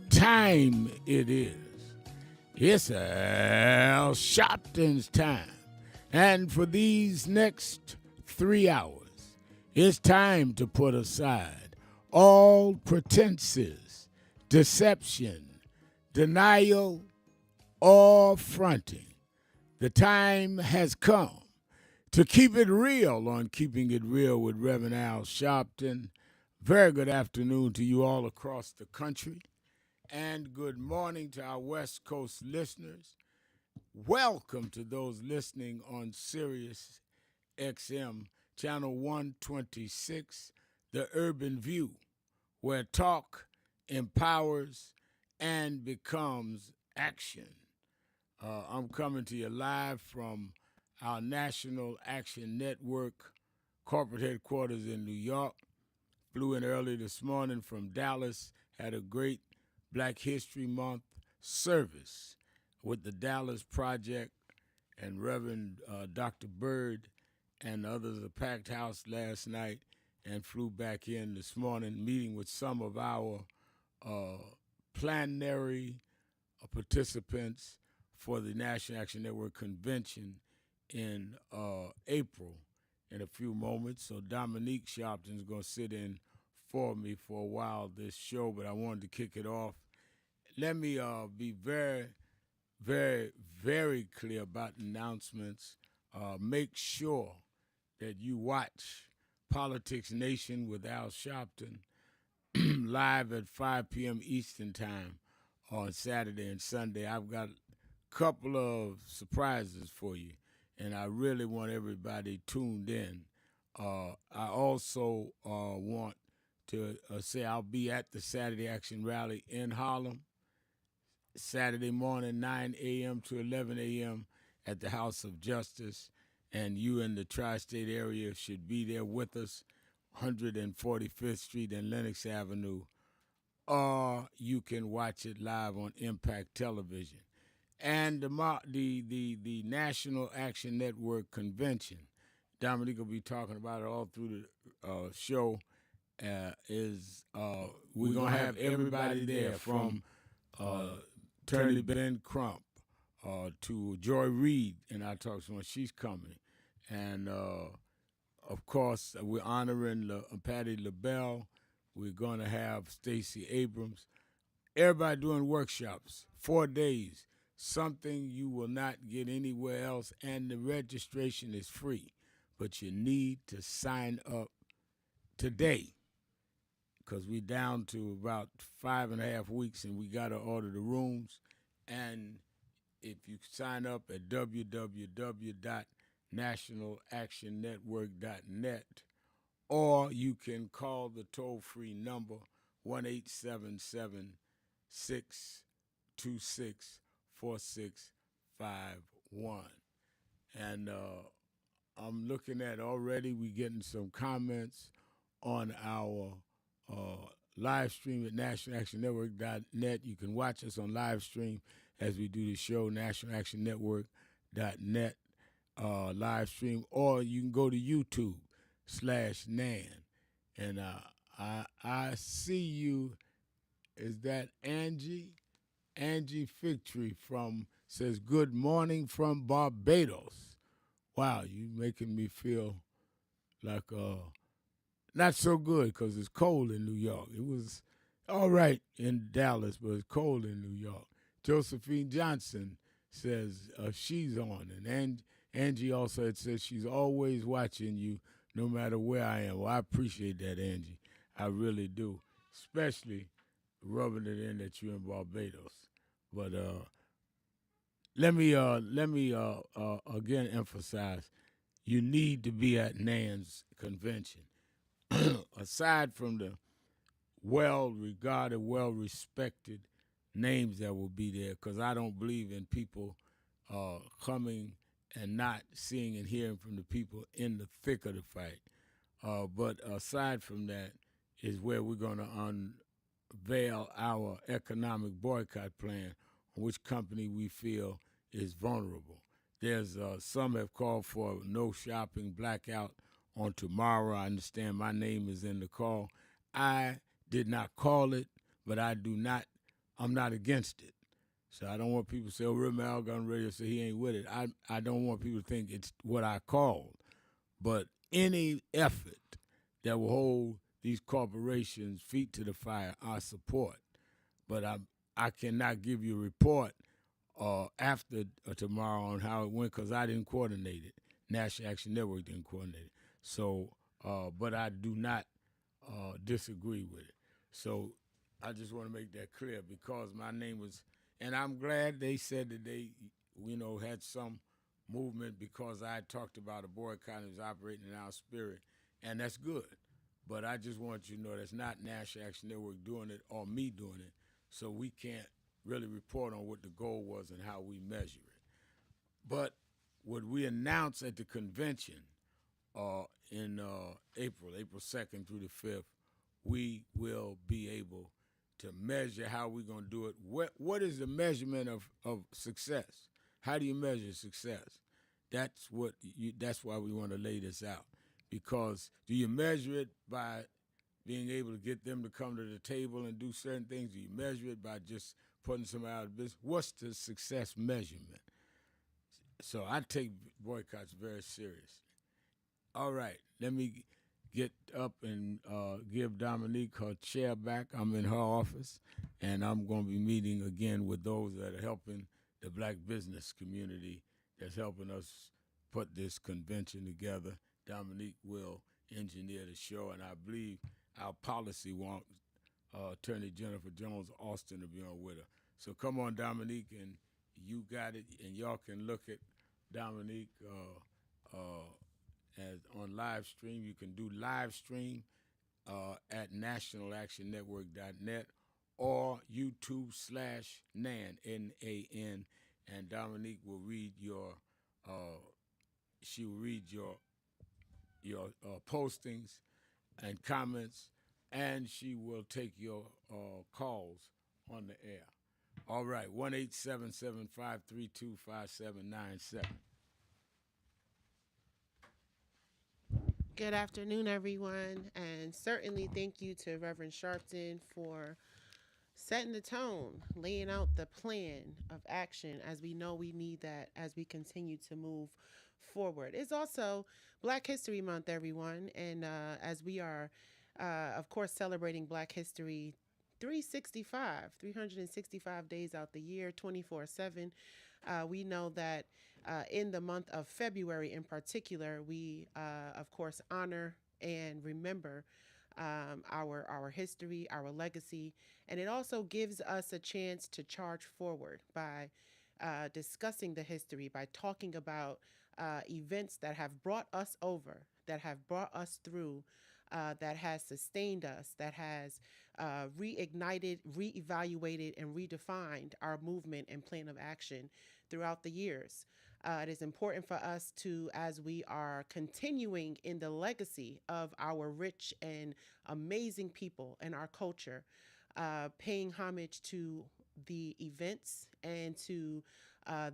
Time it is. It's Al Sharpton's time. And for these next 3 hours, it's time to put aside all pretenses, deception, denial, or fronting. The time has come to keep it real on Keeping It Real with Reverend Al Sharpton. Very good afternoon to you all across the country. And good morning to our West Coast listeners. Welcome to those listening on Sirius XM, channel 126, The Urban View, where talk empowers and becomes action. I'm coming to you live from our National Action Network corporate headquarters in New York. Flew in early this morning from Dallas, had a great Black History Month service with the Dallas Project and Reverend Dr. Byrd and others of the packed house last night, and flew back in this morning, meeting with some of our plenary participants for the National Action Network Convention in April in a few moments. So Dominique Sharpton is going to sit in for me for a while this show, but I wanted to kick it off. Let me be very, very, very clear about announcements. Make sure that you watch Politics Nation with Al Sharpton live at 5 p.m. Eastern Time on Saturday and Sunday. I've got a couple of surprises for you, and I really want everybody tuned in. I also want to say I'll be at the Saturday Action Rally in Harlem, Saturday morning, 9 a.m. to 11 a.m. at the House of Justice, and you in the tri-state area should be there with us, 145th Street and Lenox Avenue, or you can watch it live on Impact Television. And the National Action Network Convention, Dominique will be talking about it all through the show, we're going to have everybody there from Attorney Ben Crump to Joy Reid in our talks when she's coming. And, of course, we're honoring Patti LaBelle. We're going to have Stacey Abrams. Everybody doing workshops, 4 days, something you will not get anywhere else, and the registration is free. But you need to sign up today, because we're down to about 5.5 weeks, and we got to order the rooms. And if you sign up at www.nationalactionnetwork.net, or you can call the toll-free number 1-877-626-4651. And I'm looking at already, we're getting some comments on our live stream at nationalactionnetwork.net. You can watch us on live stream as we do the show, nationalactionnetwork.net live stream, or you can go to YouTube/Nan. And I see you. Is that Angie? Angie Figtree says, good morning from Barbados. Wow, you making me feel like not so good because it's cold in New York. It was all right in Dallas, but it's cold in New York. Josephine Johnson says she's on. And Angie also had said she's always watching you no matter where I am. Well, I appreciate that, Angie. I really do, especially rubbing it in that you're in Barbados. But let me again emphasize, you need to be at Nan's convention. Aside from the well-regarded, well-respected names that will be there, because I don't believe in people coming and not seeing and hearing from the people in the thick of the fight. But aside from that is where we're going to unveil our economic boycott plan, on which company we feel is vulnerable. There's some have called for no shopping blackout on tomorrow. I understand my name is in the call. I did not call it, but I'm not against it. So I don't want people to say, oh, Real Mal got on radio, so he ain't with it. I don't want people to think it's what I called. But any effort that will hold these corporations' feet to the fire, I support. But I cannot give you a report after tomorrow on how it went because I didn't coordinate it. National Action Network didn't coordinate it. So, but I do not disagree with it. So I just want to make that clear because my name was, and I'm glad they said that they, had some movement because I talked about a boycott and was operating in our spirit, and that's good. But I just want you to know that's not National Action Network doing it or me doing it, so we can't really report on what the goal was and how we measure it. But what we announced at the convention in April 2nd through the 5th, we will be able to measure how we're going to do it. What is the measurement of success? How do you measure success? That's why we want to lay this out. Because do you measure it by being able to get them to come to the table and do certain things? Do you measure it by just putting somebody out of business? What's the success measurement? So I take boycotts very seriously. All right, let me get up and give Dominique her chair back. I'm in her office, and I'm going to be meeting again with those that are helping the black business community that's helping us put this convention together. Dominique will engineer the show, and I believe our policy wonk, Attorney Jennifer Jones Austin, will be on with her. So come on, Dominique, and you got it, and y'all can look at Dominique as on live stream. You can do live stream at nationalactionnetwork.net or YouTube/Nan, N-A-N, and Dominique will read your postings and comments, and she will take your calls on the air. All right, 1-877-532-5797. Good afternoon, everyone, and certainly thank you to Reverend Sharpton for setting the tone, laying out the plan of action, as we know we need that as we continue to move forward. It's also Black History Month, everyone, and as we are, of course, celebrating Black History 365 days out the year, 24/7. We know that in the month of February in particular, we, of course, honor and remember our history, our legacy, and it also gives us a chance to charge forward by discussing the history, by talking about events that have brought us over, that have brought us through, that has sustained us, that has reignited, reevaluated, and redefined our movement and plan of action throughout the years. It is important for us to, as we are continuing in the legacy of our rich and amazing people and our culture, paying homage to the events and to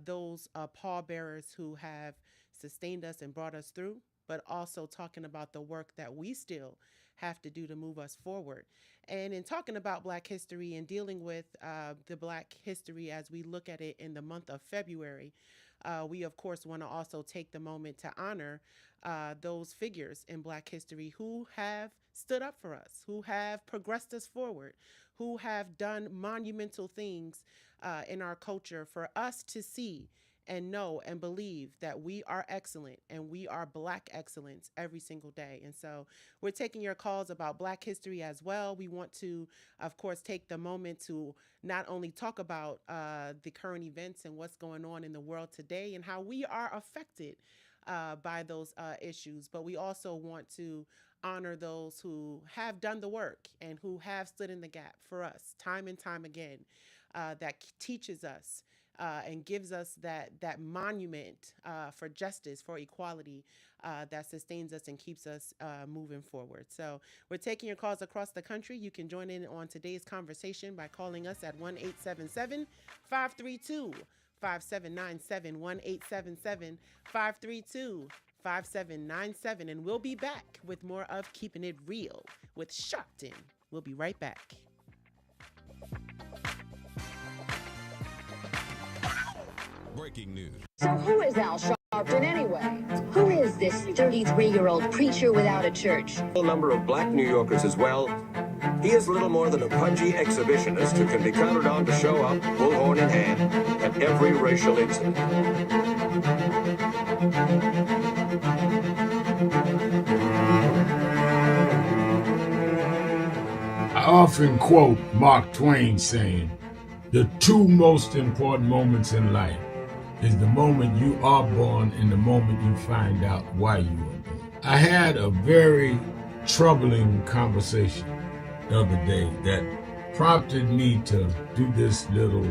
those pallbearers who have sustained us and brought us through, but also talking about the work that we still have to do to move us forward. And in talking about Black history and dealing with the Black history as we look at it in the month of February, we of course want to also take the moment to honor those figures in Black history who have stood up for us, who have progressed us forward, who have done monumental things in our culture for us to see and know and believe that we are excellent and we are Black excellence every single day. And so we're taking your calls about Black history as well. We want to, of course, take the moment to not only talk about the current events and what's going on in the world today and how we are affected by those issues, but we also want to honor those who have done the work and who have stood in the gap for us time and time again, that teaches us and gives us that monument for justice, for equality, that sustains us and keeps us moving forward. So we're taking your calls across the country. You can join in on today's conversation by calling us at 1-877-532-5797, 1-877-532-5797, and we'll be back with more of Keeping It Real with Sharpton. We'll be right back. Breaking news. So who is Al Sharpton anyway? Who is this 33-year-old preacher without a church? A number of Black New Yorkers as well. He is little more than a pudgy exhibitionist who can be counted on to show up, bullhorn in hand, at every racial incident. I often quote Mark Twain saying, "The two most important moments in life is the moment you are born and the moment you find out why you were born." I had a very troubling conversation the other day that prompted me to do this little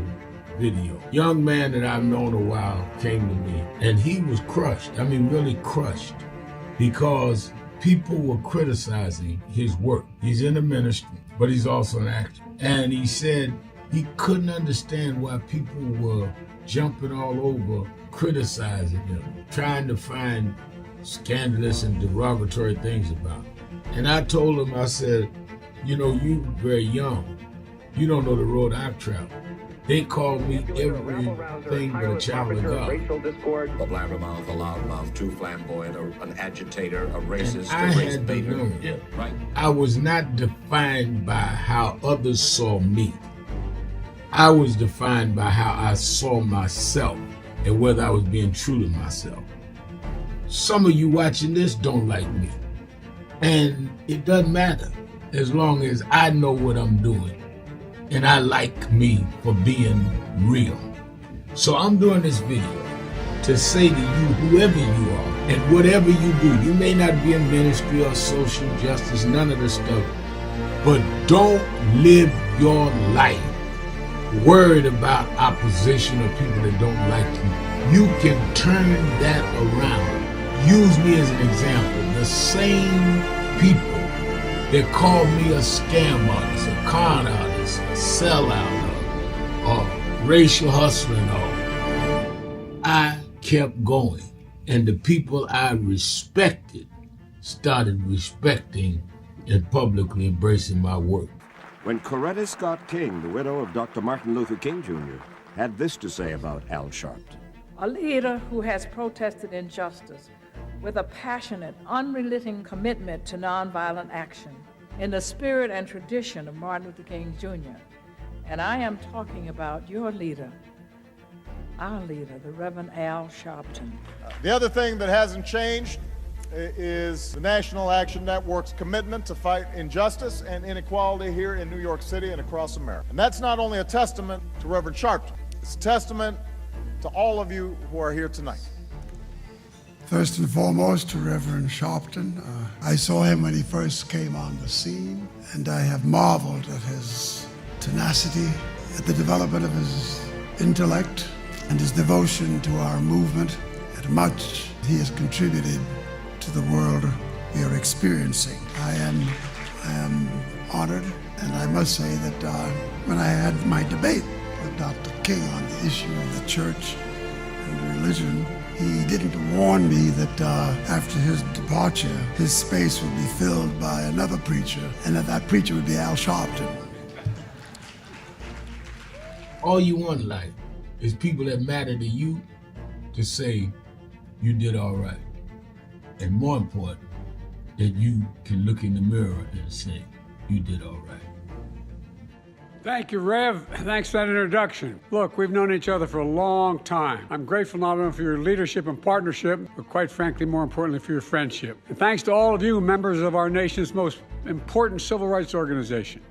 video. Young man that I've known a while came to me and he was crushed. I mean, really crushed, because people were criticizing his work. He's in the ministry, but he's also an actor. And he said he couldn't understand why people were jumping all over, criticizing him, trying to find scandalous and derogatory things about him. And I told him, I said, you know, you very young. You don't know the road I've traveled. They call me everything but a child of God. A blabbermouth, a loudmouth, too flamboyant, an agitator, a racist, and I a race had to baiter. learn. Yeah, right. I was not defined by how others saw me. I was defined by how I saw myself and whether I was being true to myself. Some of you watching this don't like me. And it doesn't matter as long as I know what I'm doing and I like me for being real. So I'm doing this video to say to you, whoever you are and whatever you do, you may not be in ministry or social justice, none of this stuff, but don't live your life worried about opposition or people that don't like you. You can turn that around. Use me as an example. The same people that called me a scam artist, a con artist, a sellout, or racial hustling, I kept going. And the people I respected started respecting and publicly embracing my work. When Coretta Scott King, the widow of Dr. Martin Luther King Jr., had this to say about Al Sharpton. A leader who has protested injustice with a passionate, unrelenting commitment to nonviolent action in the spirit and tradition of Martin Luther King Jr. And I am talking about your leader, our leader, the Reverend Al Sharpton. The other thing that hasn't changed is the National Action Network's commitment to fight injustice and inequality here in New York City and across America. And that's not only a testament to Reverend Sharpton, it's a testament to all of you who are here tonight. First and foremost, to Reverend Sharpton. I saw him when he first came on the scene, and I have marveled at his tenacity, at the development of his intellect, and his devotion to our movement and much he has contributed to the world we are experiencing. I am honored, and I must say that when I had my debate with Dr. King on the issue of the church and religion, he didn't warn me that after his departure, his space would be filled by another preacher, and that preacher would be Al Sharpton. All you want in life is people that matter to you to say you did all right. And more important, that you can look in the mirror and say you did all right. Thank you, Rev. Thanks for that introduction. Look, we've known each other for a long time. I'm grateful not only for your leadership and partnership, but quite frankly, more importantly, for your friendship. And thanks to all of you, members of our nation's most important civil rights organization.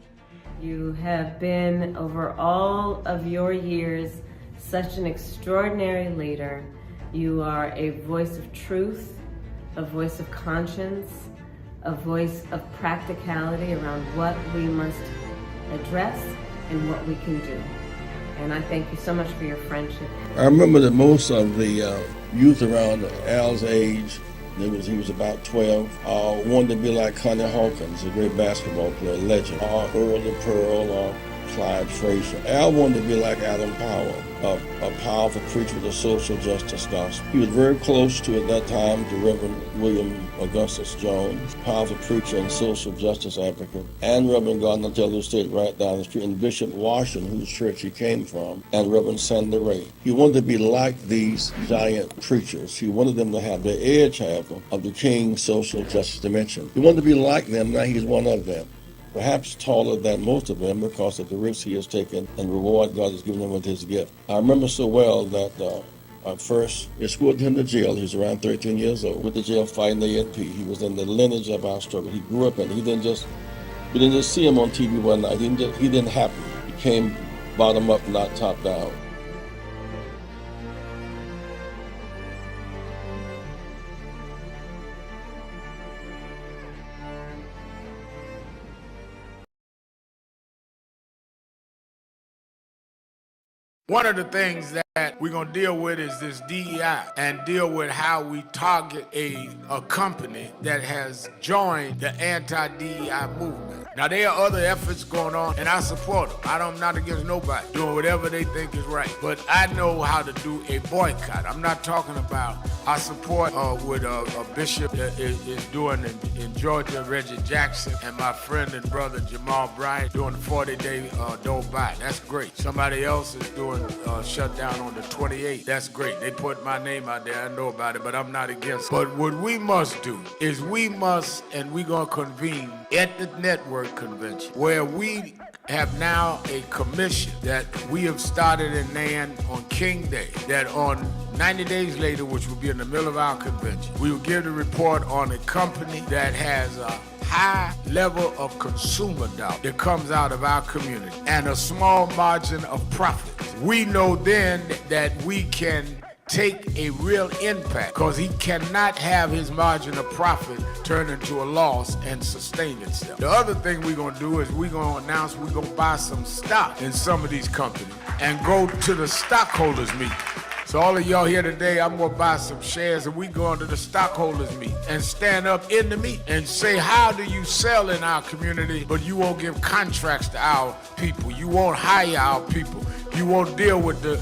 You have been, over all of your years, such an extraordinary leader. You are a voice of truth, a voice of conscience, a voice of practicality around what we must address and what we can do. And I thank you so much for your friendship. I remember that most of the youth around Al's age, he was about 12, wanted to be like Connie Hawkins, a great basketball player, legend, or Earl the Pearl, or Clyde Frazier. Al wanted to be like Adam Powell, a powerful preacher with a social justice gospel. He was very close to, at that time, to Reverend William Augustus Jones, powerful preacher and social justice advocate, and Reverend Gardner Taylor State right down the street, and Bishop Washington, whose church he came from, and Reverend Sandy Ray. He wanted to be like these giant preachers. He wanted them to have the edge, however, of the King's social justice dimension. He wanted to be like them. Now he's one of them. Perhaps taller than most of them because of the risks he has taken and the reward God has given him with his gift. I remember so well that first escorted him to jail. He was around 13 years old. With the jail fighting the ANP. He was in the lineage of our struggle. He grew up in it. We didn't just see him on TV one night. He didn't happen. He came bottom up, not top down. One of the things that we're going to deal with is this DEI, and deal with how we target a company that has joined the anti-DEI movement. Now, there are other efforts going on, and I support them. I'm not against nobody doing whatever they think is right. But I know how to do a boycott. I'm not talking about, I support what a bishop is doing in Georgia, Reggie Jackson, and my friend and brother Jamal Bryant doing the 40-day don't buy. That's great. Somebody else is doing shutdown on the 28th. That's great. They put my name out there. I know about it, but I'm not against it. But what we must do is we're going to convene at the network convention, where we have now a commission that we have started in NAN on King Day, that on 90 days later, which will be in the middle of our convention, we will give the report on a company that has a high level of consumer doubt that comes out of our community and a small margin of profit. We know then that we can take a real impact, because he cannot have his margin of profit turn into a loss and sustain itself. The other thing we're going to do is we're going to announce we're going to buy some stock in some of these companies and go to the stockholders meeting. So all of y'all here today, I'm going to buy some shares, and we go into the stockholders meeting and stand up in the meeting and say, how do you sell in our community, but you won't give contracts to our people? You won't hire our people. You won't deal with the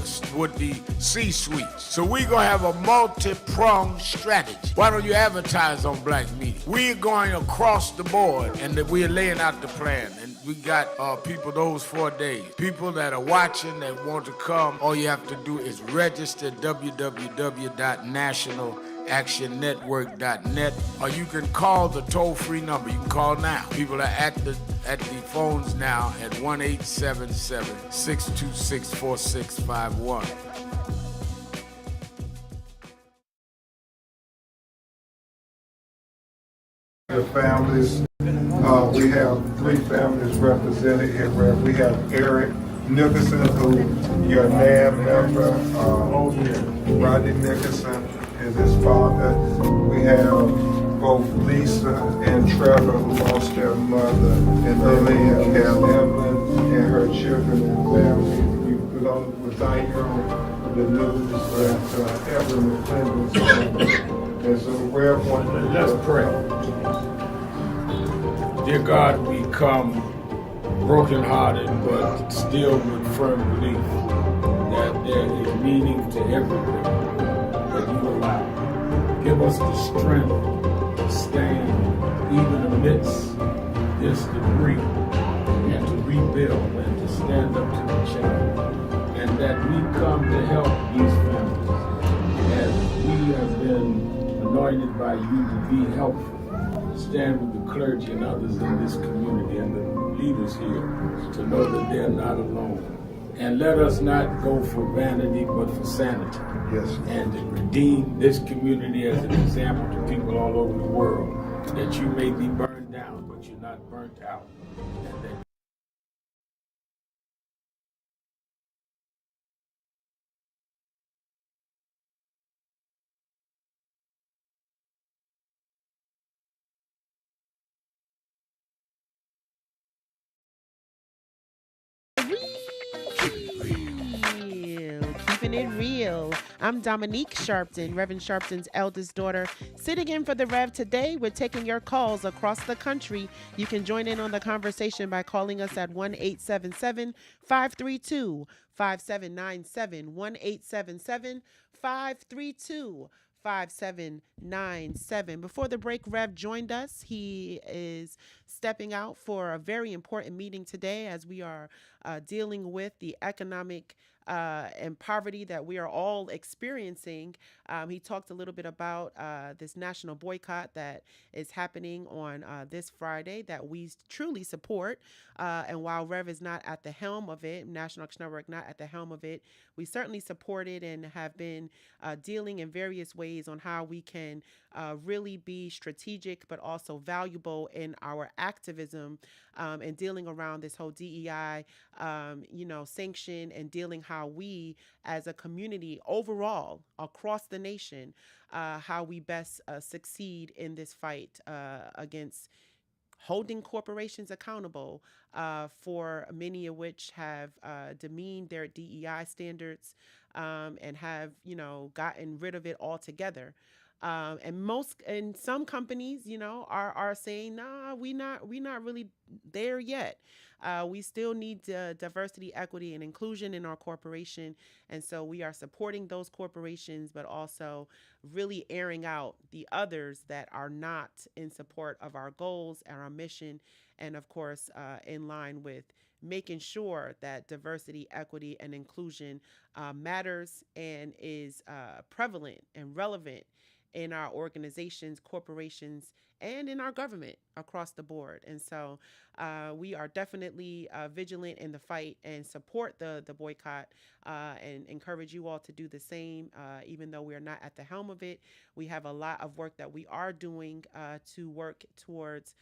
C-suite. So we're going to have a multi-pronged strategy. Why don't you advertise on black media? We're going across the board, and we're laying out the plan. And we got people those 4 days. People that are watching, that want to come, all you have to do is register www.nationalactionnetwork.net, or you can call the toll-free number. You can call now. People are at the phones now at 1-877-626-4651. The families, we have 3 families represented here. Where we have Eric Nicholson, who your NAB member, Rodney Nicholson is his father. We have both Lisa and Trevor, who lost their mother, and then we have Evelyn and her children and family. You belong with Diaper, the news that Evelyn McClendon was saying. And so Rev wanted Let's pray. Dear God, we come brokenhearted, but still with firm belief that there is meaning to everything that you allow. Give us the strength to stand even amidst this debris and to rebuild and to stand up to the challenge. And that we come to help these families as we have been anointed by you to be helpful. Stand with the clergy and others in this community and the leaders here to know that they're not alone. And let us not go for vanity, but for sanity. Yes. And to redeem this community as an example to people all over the world, that you may be burned down, but you're not burnt out. And that Keeping it real. I'm Dominique Sharpton, Reverend Sharpton's eldest daughter. Sitting in for the Rev today, we're taking your calls across the country. You can join in on the conversation by calling us at 1-877-532-5797, 1-877-532-5797. Before the break, Rev joined us. He is stepping out for a very important meeting today as we are dealing with the economic and poverty that we are all experiencing. He talked a little bit about this national boycott that is happening on this Friday that we truly support. And while Rev is not at the helm of it, National Action Network not at the helm of it, we certainly support it and have been dealing in various ways on how we can really be strategic but also valuable in our activism and dealing around this whole DEI, sanction and dealing how we as a community overall across the nation, how we best succeed in this fight against holding corporations accountable for many of which have demeaned their DEI standards and have, gotten rid of it altogether. And some companies, are saying, nah, we not really there yet. We still need diversity, equity, and inclusion in our corporation. And so we are supporting those corporations, but also really airing out the others that are not in support of our goals and our mission. And of course, in line with making sure that diversity, equity, and inclusion matters and is prevalent and relevant in our organizations, corporations, and in our government across the board. And so we are definitely vigilant in the fight and support the boycott and encourage you all to do the same. Even though we are not at the helm of it, we have a lot of work that we are doing to work towards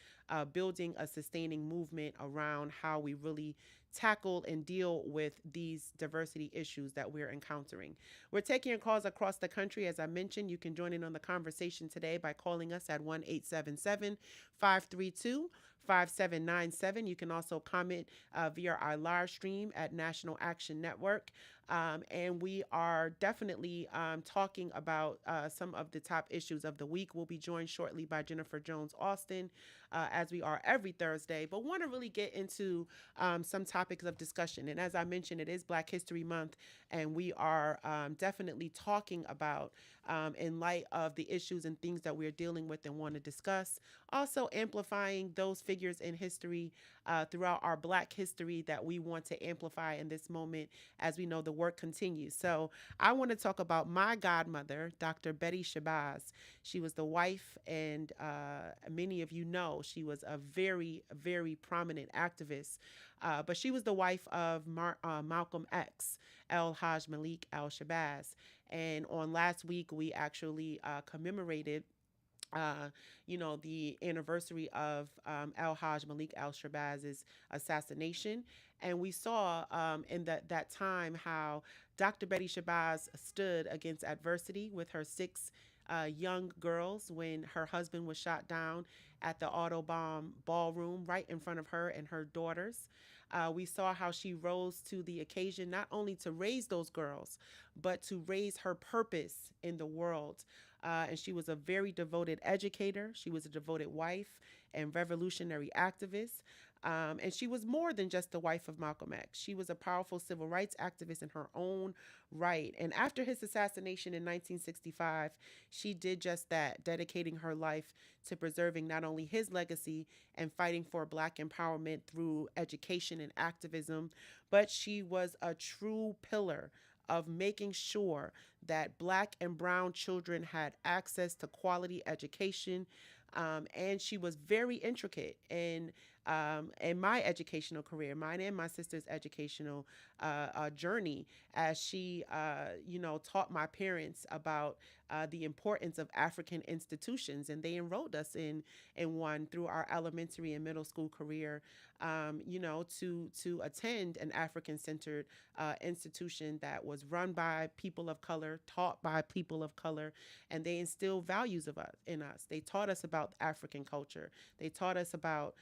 building a sustaining movement around how we really tackle and deal with these diversity issues that we're encountering. We're taking your calls across the country. As I mentioned, you can join in on the conversation today by calling us at 1-877-532-5797. You can also comment via our live stream at National Action Network. And we are definitely talking about some of the top issues of the week. We'll be joined shortly by Jennifer Jones Austin, as we are every Thursday, but want to really get into some topics of discussion. And as I mentioned, it is Black History Month, and we are definitely talking about, in light of the issues and things that we're dealing with and want to discuss, also amplifying those figures in history throughout our Black history that we want to amplify in this moment as we know the work continues. So I want to talk about my godmother, Dr. Betty Shabazz. She was the wife, and many of you know she was a very, very prominent activist, but she was the wife of Malcolm X, El-Haj Malik al-Shabazz. And on last week, we actually commemorated the anniversary of El-Haj Malik al-Shabazz's assassination. And we saw in that time how Dr. Betty Shabazz stood against adversity with her 6 young girls when her husband was shot down at the Autobahn ballroom right in front of her and her daughters. We saw how she rose to the occasion, not only to raise those girls, but to raise her purpose in the world. And she was a very devoted educator. She was a devoted wife and revolutionary activist. And she was more than just the wife of Malcolm X. She was a powerful civil rights activist in her own right. And after his assassination in 1965, she did just that, dedicating her life to preserving not only his legacy and fighting for Black empowerment through education and activism, but she was a true pillar of making sure that Black and brown children had access to quality education. And she was very intricate in my educational career, mine and my sister's educational journey, as she, taught my parents about the importance of African institutions, and they enrolled us in one through our elementary and middle school career, to attend an African-centered institution that was run by people of color, taught by people of color, and they instilled values in us. They taught us about African culture. They taught us about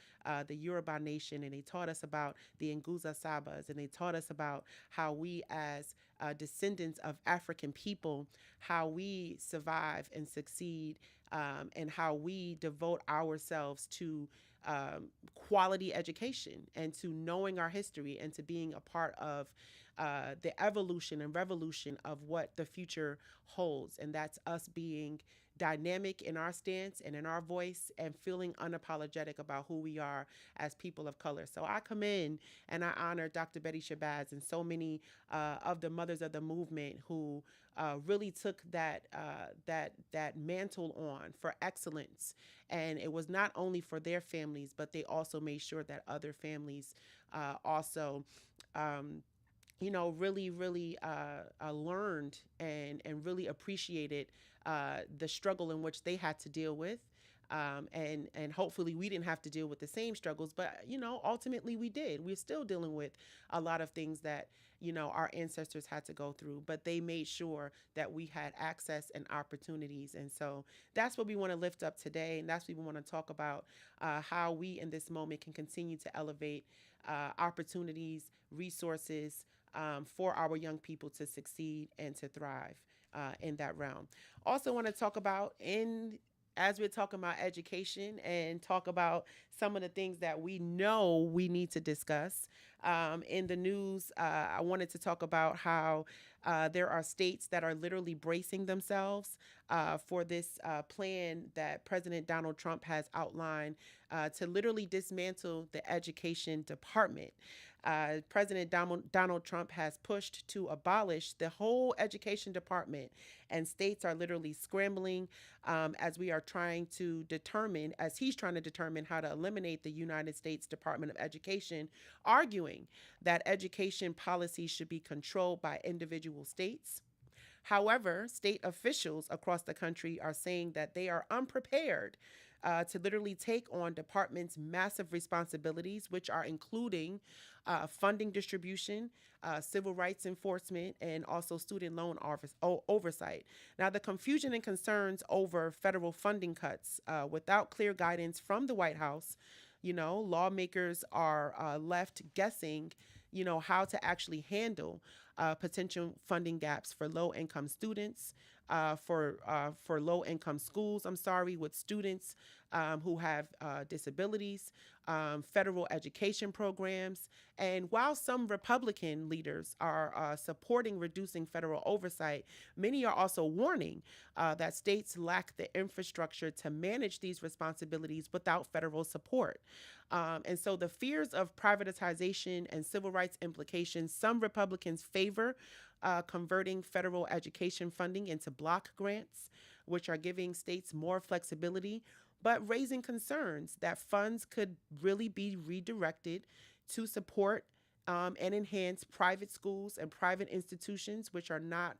the Yoruba nation, and they taught us about the Nguza Sabas, and they taught us about how we as descendants of African people, how we survive and succeed, and how we devote ourselves to quality education and to knowing our history and to being a part of the evolution and revolution of what the future holds. And that's us being dynamic in our stance and in our voice and feeling unapologetic about who we are as people of color. So I commend and I honor Dr. Betty Shabazz and so many of the mothers of the movement who really took that mantle on for excellence. And it was not only for their families, but they also made sure that other families also really learned and really appreciated the struggle in which they had to deal with. And hopefully we didn't have to deal with the same struggles, but, ultimately we did. We're still dealing with a lot of things that, our ancestors had to go through, but they made sure that we had access and opportunities. And so that's what we want to lift up today. And that's what we want to talk about, how we in this moment can continue to elevate opportunities, resources, for our young people to succeed and to thrive in that realm. Also want to talk about, as we're talking about education, and talk about some of the things that we know we need to discuss. In the news, I wanted to talk about how there are states that are literally bracing themselves for this plan that President Donald Trump has outlined to literally dismantle the education department. President Donald Trump has pushed to abolish the whole education department, and states are literally scrambling as he's trying to determine how to eliminate the United States Department of Education, arguing that education policy should be controlled by individual states. However, state officials across the country are saying that they are unprepared to literally take on departments' massive responsibilities, which are including funding distribution, civil rights enforcement, and also student loan oversight. Now, the confusion and concerns over federal funding cuts without clear guidance from the White House, lawmakers are left guessing, how to actually handle potential funding gaps for low-income students, for low-income schools, with students who have disabilities, federal education programs. And while some Republican leaders are supporting reducing federal oversight, many are also warning that states lack the infrastructure to manage these responsibilities without federal support. And so the fears of privatization and civil rights implications, some Republicans favor converting federal education funding into block grants, which are giving states more flexibility, but raising concerns that funds could really be redirected to support and enhance private schools and private institutions, which are not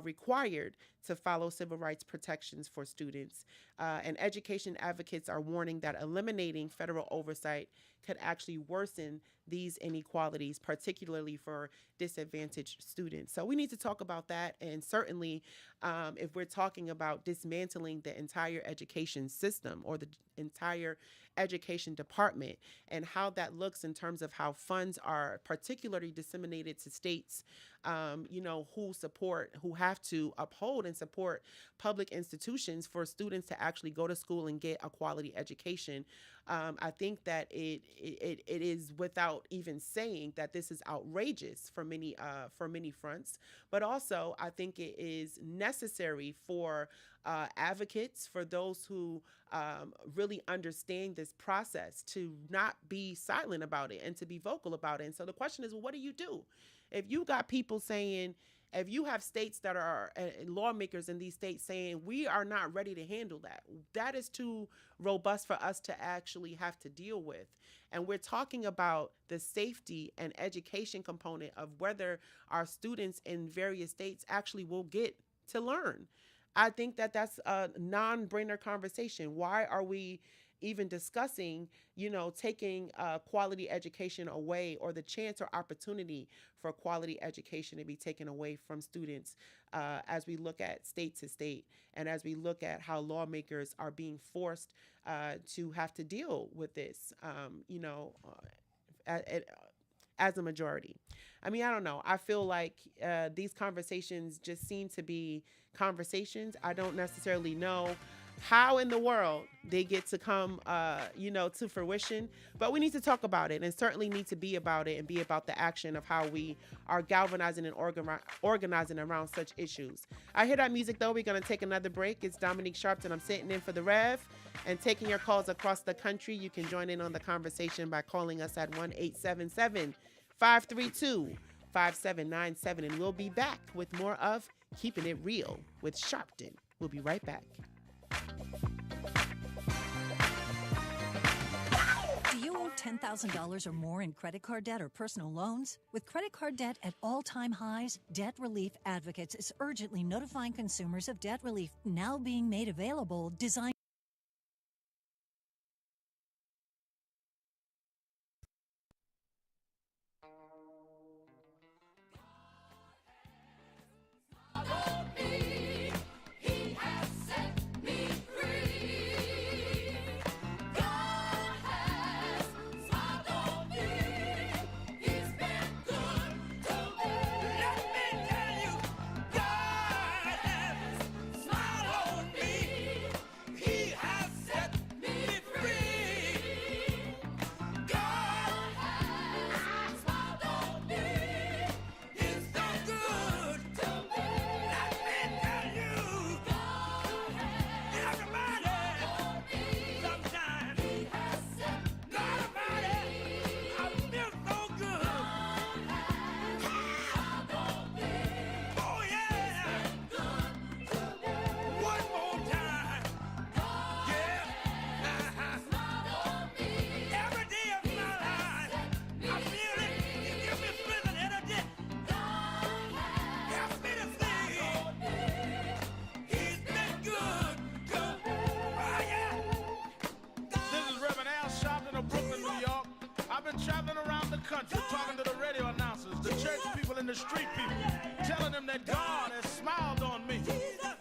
required to follow civil rights protections for students. And education advocates are warning that eliminating federal oversight could actually worsen these inequalities, particularly for disadvantaged students. So we need to talk about that. And certainly, if we're talking about dismantling the entire education system or the entire education department and how that looks in terms of how funds are particularly disseminated to states, who have to uphold and support public institutions for students to actually go to school and get a quality education. I think that it is without even saying that this is outrageous for many fronts, but also I think it is necessary for advocates, for those who really understand this process, to not be silent about it and to be vocal about it. And so the question is, well, what do you do? If you got people saying, if you have states that are lawmakers in these states saying, we are not ready to handle that, that is too robust for us to actually have to deal with. And we're talking about the safety and education component of whether our students in various states actually will get to learn. I think that that's a non-brainer conversation. Why are we even discussing, taking quality education away, or the chance or opportunity for quality education to be taken away from students as we look at state to state and as we look at how lawmakers are being forced to have to deal with this, as a majority. I mean, I don't know. I feel like these conversations just seem to be conversations. I don't necessarily know how in the world they get to come, to fruition. But we need to talk about it, and certainly need to be about it and be about the action of how we are galvanizing and organizing around such issues. I hear that music, though. We're going to take another break. It's Dominique Sharpton. I'm sitting in for the Rev and taking your calls across the country. You can join in on the conversation by calling us at 1-877-532-5797. And we'll be back with more of Keeping It Real with Sharpton. We'll be right back. Do you owe $10,000 or more in credit card debt or personal loans? With credit card debt at all-time highs, Debt Relief Advocates is urgently notifying consumers of debt relief now being made available, designed traveling around the country, talking to the radio announcers, the church people, and the street people, telling them that God has smiled on me.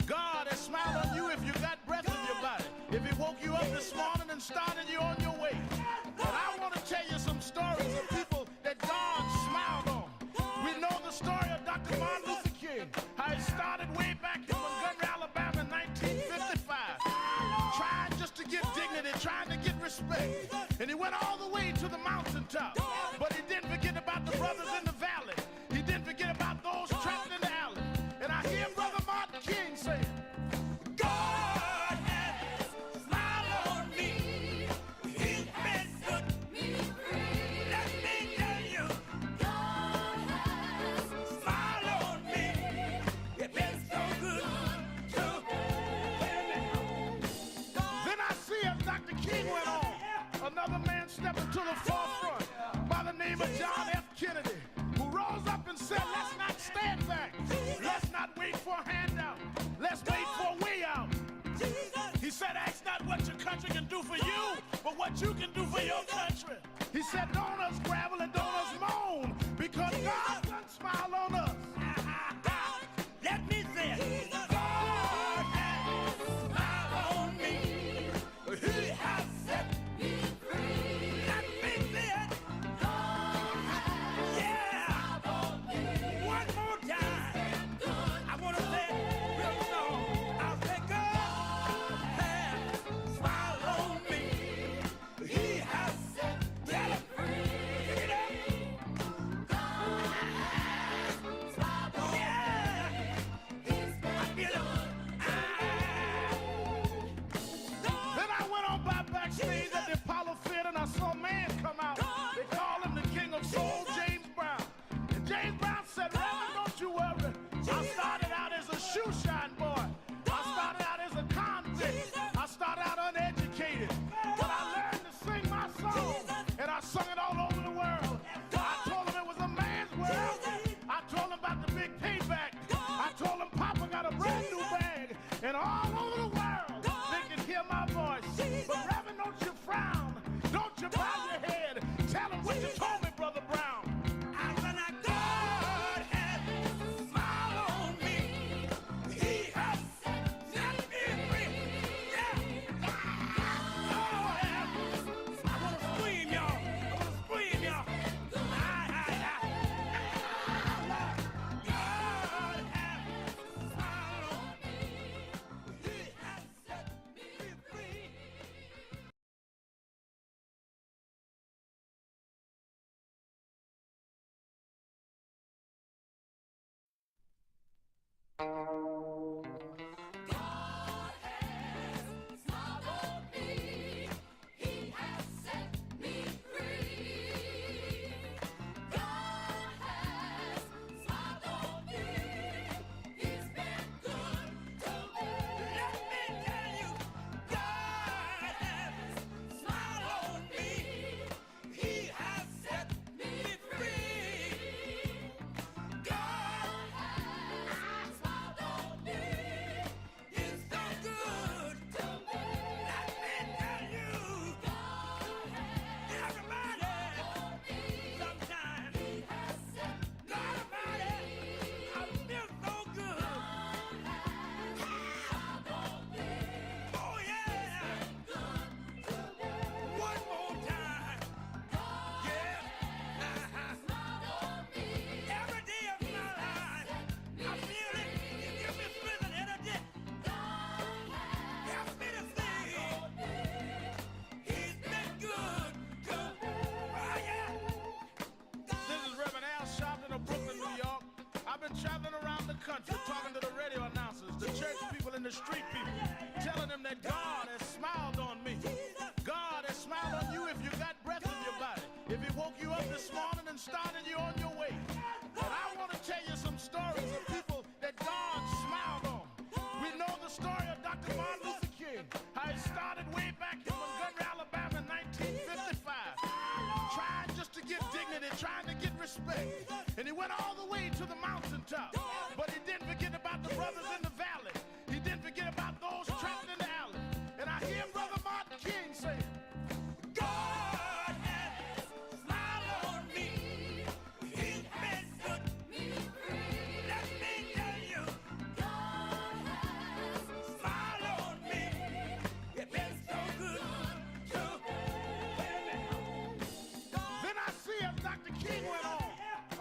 God has smiled on you if you got breath in your body, if He woke you up this morning and started you on your way. And I want to tell you some stories of people that God smiled on. We know the story of Dr. Martin Luther King, how he started way back in Montgomery, Alabama in 1955, trying just to get dignity, trying to get respect. And he went all the way to the mountaintop. But he didn't forget about the brothers in the valley. He didn't forget about those trapped in the alley. And I hear Brother Martin King say, God has smiled on me. He's been good to me. Let me tell you, God has smiled on me. It's been so good to me. Then I see as Dr. King went on, another man stepped into the forefront by the name of John F. Kennedy, who rose up and said, let's not stand back. Let's not wait for a handout. Let's wait for a way out. He said, ask not what your country can do for you, but what you can do for your country. He said, don't us gravel and don't us moan, because God done smile on us. God, let me say it. God has smiled on me. He has set me free. Let me say it. Yeah. One more time. I want to say it real slow. I'll say God has smiled on me. He has set me free. Pick it up. Then I went on by backstage at the Apollo Theater and I saw a man come out. They call him the King of Soul, James Brown. And James Brown said, Reverend, don't you worry. I started out as a shoe shine boy. I started out as a convict. I started out uneducated. But I learned to sing my song. And I sung it all over the world. I told him it was a man's world. I told him about the big payback. I told him Papa got a brand new bag. And all over the world, they can hear my voice. But Reverend, don't you frown. Don't you bow your head. Tell him what you told me, Brother Brown. I said, God has smiled on me. He has set me free. Yeah. Oh, yeah. I want to scream, y'all. I want to scream, y'all. God has smiled on me. He has set me free. Traveling around the country, talking to the radio announcers, the church people and the street people, telling them that God has smiled on me. God has smiled on you if you got breath in your body. If He woke you up this morning and started you on your way. But I want to tell you some stories of people that God smiled on. We know the story of Dr. Martin Luther King, how he started way back in Montgomery, Alabama in 1955, trying just to get dignity, trying to get respect. And he went all the way to the mountaintop. But he didn't forget about the brothers in the valley. He didn't forget about those trapped in the alley. And I hear Brother Martin King say, God has smiled on me. He's been good to me. Let me tell you, God has smiled on me. It's been so good to me. Then I see as Dr. King went on,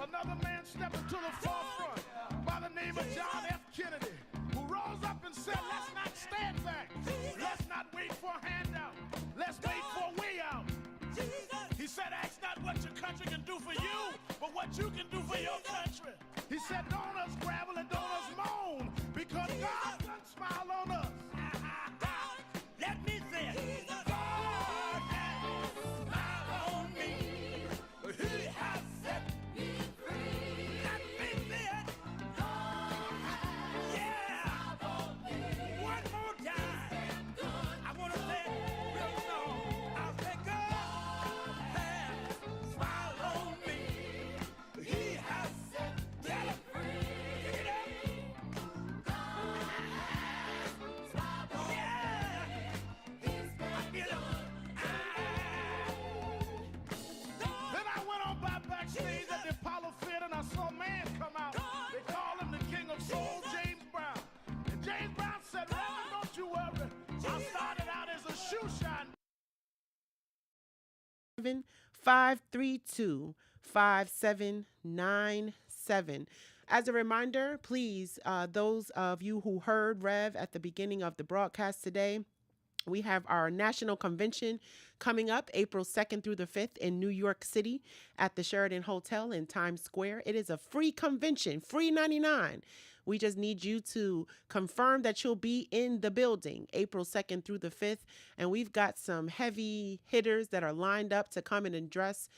another man stepped into the forefront by the name of John F. Kennedy, who rose up and said, let's not stand back. Let's not wait for a handout. Let's wait for a way out. He said, ask not what your country can do for you, but what you can do for your country. He said, don't us gravel and don't us moan, because God done smile on us. Let me say it. God has smiled on me. He has set me free. Let me say it. Yeah. One more time. I want to say it real slow. I'll say God has smiled on me. He has set 532-5797. As a reminder, please, those of you who heard Rev at the beginning of the broadcast today, we have our national convention coming up April 2nd through the 5th in New York City at the Sheraton Hotel in Times Square. It is a free convention, free 99. We just need you to confirm that you'll be in the building April 2nd through the 5th. And we've got some heavy hitters that are lined up to come and address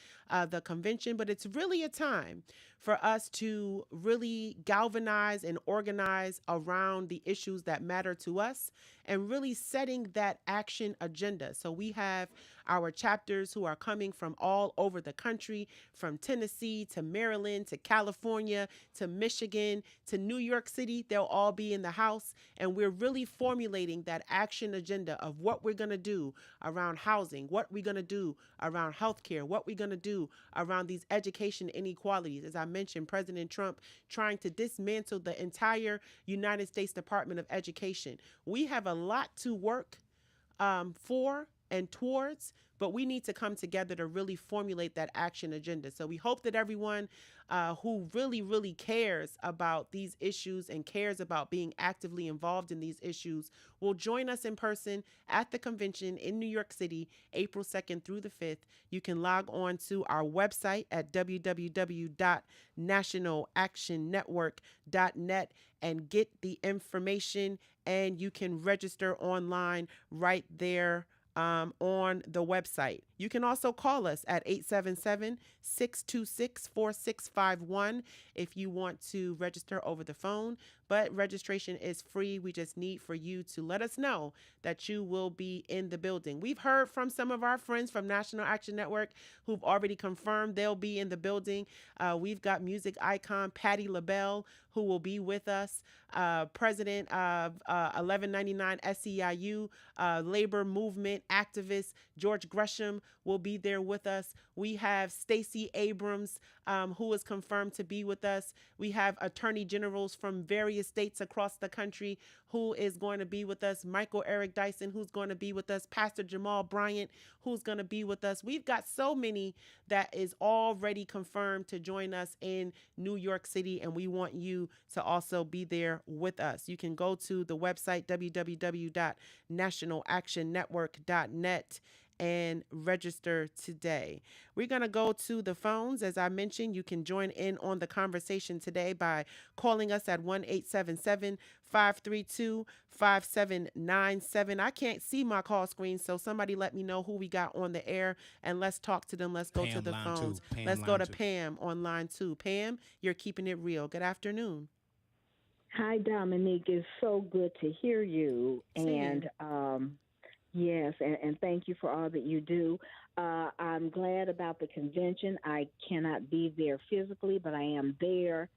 the convention. But it's really a time for us to really galvanize and organize around the issues that matter to us and really setting that action agenda. So we have our chapters who are coming from all over the country, from Tennessee to Maryland to California to Michigan to New York City. They'll all be in the house, and we're really formulating that action agenda of what we're going to do around housing, what we're going to do around healthcare, what we're going to do around these education inequalities. As I mentioned, President Trump trying to dismantle the entire United States Department of Education. We have a lot to work for and towards, but we need to come together to really formulate that action agenda. So we hope that everyone who really, really cares about these issues and cares about being actively involved in these issues will join us in person at the convention in New York City, April 2nd through the 5th. You can log on to our website at www.nationalactionnetwork.net and get the information, and you can register online right there on the website. You can also call us at 877-626-4651 if you want to register over the phone, but registration is free. We just need for you to let us know that you will be in the building. We've heard from some of our friends from National Action Network who've already confirmed they'll be in the building. We've got music icon Patti LaBelle who will be with us, president of 1199 SEIU, labor movement activist George Gresham will be there with us. We have Stacey Abrams, who is confirmed to be with us. We have attorney generals from various states across the country who is going to be with us. Michael Eric Dyson, who's going to be with us. Pastor Jamal Bryant, who's going to be with us. We've got so many that is already confirmed to join us in New York City, and we want you to also be there with us. You can go to the website www.nationalactionnetwork.net and register today. We're going to go to the phones. As I mentioned, you can join in on the conversation today by calling us at 1-877-532-5797. I can't see my call screen, so somebody let me know who we got on the air, and let's talk to them. Let's go to the phones. Let's go to Pam on line 2. Pam, you're keeping it real. Good afternoon. Hi, Dominique. It's so good to hear you. Yes, and thank you for all that you do. I'm glad about the convention. I cannot be there physically, but I am there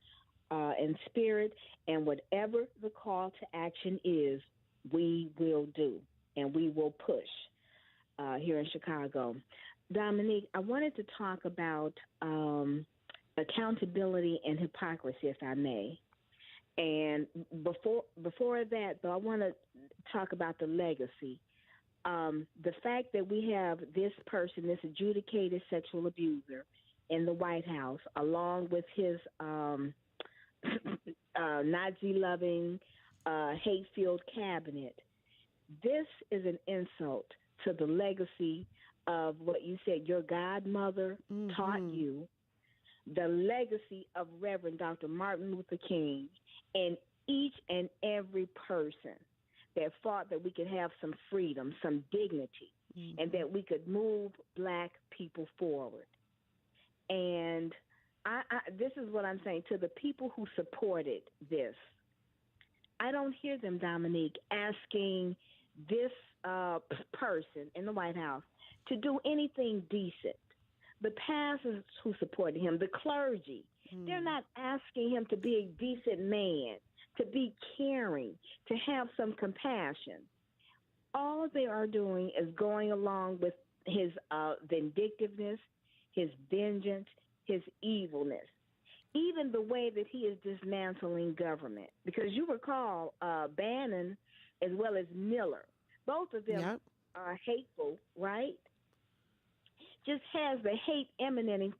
in spirit. And whatever the call to action is, we will do, and we will push here in Chicago. Dominique, I wanted to talk about accountability and hypocrisy, if I may. And before that, though, I want to talk about the legacy. The fact that we have this person, this adjudicated sexual abuser in the White House, along with his Nazi-loving, hate-filled cabinet, this is an insult to the legacy of what you said your godmother taught you, the legacy of Reverend Dr. Martin Luther King, and each and every person that fought that we could have some freedom, some dignity, and that we could move Black people forward. And this is what I'm saying to the people who supported this. I don't hear them, Dominique, asking this person in the White House to do anything decent. The pastors who supported him, the clergy, they're not asking him to be a decent man, to be caring, to have some compassion. All they are doing is going along with his vindictiveness, his vengeance, his evilness, even the way that he is dismantling government. Because you recall Bannon as well as Miller, both of them are hateful, right? just has the hate emanating,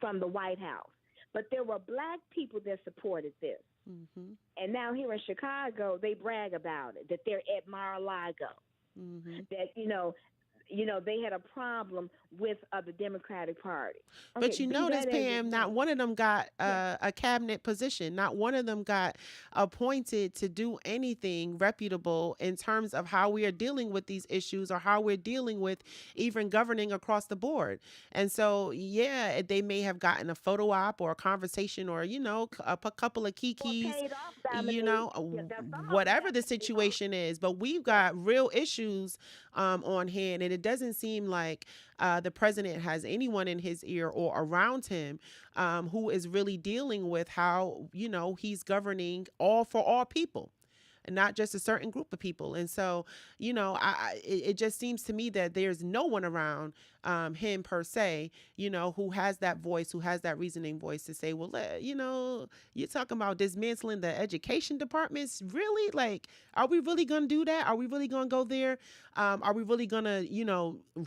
from the White House. But there were black people that supported this. Mm-hmm. And now here in Chicago, they brag about it, that they're at Mar-a-Lago, that, they had a problem with the Democratic Party. Okay, But you notice, Pam, not one of them got a cabinet position. Not one of them got appointed to do anything reputable in terms of how we are dealing with these issues or how we're dealing with even governing across the board. And so, yeah, they may have gotten a photo op or a conversation or, a couple of kikis, whatever the situation is. But we've got real issues on hand, and it doesn't seem like the president has anyone in his ear or around him who is really dealing with how, he's governing for all people and not just a certain group of people. And so, it just seems to me that there's no one around him per se, who has that voice, who has that reasoning voice to say, well, you're talking about dismantling the education departments. Really? Like, are we really going to do that? Are we really going to go there? Are we really going to,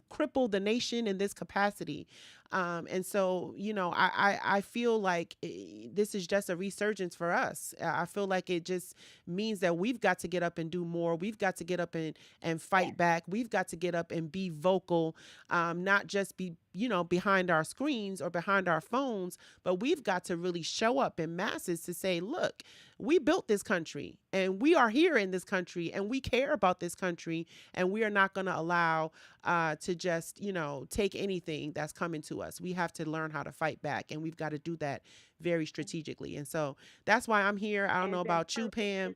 cripple the nation in this capacity? And so, I feel like this is just a resurgence for us. I feel like it just means that we've got to get up and do more. We've got to get up and fight back. We've got to get up and be vocal, not just be, behind our screens or behind our phones, but we've got to really show up in masses to say, look, we built this country and we are here in this country and we care about this country, and we are not going to allow to just, take anything that's coming to us. We have to learn how to fight back, and we've got to do that very strategically. And so that's why I'm here. I don't know about you, Pam.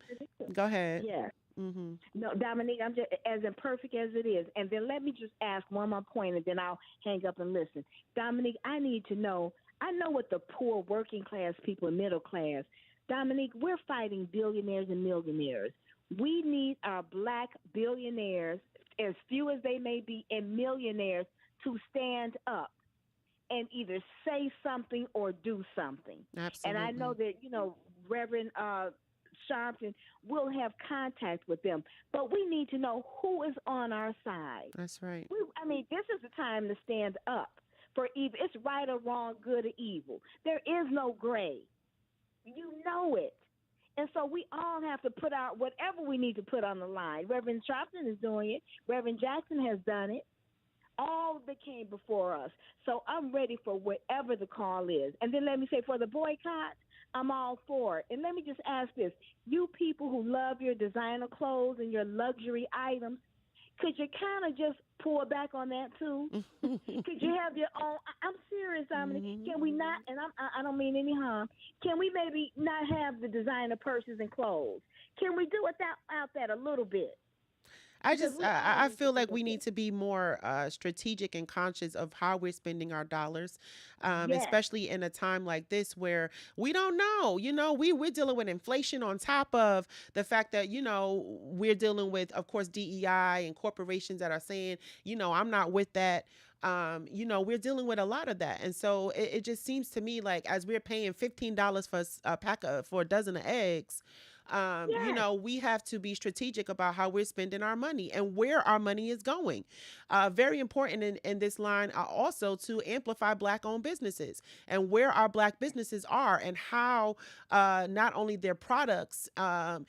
Go ahead. Yeah. Mm-hmm. No, Dominique, I'm just as imperfect as it is. And then let me just ask one more point, and then I'll hang up and listen. Dominique, I need to know. I know what the poor, working class people and middle class. Dominique, we're fighting billionaires and millionaires. We need our black billionaires, as few as they may be, and millionaires to stand up and either say something or do something. Absolutely. And I know that, Reverend Sharpton will have contact with them, but we need to know who is on our side. That's right. This is the time to stand up for evil. It's right or wrong, good or evil. There is no gray. You know it. And so we all have to put out whatever we need to put on the line. Reverend Sharpton is doing it. Reverend Jackson has done it. All that came before us. So I'm ready for whatever the call is. And then let me say, for the boycott, I'm all for it. And let me just ask this. You people who love your designer clothes and your luxury items, could you kind of just pull back on that too? Could you have your own? I'm serious, Dominique. Can we not, and I don't mean any harm, can we maybe not have the designer purses and clothes? Can we do it out that a little bit? I feel like we need to be more strategic and conscious of how we're spending our dollars, especially in a time like this where we don't know, we're dealing with inflation on top of the fact that, we're dealing with, of course, DEI and corporations that are saying, I'm not with that. We're dealing with a lot of that. And so it just seems to me like as we're paying $15 for a dozen of eggs, we have to be strategic about how we're spending our money and where our money is going. Very important in this line also to amplify Black-owned businesses and where our Black businesses are and how not only their products, are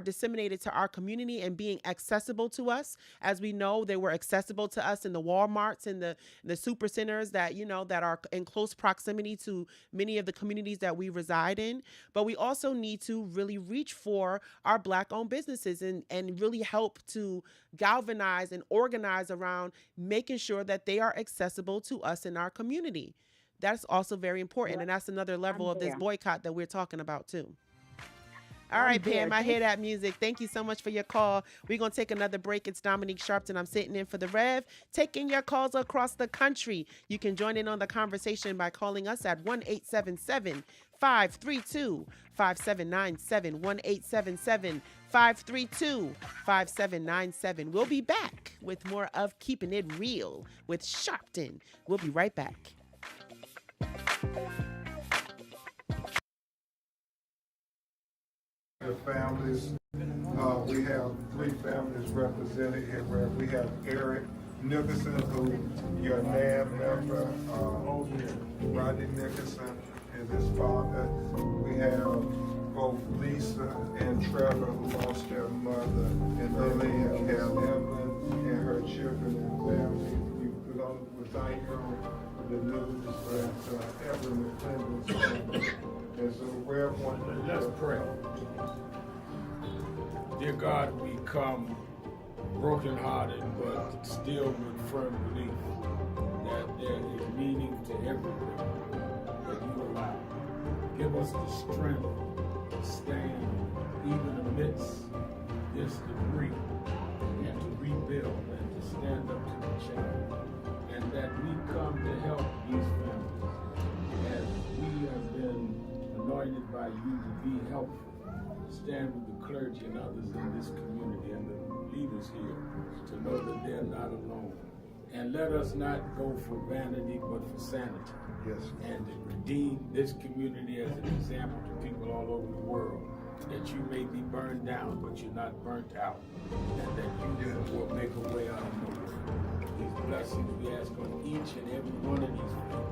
disseminated to our community and being accessible to us. As we know, they were accessible to us in the Walmarts and the super centers that, that are in close proximity to many of the communities that we reside in. But we also need to really reach for our Black-owned businesses and really help to galvanize and organize around making sure that they are accessible to us in our community. That's also very important. And that's another level of this boycott that we're talking about too. All right, Pam, I hear that music. Thank you so much for your call. We're going to take another break. It's Dominique Sharpton. I'm sitting in for the Rev, taking your calls across the country. You can join in on the conversation by calling us at 1-877-532-5797, 1-877-532-5797. We'll be back with more of Keeping It Real with Sharpton. We'll be right back. The families, we have 3 families represented here. Where we have Eric, Nicholson, who your NAB member, Rodney Nicholson is his father. We have both Lisa and Trevor, who lost their mother, and Lily and Cal Evans and her children and family. You could all recite the news that Evelyn McClendon's. And so we're one. Let's pray. Dear God, we come brokenhearted, but still with firm belief that there is meaning to everything that you allow. Give us the strength to stand even amidst this debris and to rebuild and to stand up to the challenge. And that we come to help these families as we have been anointed by you to be helpful. Stand with the clergy and others in this community and the leaders here to know that they're not alone. And let us not go for vanity, but for sanity. Yes. And to redeem this community as an example to people all over the world, that you may be burned down, but you're not burnt out, and that you will make a way out of nowhere. These blessings we ask on each and every one of these people,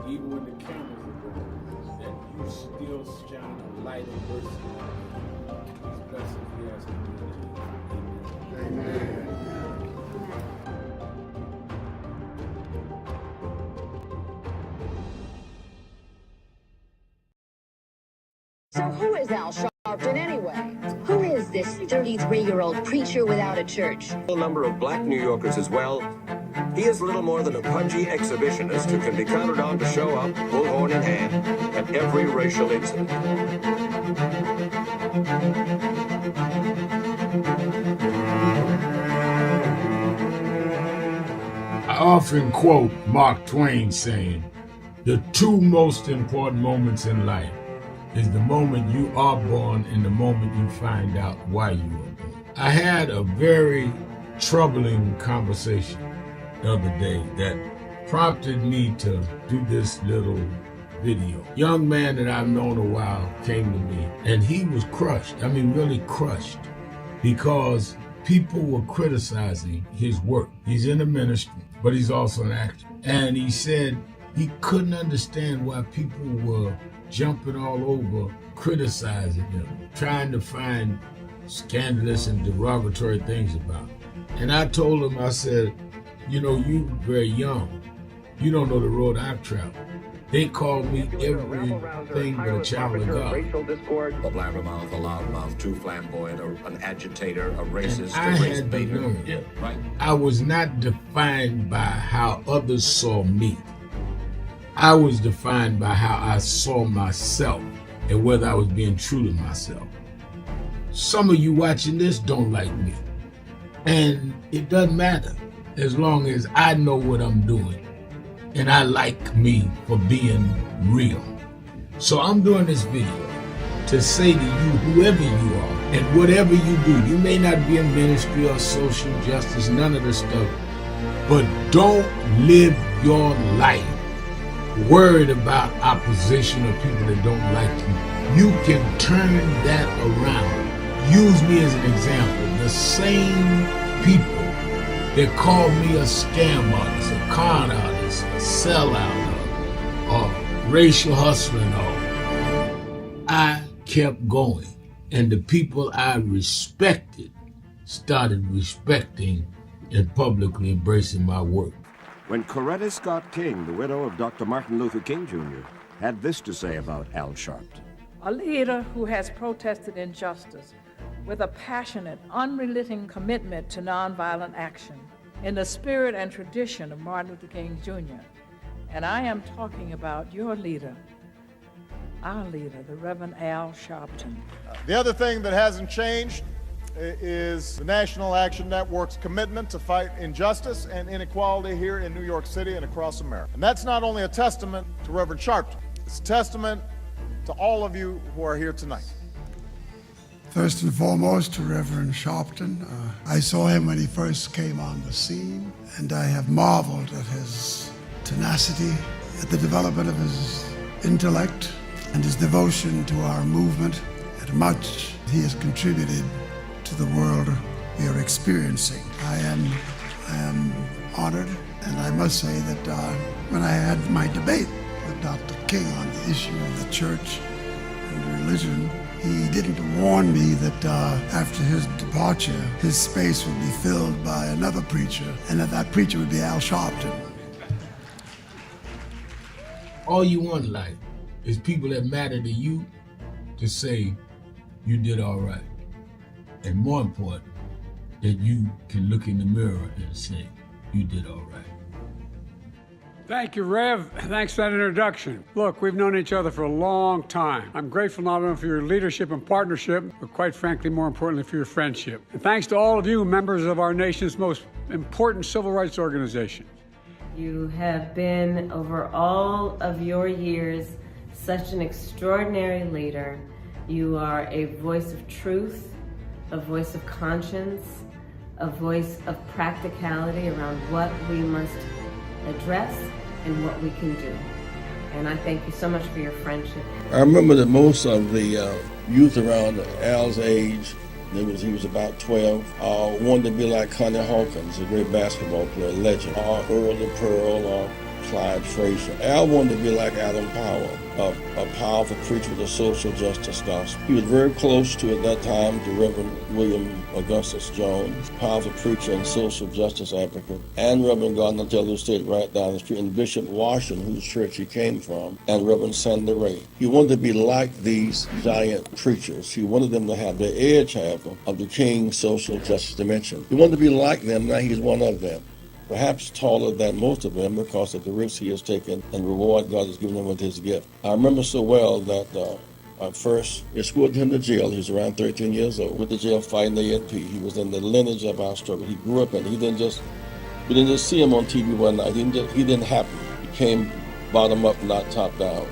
even when the cameras are going, that you still shine a light of mercy. These blessings we ask in your name. Amen. So who is Al Sharpton anyway? Who is this 33-year-old preacher without a church? A number of black New Yorkers as well. He is little more than a pudgy exhibitionist who can be counted on to show up, bullhorn in hand, at every racial incident. I often quote Mark Twain saying, "The two most important moments in life is the moment you are born and the moment you find out why you were born." I had a very troubling conversation the other day that prompted me to do this little video. Young man that I've known a while came to me and he was crushed. I mean, really crushed, because people were criticizing his work. He's in the ministry, but he's also an actor. And he said he couldn't understand why people were jumping all over, criticizing him, trying to find scandalous and derogatory things about him. And I told him, I said, you know, you're very young. You don't know the road I've traveled. They called me everything but a child of God. Racial discord, a blabbermouth, a loudmouth, too flamboyant, an agitator, a racist, I a race had to baiter. learn. Yeah, right. I was not defined by how others saw me. I was defined by how I saw myself and whether I was being true to myself. Some of you watching this don't like me. And it doesn't matter as long as I know what I'm doing. And I like me for being real. So I'm doing this video to say to you, whoever you are, and whatever you do, you may not be in ministry or social justice, none of this stuff, but don't live your life worried about opposition or people that don't like you. You can turn that around. Use me as an example. The same people that call me a scam artist, a con artist, a sellout, or racial hustler and all, I kept going. And the people I respected started respecting and publicly embracing my work. When Coretta Scott King, the widow of Dr. Martin Luther King Jr., had this to say about Al Sharpton. A leader who has protested injustice with a passionate, unrelenting commitment to nonviolent action in the spirit and tradition of Martin Luther King Jr. And I am talking about your leader, our leader, the Reverend Al Sharpton. The other thing that hasn't changed is the National Action Network's commitment to fight injustice and inequality here in New York City and across America. And that's not only a testament to Reverend Sharpton, it's a testament to all of you who are here tonight. First and foremost, to Reverend Sharpton. I saw him when he first came on the scene, and I have marveled at his tenacity, at the development of his intellect, and his devotion to our movement, and much he has contributed to the world we are experiencing. I am honored, and I must say that when I had my debate with Dr. King on the issue of the church and religion, he didn't warn me that after his departure, his space would be filled by another preacher, and that preacher would be Al Sharpton. All you want in life is people that matter to you to say you did all right. And more important, that you can look in the mirror and say you did all right. Thank you, Rev. Thanks for that introduction. Look, we've known each other for a long time. I'm grateful not only for your leadership and partnership, but quite frankly, more importantly, for your friendship. And thanks to all of you, members of our nation's most important civil rights organization. You have been, over all of your years, such an extraordinary leader. You are a voice of truth, a voice of conscience, a voice of practicality around what we must address and what we can do. And I thank you so much for your friendship. I remember that most of the youth around Al's age, he was about 12, wanted to be like Connie Hawkins, a great basketball player, legend, or Earl the Pearl, or Clyde Frazier. Al wanted to be like Adam Powell, a powerful preacher with a social justice gospel. He was very close to, at that time, to Reverend William Augustus Jones, powerful preacher and social justice advocate, and Reverend Gardner Taylor State right down the street, and Bishop Washington, whose church he came from, and Reverend Sandy Ray. He wanted to be like these giant preachers. He wanted them to have the edge, however, of the King's social justice dimension. He wanted to be like them, now he's one of them. Perhaps taller than most of them because of the risks he has taken and reward God has given him with his gift. I remember so well that I first escorted him to jail. He was around 13 years old, with the jail fighting the ANP. He was in the lineage of our struggle. He grew up in it. We didn't just see him on TV one night. He didn't happen. He came bottom up, not top down.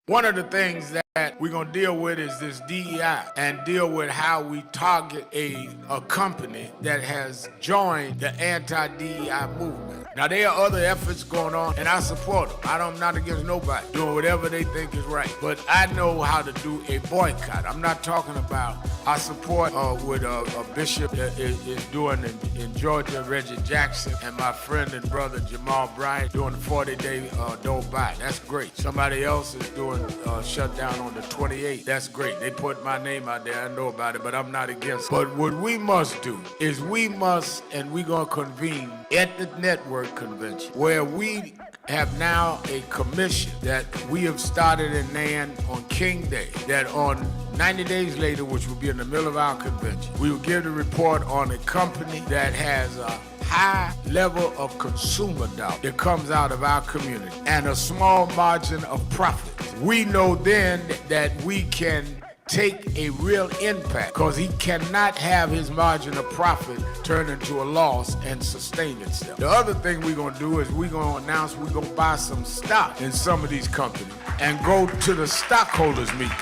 One of the things that we're going to deal with is this DEI, and deal with how we target a company that has joined the anti-DEI movement. Now, there are other efforts going on, and I support them. I'm not against nobody doing whatever they think is right. But I know how to do a boycott. I'm not talking about, I support what a bishop is doing in Georgia, Reggie Jackson, and my friend and brother Jamal Bryant doing the 40-day don't buy. That's great. Somebody else is doing shutdown on the 28th. That's great. They put my name out there. I know about it, but I'm not against it. But what we must do is we're going to convene at the network convention, where we have now a commission that we have started in NAN on King Day, that on 90 days later, which will be in the middle of our convention, we will give the report on a company that has a high level of consumer doubt that comes out of our community and a small margin of profit. We know then that we can take a real impact, because he cannot have his margin of profit turn into a loss and sustain itself. The other thing we're going to do is we're going to announce we're going to buy some stock in some of these companies and go to the stockholders meeting.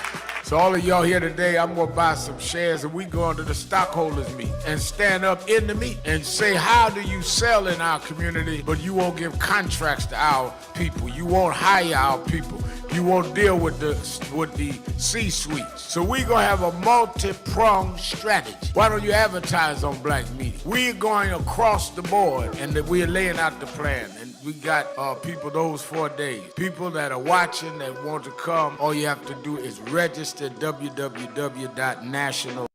So all of y'all here today, I'm going to buy some shares, and we go into the stockholders meeting and stand up in the meeting and say, how do you sell in our community, but you won't give contracts to our people? You won't hire our people. You won't deal with the C-suite. So we're going to have a multi-pronged strategy. Why don't you advertise on black media? We're going across the board, and we're laying out the plan. And we got people those 4 days. People that are watching, that want to come, all you have to do is register www.national.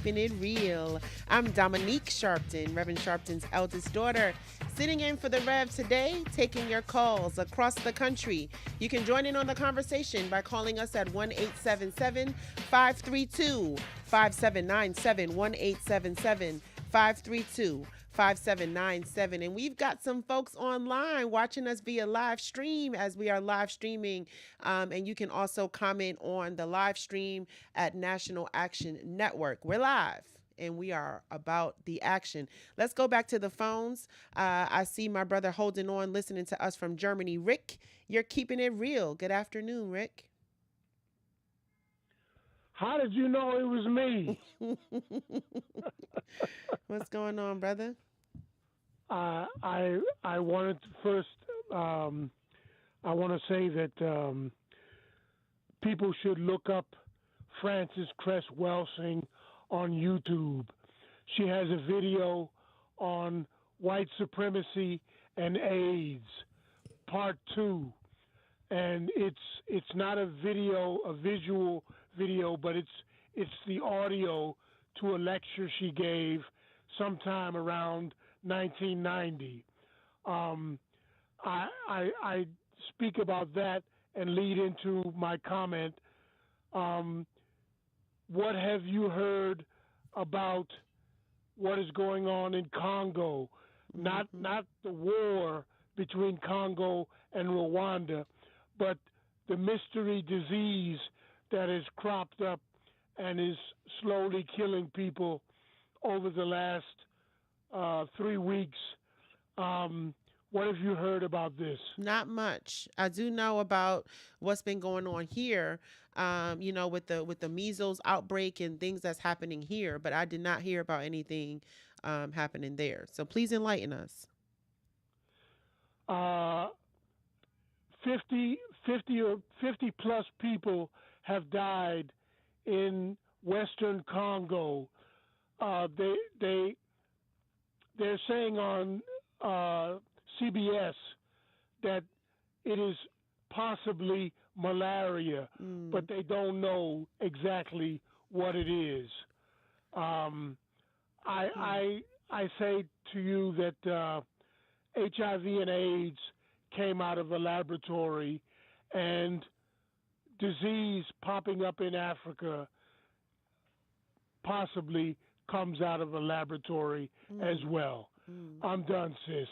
Keeping It Real. I'm Dominique Sharpton, Reverend Sharpton's eldest daughter, sitting in for the Rev today, taking your calls across the country. You can join in on the conversation by calling us at 1-877-532-5797, 1-877-532-5797. And we've got some folks online watching us via live stream as we are live streaming. And you can also comment on the live stream at National Action Network. We're live and we are about the action. Let's go back to the phones. I see my brother holding on, listening to us from Germany. Rick, you're keeping it real. Good afternoon, Rick. How did you know it was me? What's going on, brother? I wanted to first. I want to say that people should look up Frances Cress Welsing on YouTube. She has a video on white supremacy and AIDS, part 2, and it's not a visual video, but it's the audio to a lecture she gave sometime around 1990. I speak about that and lead into my comment. What have you heard about what is going on in Congo? Not the war between Congo and Rwanda, but the mystery disease that has cropped up and is slowly killing people over the last 3 weeks. What have you heard about this? Not much. I do know about what's been going on here, with the measles outbreak and things that's happening here, but I did not hear about anything happening there. So please enlighten us. 50 plus people have died in Western Congo. They're saying on CBS that it is possibly malaria, but they don't know exactly what it is. I say to you that HIV and AIDS came out of a laboratory, and disease popping up in Africa possibly comes out of a laboratory as well. I'm done, sis.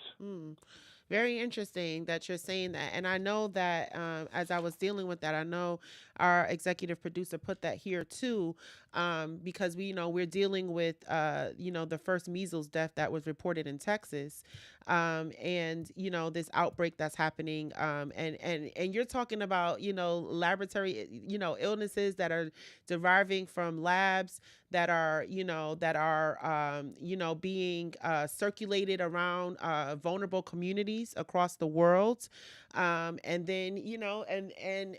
Very interesting that you're saying that. And I know that as I was dealing with that, I know our executive producer put that here too, because we're dealing with, the first measles death that was reported in Texas. And this outbreak that's happening. And you're talking about, laboratory, illnesses that are deriving from labs that are, being circulated around vulnerable communities across the world. And then,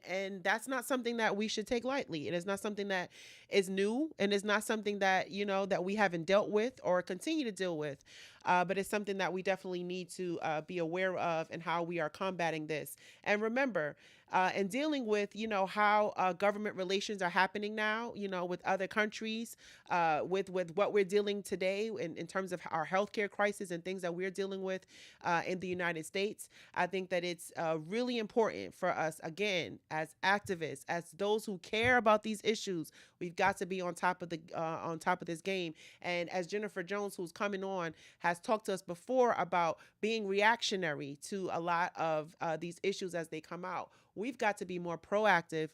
and that's not something that we should take lightly. It is not something that is new, and it's not something that, that we haven't dealt with or continue to deal with. But it's something that we definitely need to be aware of and how we are combating this. And remember, and dealing with, how government relations are happening now, with other countries, with what we're dealing today in terms of our healthcare crisis and things that we're dealing with in the United States. I think that it's really important for us, again, as activists, as those who care about these issues. We've got to be on top of this game. And as Jennifer Jones, who's coming on, has talked to us before about being reactionary to a lot of these issues as they come out. We've got to be more proactive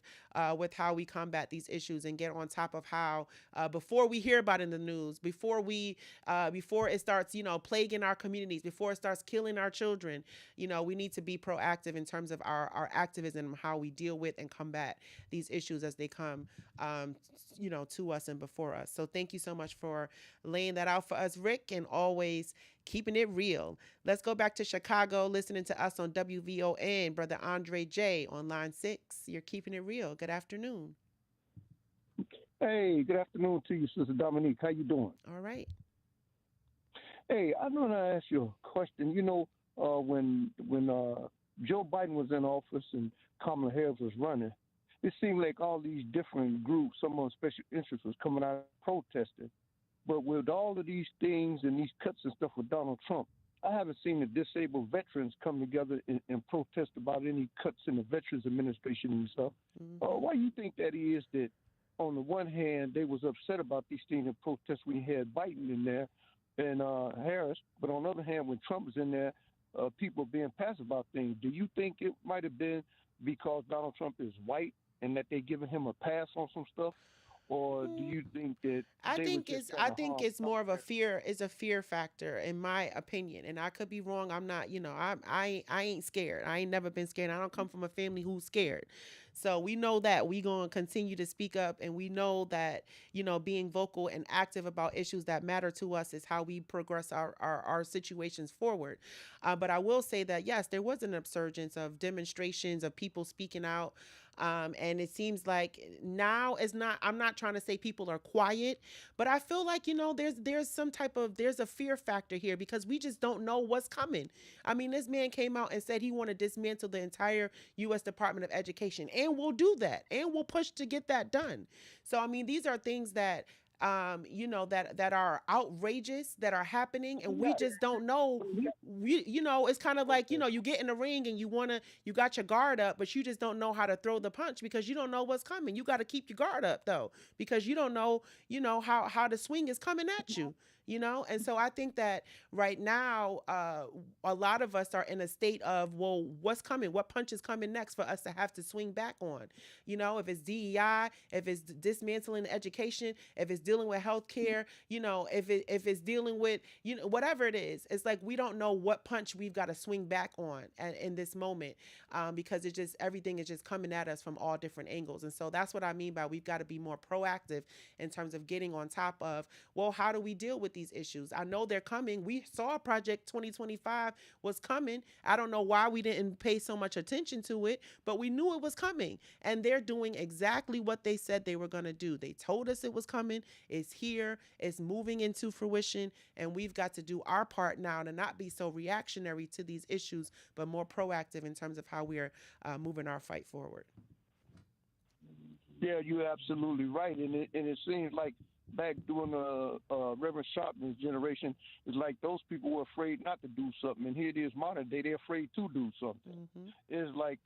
with how we combat these issues and get on top of how before we hear about it in the news, before it starts, plaguing our communities, before it starts killing our children, we need to be proactive in terms of our activism, how we deal with and combat these issues as they come, to us and before us. So thank you so much for laying that out for us, Rick, and always keeping it real. Let's go back to Chicago, listening to us on WVON. Brother Andre J on line 6. You're keeping it real. Good afternoon. Hey, good afternoon to you, Sister Dominique. How you doing? All right. Hey, I'm going to ask you a question. When Joe Biden was in office and Kamala Harris was running, it seemed like all these different groups, some of them special interests, was coming out protesting. But with all of these things and these cuts and stuff with Donald Trump, I haven't seen the disabled veterans come together and protest about any cuts in the Veterans Administration and stuff. Why do you think that is that on the one hand, they was upset about these things and protests when you had Biden in there and Harris, but on the other hand, when Trump was in there, people being passive about things. Do you think it might have been because Donald Trump is white and that they giving him a pass on some stuff? Or do you think that I think it's more of a fear. It's a fear factor, in my opinion, and I could be wrong. I'm not, I ain't scared. I ain't never been scared. I don't come from a family who's scared. So we know that we going to continue to speak up, and we know that, being vocal and active about issues that matter to us is how we progress our situations forward. But I will say that, yes, there was an upsurgence of demonstrations of people speaking out. And it seems like now I'm not trying to say people are quiet, but I feel like, there's a fear factor here because we just don't know what's coming. I mean, this man came out and said he want to dismantle the entire U.S. Department of Education, and we'll do that, and we'll push to get that done. So, I mean, these are things that that are outrageous, that are happening, and we just don't know. It's kind of like, you get in the ring and you got your guard up, but you just don't know how to throw the punch because you don't know what's coming. You got to keep your guard up though, because you don't know, how the swing is coming at you. And so I think that right now, a lot of us are in a state of, well, what's coming? What punch is coming next for us to have to swing back on? If it's DEI, if it's dismantling education, if it's dealing with healthcare, if it's dealing with, whatever it is, it's like we don't know what punch we've got to swing back on in this moment, because everything is just coming at us from all different angles. And so that's what I mean by we've got to be more proactive in terms of getting on top of, well, how do we deal with these issues? I know they're coming. We saw Project 2025 was coming. I don't know why we didn't pay so much attention to it, but we knew it was coming. And they're doing exactly what they said they were going to do. They told us it was coming. It's here. It's moving into fruition. And we've got to do our part now to not be so reactionary to these issues, but more proactive in terms of how we're moving our fight forward. Yeah, you're absolutely right. And it seems like back during Reverend Sharpton's generation, it's like those people were afraid not to do something. And here it is modern day, they're afraid to do something. Mm-hmm. It's like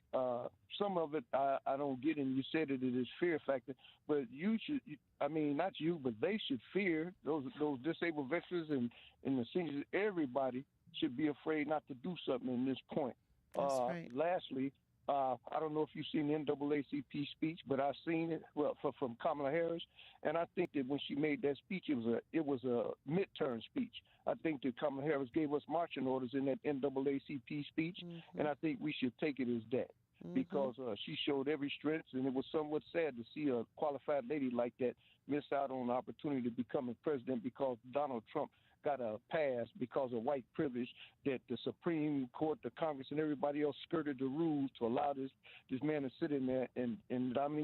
some of it I don't get, and you said it is fear factor, but you should, not you, but they should fear, those disabled veterans and the seniors, everybody should be afraid not to do something in this point. That's right. Lastly, I don't know if you've seen the NAACP speech, but I've seen it from Kamala Harris, and I think that when she made that speech, it was a midterm speech. I think that Kamala Harris gave us marching orders in that NAACP speech, mm-hmm. and I think we should take it as that. Mm-hmm. Because she showed every strength, and it was somewhat sad to see a qualified lady like that miss out on the opportunity to become a president because Donald Trump got a pass because of white privilege, that the Supreme Court, the Congress, and everybody else skirted the rules to allow this man to sit in there. And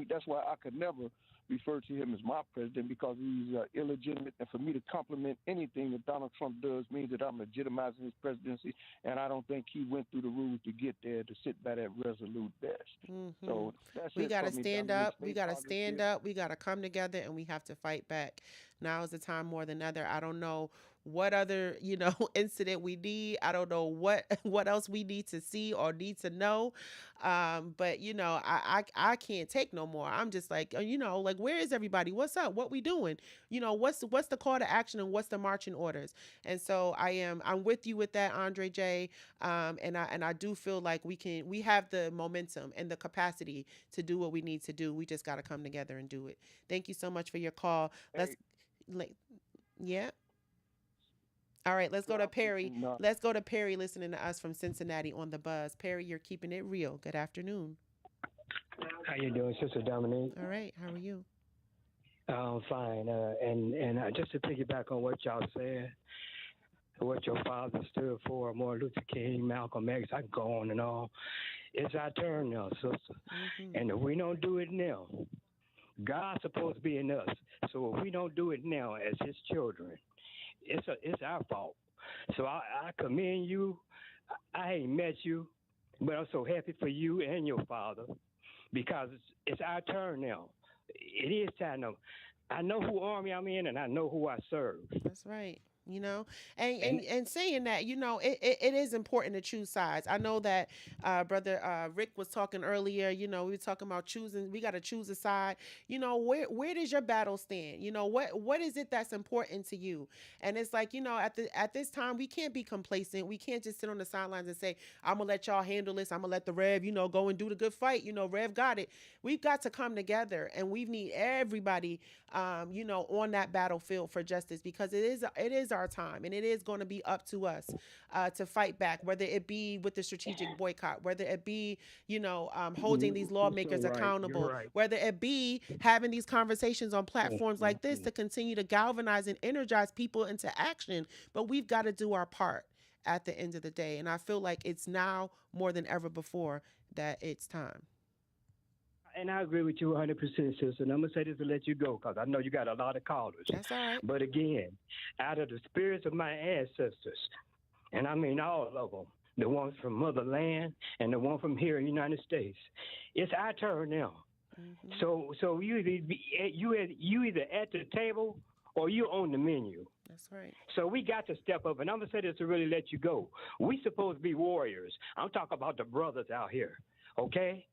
that's why I could never refer to him as my president, because he's illegitimate. And for me to compliment anything that Donald Trump does means that I'm legitimizing his presidency, and I don't think he went through the rules to get there, to sit by that resolute desk. Mm-hmm. So we got to stand up. We got to stand up. We got to come together, and we have to fight back. Now is the time more than ever. I don't know what other, incident we need. I don't know what else we need to see or need to know. But, I can't take no more. I'm just like, where is everybody? What's up? What we doing? What's the call to action and what's the marching orders? And so I'm with you with that, Andre J. And I do feel like we have the momentum and the capacity to do what we need to do. We just got to come together and do it. Thank you so much for your call. Yeah. All right, let's go to Perry. Let's go to Perry listening to us from Cincinnati on the Buzz. Perry, you're keeping it real. Good afternoon. How you doing, Sister Dominique? All right, how are you? I'm fine. And just to piggyback on what y'all said, what your father stood for, Martin Luther King, Malcolm X, I can go on and on. It's our turn now, sister. Mm-hmm. And if we don't do it now, God's supposed to be in us. So if we don't do it now as his children, it's our fault. So I commend you. I ain't met you, but I'm so happy for you and your father, because it's our turn now. It is time now. I know who army I'm in, and I know who I serve. That's right. You know, and saying that, you know, it is important to choose sides. I know that brother Rick was talking earlier. You know, we were talking about choosing. We got to choose a side. You know, where does your battle stand? You know, what is it that's important to you? And it's like, you know, at this time, we can't be complacent. We can't just sit on the sidelines and say, I'm gonna let y'all handle this. I'm gonna let the Rev, you know, go and do the good fight. You know, Rev got it. We've got to come together, and we need everybody, you know, on that battlefield for justice, because it is our time, and it is going to be up to us to fight back, whether it be with the strategic boycott, whether it be, you know, holding these lawmakers accountable, whether it be having these conversations on platforms like this to continue to galvanize and energize people into action. But we've got to do our part at the end of the day. And I feel like it's now more than ever before that it's time. And I agree with you 100%, sister. And I'm going to say this to let you go, because I know you got a lot of callers. That's all right. But again, out of the spirits of my ancestors, and I mean all of them, the ones from motherland and the one from here in the United States, it's our turn now. Mm-hmm. So you either at the table or you on the menu. That's right. So we got to step up. And I'm going to say this to really let you go. We supposed to be warriors. I'm talking about the brothers out here, okay?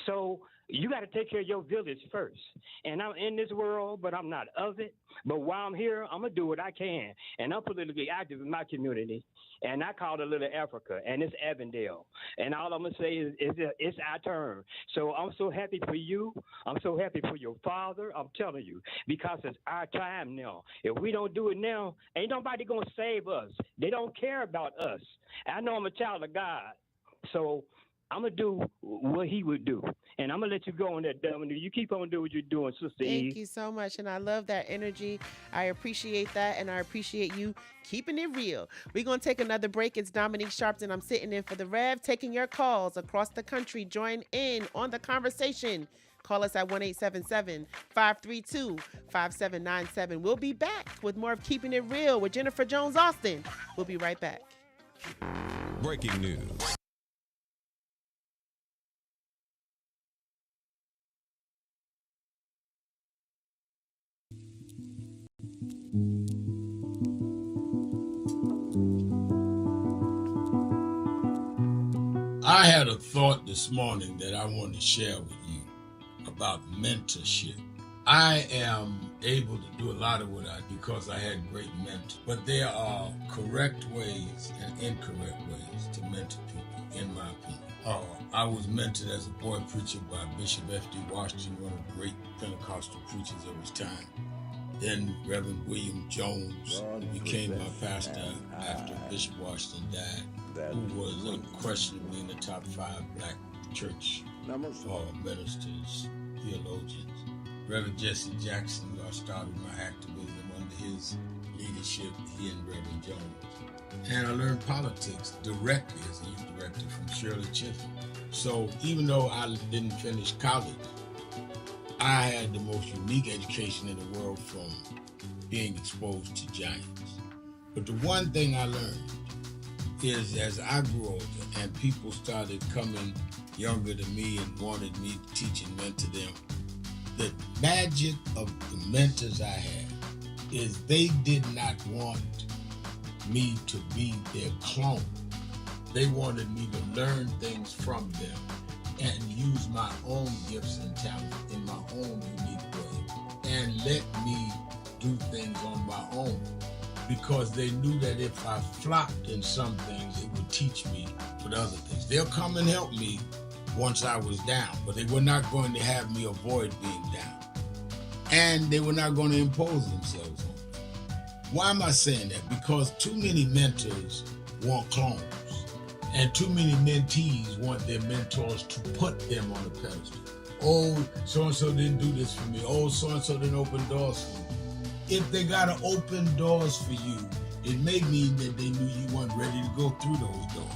So you got to take care of your village first. And I'm in this world, but I'm not of it. But while I'm here, I'm going to do what I can. And I'm politically active in my community. And I call it Little Africa, and it's Avondale. And all I'm going to say is it's our turn. So I'm so happy for you. I'm so happy for your father. I'm telling you, because it's our time now. If we don't do it now, ain't nobody going to save us. They don't care about us. I know I'm a child of God. So I'm going to do what he would do. And I'm going to let you go on that, W. You keep on doing what you're doing, Sister Eve. Thank you so much. And I love that energy. I appreciate that. And I appreciate you keeping it real. We're going to take another break. It's Dominique Sharpton. I'm sitting in for the Rev, taking your calls across the country. Join in on the conversation. Call us at 1-877-532-5797. We'll be back with more of Keeping It Real with Jennifer Jones-Austin. We'll be right back. Breaking news. I had a thought this morning that I want to share with you about mentorship. I am able to do a lot of what I do because I had great mentors, but there are correct ways and incorrect ways to mentor people, in my opinion. I was mentored as a boy preacher by Bishop F.D. Washington, one of the great Pentecostal preachers of his time. Then Reverend William Jones became my pastor after Bishop Washington died, who was unquestionably in the top 5 black church ministers, theologians. Reverend Jesse Jackson, who I started my activism under his leadership, he and Reverend Jones. And I learned politics directly as a youth director from Shirley Chisholm. So even though I didn't finish college, I had the most unique education in the world from being exposed to giants. But the one thing I learned is as I grew older and people started coming younger than me and wanted me to teach and mentor them, the magic of the mentors I had is they did not want me to be their clone. They wanted me to learn things from them and use my own gifts and talents in my own unique way and let me do things on my own, because they knew that if I flopped in some things, it would teach me with other things. They'll come and help me once I was down, but they were not going to have me avoid being down. And they were not going to impose themselves on me. Why am I saying that? Because too many mentors want clones. And too many mentees want their mentors to put them on a pedestal. Oh, so-and-so didn't do this for me. Oh, so-and-so didn't open doors for me. If they got to open doors for you, it may mean that they knew you weren't ready to go through those doors.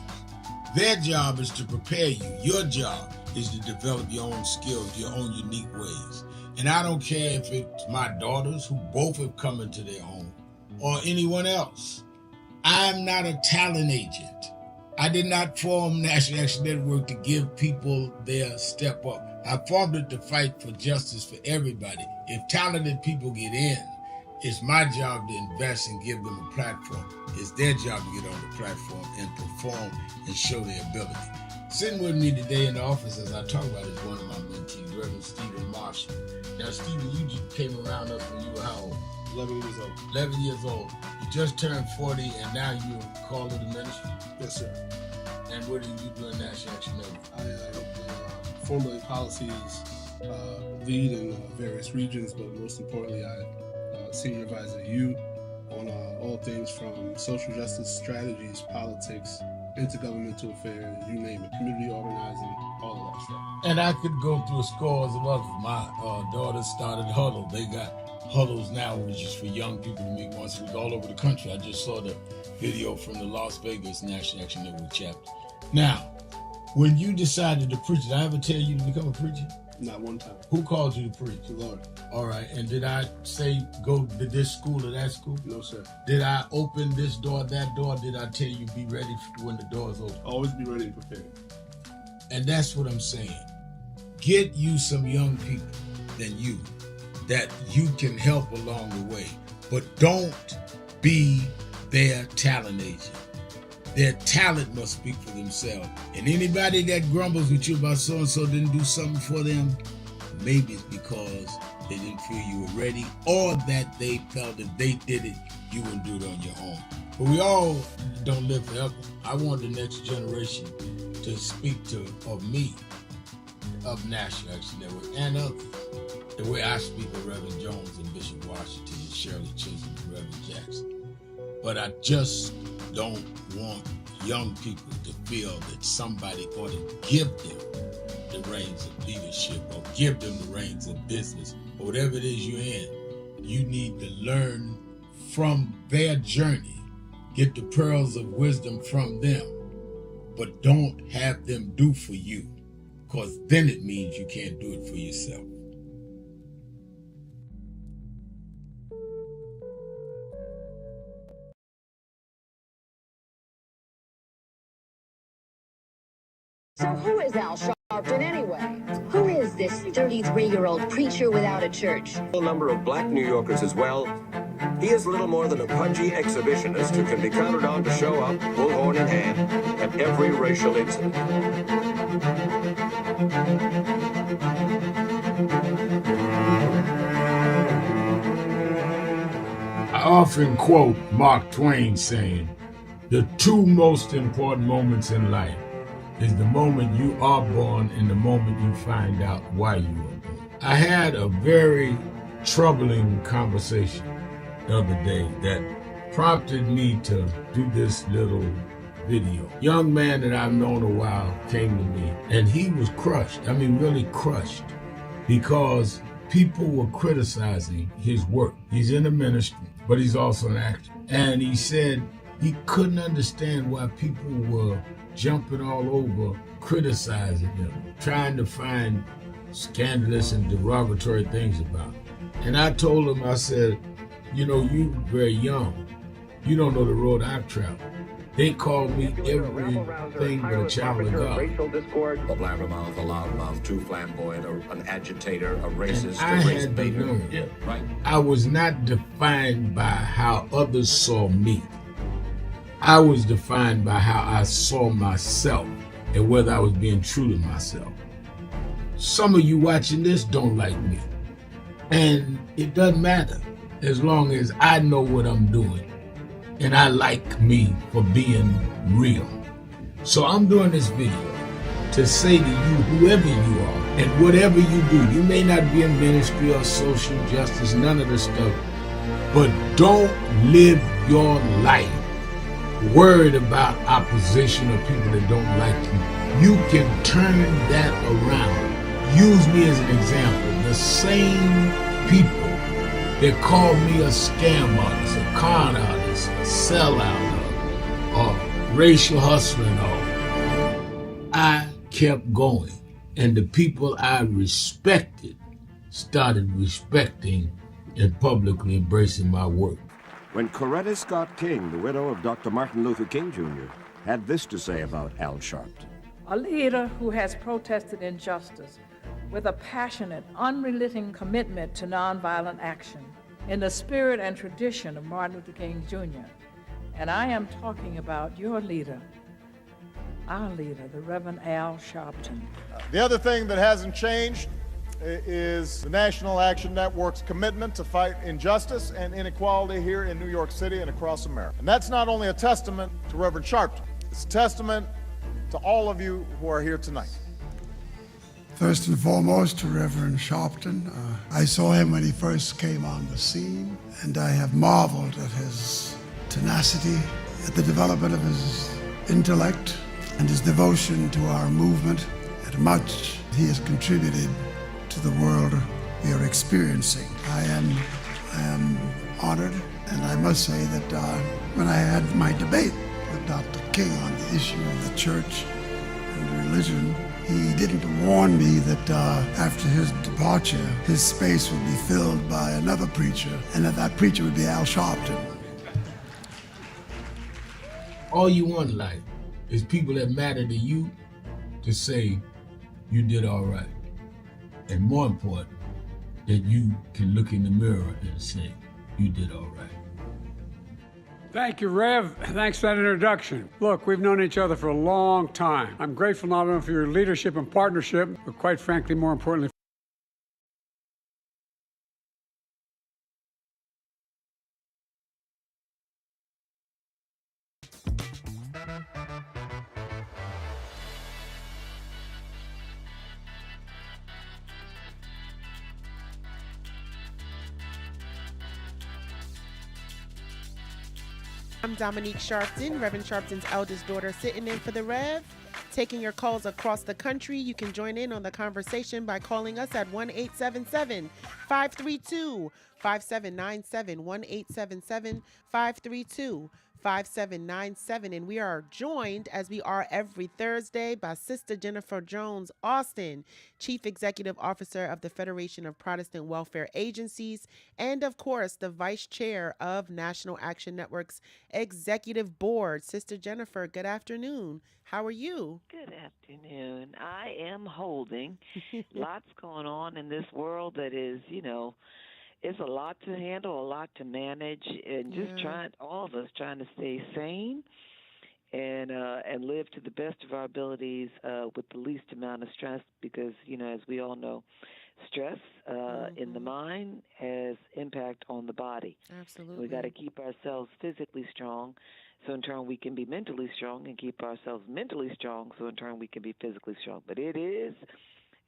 Their job is to prepare you. Your job is to develop your own skills, your own unique ways. And I don't care if it's my daughters, who both have come into their own, or anyone else. I'm not a talent agent. I did not form National Action Network to give people their step up. I formed it to fight for justice for everybody. If talented people get in, it's my job to invest and give them a platform. It's their job to get on the platform and perform and show their ability. Sitting with me today in the office as I talk about it is one of my mentees, Reverend Stephen Marshall. Now, Stephen, you just came around us when you were how old? 11 years old. 11 years old. You just turned 40 and now you're called to the ministry? Yes, sir. And what do you do in National Action Network? I formulate policies, lead in various regions, but most importantly, I senior advisor to you on all things from social justice strategies, politics, intergovernmental affairs, you name it, community organizing, all of that stuff. And I could go through scores of others. My daughter started Huddle. They got Huddles now, which is for young people to meet once a week all over the country. I just saw the video from the Las Vegas National Action Network chapter. Now, when you decided to preach, did I ever tell you to become a preacher? Not one time. Who called you to preach? The Lord. All right. And did I say go to this school or that school? No, sir. Did I open this door, that door? Did I tell you be ready when the doors open? Always be ready and prepared. And that's what I'm saying. Get you some young people than you that you can help along the way. But don't be their talent agent. Their talent must speak for themselves. And anybody that grumbles with you about so-and-so didn't do something for them, maybe it's because they didn't feel you were ready or that they felt if they did it, you wouldn't do it on your own. But we all don't live forever. I want the next generation to speak of me, of National Action Network, and others. The way I speak of Reverend Jones and Bishop Washington and Shirley Chisholm and Reverend Jackson. But I just don't want young people to feel that somebody ought to give them the reins of leadership or give them the reins of business or whatever it is you're in. You need to learn from their journey, get the pearls of wisdom from them, but don't have them do for you, because then it means you can't do it for yourself. So who is Al Sharpton anyway? Who is this 33-year-old preacher without a church? A number of black New Yorkers as well. He is little more than a pudgy exhibitionist who can be counted on to show up, bullhorn in hand, at every racial incident. I often quote Mark Twain saying, "The two most important moments in life is the moment you are born and the moment you find out why you were born." I had a very troubling conversation the other day that prompted me to do this little video. A young man that I've known a while came to me and he was crushed. I mean, really crushed, because people were criticizing his work. He's in the ministry, but he's also an actor. And he said he couldn't understand why people were jumping all over, criticizing him, trying to find scandalous and derogatory things about him. And I told him, I said, you know, you very young. You don't know the road I've traveled. They called me everything but a child of God. Racial discourse, a blabbermouth, a loudmouth, too flamboyant, an agitator, a racist, I had to know. Yeah, right. I was not defined by how others saw me. I was defined by how I saw myself and whether I was being true to myself. Some of you watching this don't like me. And it doesn't matter as long as I know what I'm doing and I like me for being real. So I'm doing this video to say to you, whoever you are and whatever you do, you may not be in ministry or social justice, none of this stuff, but don't live your life worried about opposition or people that don't like you. You can turn that around. Use me as an example. The same people that called me a scam artist, a con artist, a sellout, or racial hustler and all, I kept going. And the people I respected started respecting and publicly embracing my work. When Coretta Scott King, the widow of Dr. Martin Luther King Jr., had this to say about Al Sharpton. A leader who has protested injustice with a passionate, unrelenting commitment to nonviolent action in the spirit and tradition of Martin Luther King Jr. And I am talking about your leader, our leader, the Reverend Al Sharpton. The other thing that hasn't changed is the National Action Network's commitment to fight injustice and inequality here in New York City and across America. And that's not only a testament to Reverend Sharpton, it's a testament to all of you who are here tonight. First and foremost, to Reverend Sharpton. I saw him when he first came on the scene, and I have marveled at his tenacity, at the development of his intellect, and his devotion to our movement, and much he has contributed to the world we are experiencing. I am honored, and I must say that when I had my debate with Dr. King on the issue of the church and religion, he didn't warn me that after his departure, his space would be filled by another preacher, and that preacher would be Al Sharpton. All you want in life is people that matter to you to say you did all right. And more important, that you can look in the mirror and say you did all right. Thank you, Rev. Thanks for that introduction. Look, we've known each other for a long time. I'm grateful not only for your leadership and partnership, but quite frankly, more importantly, I'm Dominique Sharpton, Reverend Sharpton's eldest daughter, sitting in for the Rev. Taking your calls across the country. You can join in on the conversation by calling us at 1-877-532-5797, 1-877-532-5797. And we are joined, as we are every Thursday, by Sister Jennifer Jones Austin, Chief Executive Officer of the Federation of Protestant Welfare Agencies, and of course, the Vice Chair of National Action Network's Executive Board. Sister Jennifer, good afternoon. How are you? Good afternoon. I am holding. Lots going on in this world that is, it's a lot to handle, a lot to manage, and just all of us trying to stay sane and live to the best of our abilities with the least amount of stress, because, as we all know, stress in the mind has impact on the body. Absolutely. We got to keep ourselves physically strong, so in turn we can be mentally strong, and keep ourselves mentally strong, so in turn we can be physically strong. But it is,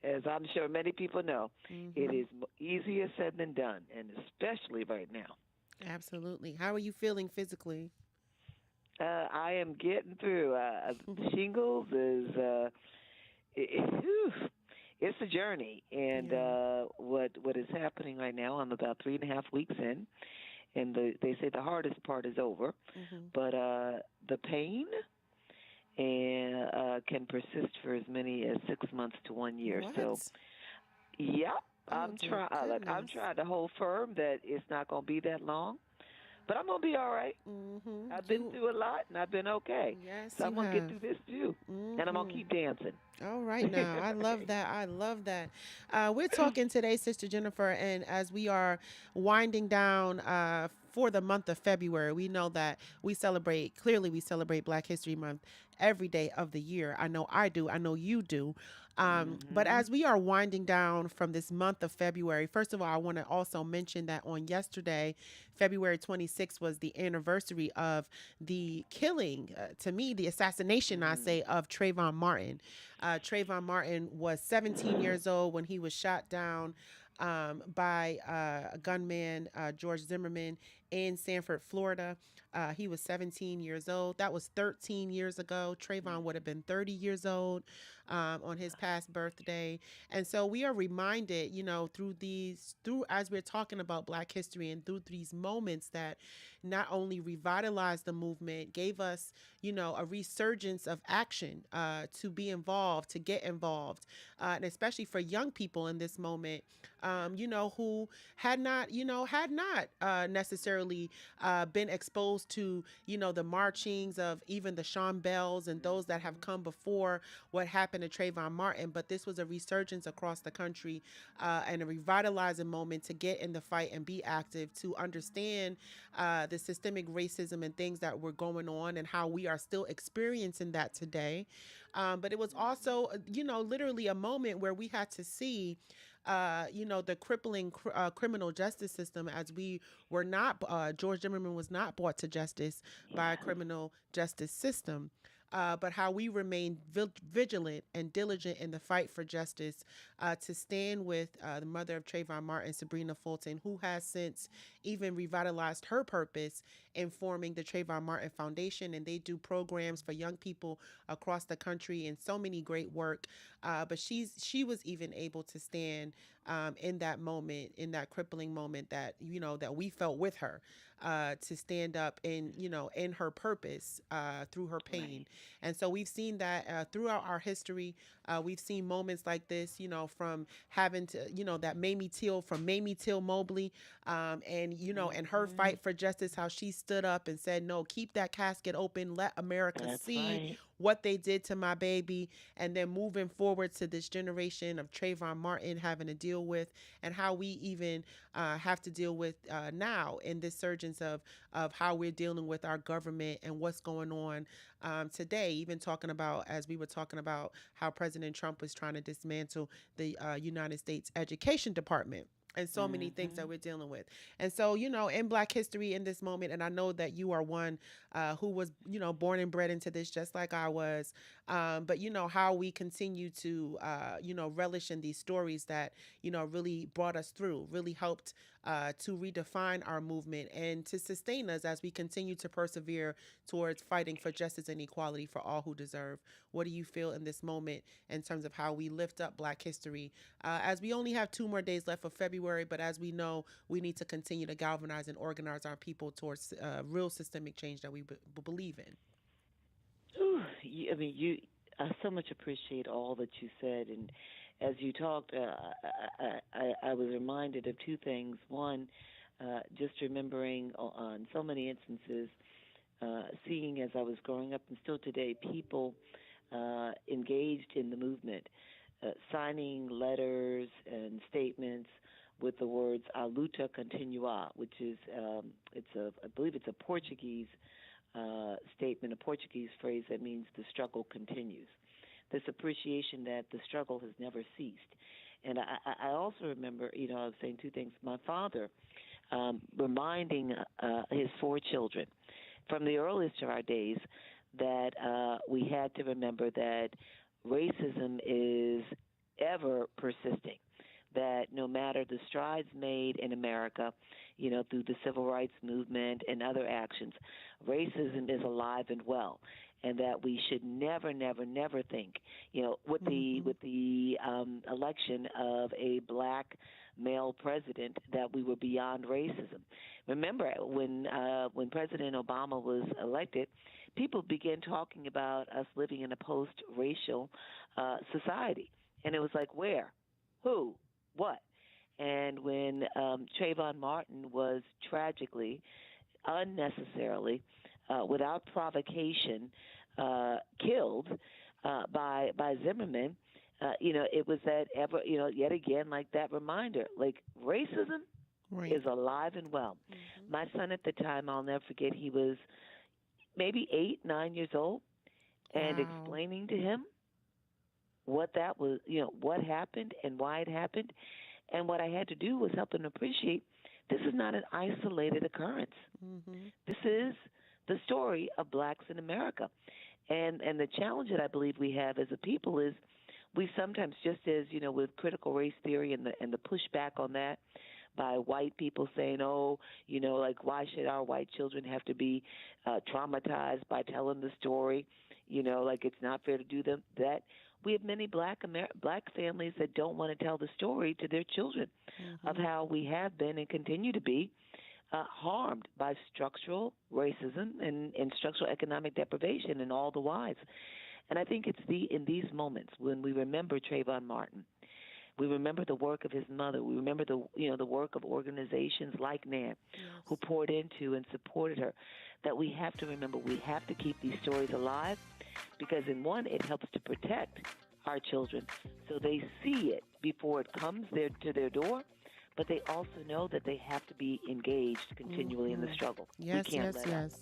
as I'm sure many people know, it is easier said than done, and especially right now. Absolutely. How are you feeling physically? I am getting through. Shingles is it's a journey, and what is happening right now? I'm about 3.5 weeks in, and they say the hardest part is over, but the pain can persist for as many as 6 months to 1 year. What? So, I'm trying to hold firm that it's not going to be that long. But I'm going to be all right. I've been through a lot, and I've been okay. Yes, so I'm going to get through this, too. And I'm going to keep dancing. All right now. I love that. I love that. We're talking today, Sister Jennifer, and as we are winding down for the month of February, we know that we celebrate Black History Month every day of the year. I know I do. I know you do. But as we are winding down from this month of February, first of all, I want to also mention that on yesterday, February 26th, was the anniversary of the killing, to me, the assassination, I say, of Trayvon Martin. Trayvon Martin was 17 years old when he was shot down by a gunman, George Zimmerman, in Sanford, Florida. He was 17 years old. That was 13 years ago. Trayvon would have been 30 years old on his past birthday. And so we are reminded, through as we're talking about Black history and through these moments that not only revitalized the movement, gave us, a resurgence of action to be involved, to get involved, and especially for young people in this moment, who had not necessarily necessarily been exposed to, the marchings of even the Sean Bells and those that have come before what happened to Trayvon Martin. But this was a resurgence across the country and a revitalizing moment to get in the fight and be active, to understand the systemic racism and things that were going on and how we are still experiencing that today. But it was also, literally a moment where we had to see the crippling criminal justice system, as we were not, George Zimmerman was not brought to justice by a criminal justice system. But how we remain vigilant and diligent in the fight for justice, to stand with the mother of Trayvon Martin, Sabrina Fulton, who has since even revitalized her purpose in forming the Trayvon Martin Foundation. And they do programs for young people across the country and so many great work. But she was even able to stand in that moment, in that crippling moment that, that we felt with her, to stand up in her purpose through her pain. Right. And so we've seen that throughout our history. We've seen moments like this, from having to, that Mamie Till, from Mamie Till Mobley, and, and her fight for justice, how she stood up and said, no, keep that casket open, let America see what they did to my baby. And then moving forward to this generation of Trayvon Martin having to deal with, and how we even have to deal with now in this surgence of how we're dealing with our government and what's going on today. Even talking about, as we were talking about, how President Trump was trying to dismantle the United States Education Department. And so many things that we're dealing with. And so, in Black history in this moment, and I know that you are one who was, born and bred into this just like I was. But, how we continue to, relish in these stories that, really brought us through, really helped to redefine our movement and to sustain us as we continue to persevere towards fighting for justice and equality for all who deserve. What do you feel in this moment in terms of how we lift up Black history, as we only have 2 more days left of February, but as we know, we need to continue to galvanize and organize our people towards real systemic change that we believe in? Ooh, I so much appreciate all that you said. And as you talked, I was reminded of 2 things. One, just remembering on so many instances, seeing as I was growing up and still today, people engaged in the movement, signing letters and statements with the words "A luta continua," which is I believe it's a Portuguese statement, a Portuguese phrase that means the struggle continues. This appreciation that the struggle has never ceased. And I also remember, I was saying 2 things. My father reminding his 4 children from the earliest of our days that we had to remember that racism is ever persisting, that no matter the strides made in America, through the civil rights movement and other actions, racism is alive and well, and that we should never, never, never think, with the election of a Black male president, that we were beyond racism. Remember, when President Obama was elected, people began talking about us living in a post-racial society. And it was like, where? Who? What? And when Trayvon Martin was tragically, unnecessarily, without provocation, killed by Zimmerman, it was that yet again, like that reminder, like racism is alive and well. My son at the time, I'll never forget, he was maybe 8, 9 years old, and explaining to him what that was, what happened and why it happened. And what I had to do was help him appreciate this is not an isolated occurrence. This is the story of Blacks in America. And the challenge that I believe we have as a people is we sometimes, just as, with critical race theory and the pushback on that by white people saying, like, why should our white children have to be traumatized by telling the story? Like it's not fair to do that. We have many black families that don't want to tell the story to their children of how we have been and continue to be harmed by structural racism and structural economic deprivation and all the whys. And I think it's in these moments when we remember Trayvon Martin, We remember the work of his mother. We remember the work of organizations like NAN who poured into and supported her. That we have to remember, we have to keep these stories alive because, in one, it helps to protect our children so they see it before it comes to their door, but they also know that they have to be engaged continually in the struggle. Yes, we can't yes, let yes. up.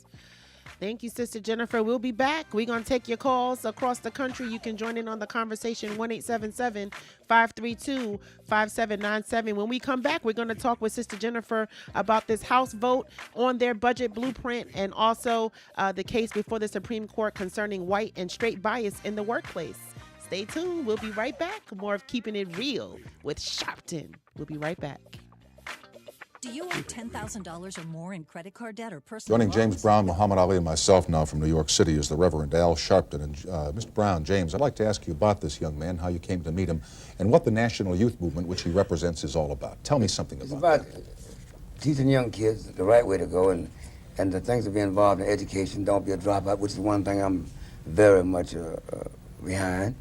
Thank you, Sister Jennifer. We'll be back. We're going to take your calls across the country. You can join in on the conversation, 1-877-532-5797. When we come back, we're going to talk with Sister Jennifer about this House vote on their budget blueprint and also the case before the Supreme Court concerning white and straight bias in the workplace. Stay tuned. We'll be right back. More of Keeping It Real with Sharpton. We'll be right back. Do you owe $10,000 or more in credit card debt or personal Joining loans? James Brown, Muhammad Ali, and myself now from New York City is the Reverend Al Sharpton. And Mr. Brown, James, I'd like to ask you about this young man, how you came to meet him, and what the National Youth Movement, which he represents, is all about. Tell me something about that. It's about teaching young kids the right way to go and the things to be involved in education. Don't be a dropout, which is one thing I'm very much behind.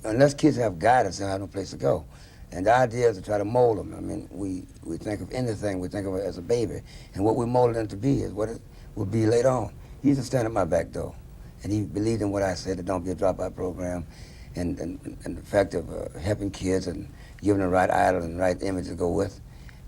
Unless kids have guidance, they have no place to go. And the idea is to try to mold them. I mean, we think of anything, we think of it as a baby. And what we molded them to be is what it will be later on. He used to stand at my back door. And he believed in what I said, the Don't Be a Dropout program, and the fact of helping kids and giving them the right idol and the right image to go with,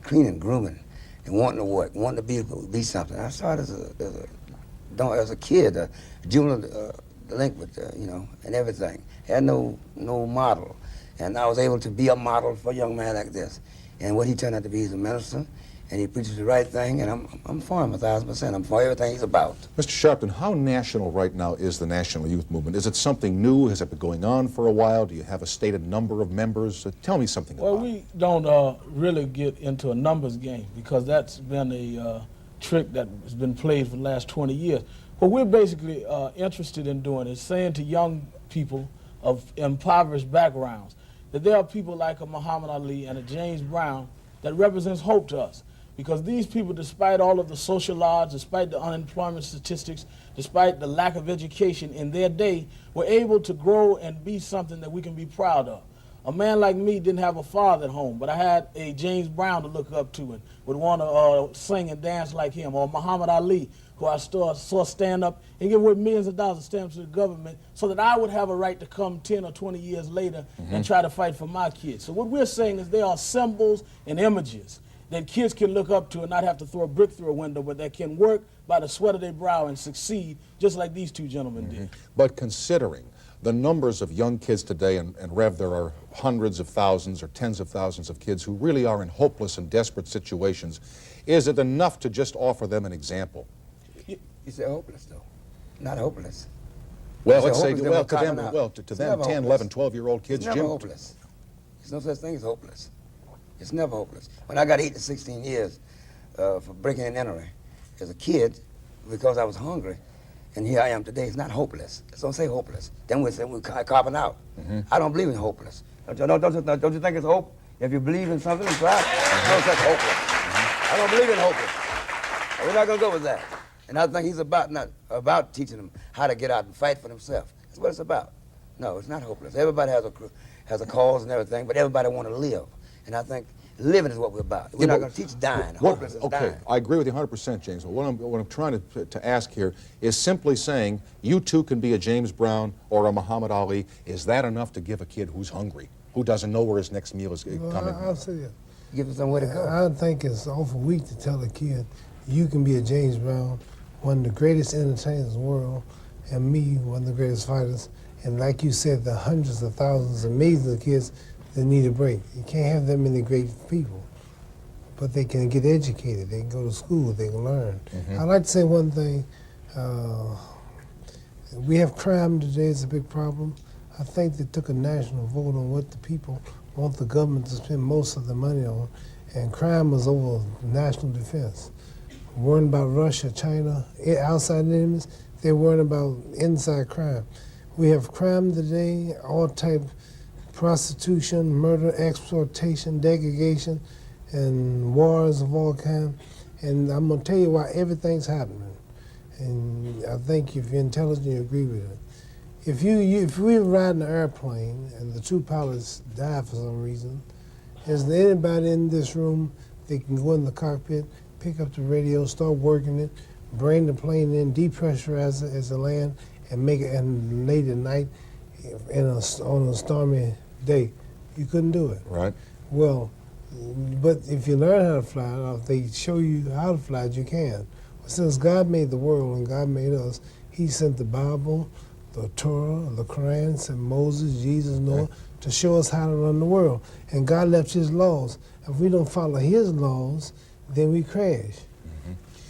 cleaning, grooming, and wanting to work, wanting to be something. I started as a kid, a juvenile delinquent, and everything. Had no model. And I was able to be a model for a young man like this. And what he turned out to be, he's a minister, and he preaches the right thing, and I'm for him 1,000%. I'm for everything he's about. Mr. Sharpton, how national right now is the National Youth Movement? Is it something new? Has it been going on for a while? Do you have a stated number of members? Tell me something about it. Well, we don't really get into a numbers game because that's been a trick that has been played for the last 20 years. What we're basically interested in doing is saying to young people of impoverished backgrounds that there are people like a Muhammad Ali and a James Brown that represents hope to us. Because these people, despite all of the social odds, despite the unemployment statistics, despite the lack of education in their day, were able to grow and be something that we can be proud of. A man like me didn't have a father at home, but I had a James Brown to look up to and would want to sing and dance like him, or Muhammad Ali, who I saw stand up and give away millions of dollars of stamps to the government so that I would have a right to come 10 or 20 years later and try to fight for my kids. So what we're saying is there are symbols and images that kids can look up to and not have to throw a brick through a window, but that can work by the sweat of their brow and succeed just like these two gentlemen did. But considering the numbers of young kids today, and Rev, there are hundreds of thousands or tens of thousands of kids who really are in hopeless and desperate situations, is it enough to just offer them an example? You say hopeless, though. Not hopeless. Well, let's say, well, to them, 10, 11, 12-year-old kids, it's never hopeless. There's no such thing as hopeless. It's never hopeless. When I got 8 to 16 years for breaking and entering as a kid because I was hungry, and here I am today, it's not hopeless. Don't say hopeless. Then we're carving out. I don't believe in hopeless. Don't you think it's hope? If you believe in something, it's right. No such hopeless. I don't believe in hopeless. We're not going to go with that. And I think he's not about teaching them how to get out and fight for themselves. That's what it's about. No, it's not hopeless. Everybody has a cause and everything, but everybody want to live. And I think living is what we're about. We're not going to teach dying. Hopeless is dying. I agree with you 100%, James. But what I'm trying to ask here is simply saying, you too can be a James Brown or a Muhammad Ali. Is that enough to give a kid who's hungry, who doesn't know where his next meal is coming? I'll say that. Give him somewhere to go. I think it's awful weak to tell a kid, you can be a James Brown, one of the greatest entertainers in the world, and me, one of the greatest fighters. And like you said, the hundreds of thousands of millions of kids that need a break. You can't have that many great people, but they can get educated, they can go to school, they can learn. I'd like to say one thing. We have crime today, it's a big problem. I think they took a national vote on what the people want the government to spend most of the money on, and crime was over national defense. Worrying about Russia, China, outside enemies, they're worrying about inside crime. We have crime today, all type prostitution, murder, exploitation, degradation, and wars of all kinds. And I'm going to tell you why everything's happening. And I think if you're intelligent, you agree with it. If we were riding an airplane and the two pilots died for some reason, is there anybody in this room that can go in the cockpit, pick up the radio, start working it, bring the plane in, depressurize it as it land, and make it, and late at night on a stormy day? You couldn't do it. Right. Well, but if you learn how to fly, or if they show you how to fly, you can. Since God made the world and God made us, He sent the Bible, the Torah, the Quran, sent Moses, Jesus, Noah, to show us how to run the world. And God left His laws. If we don't follow His laws, then we crash.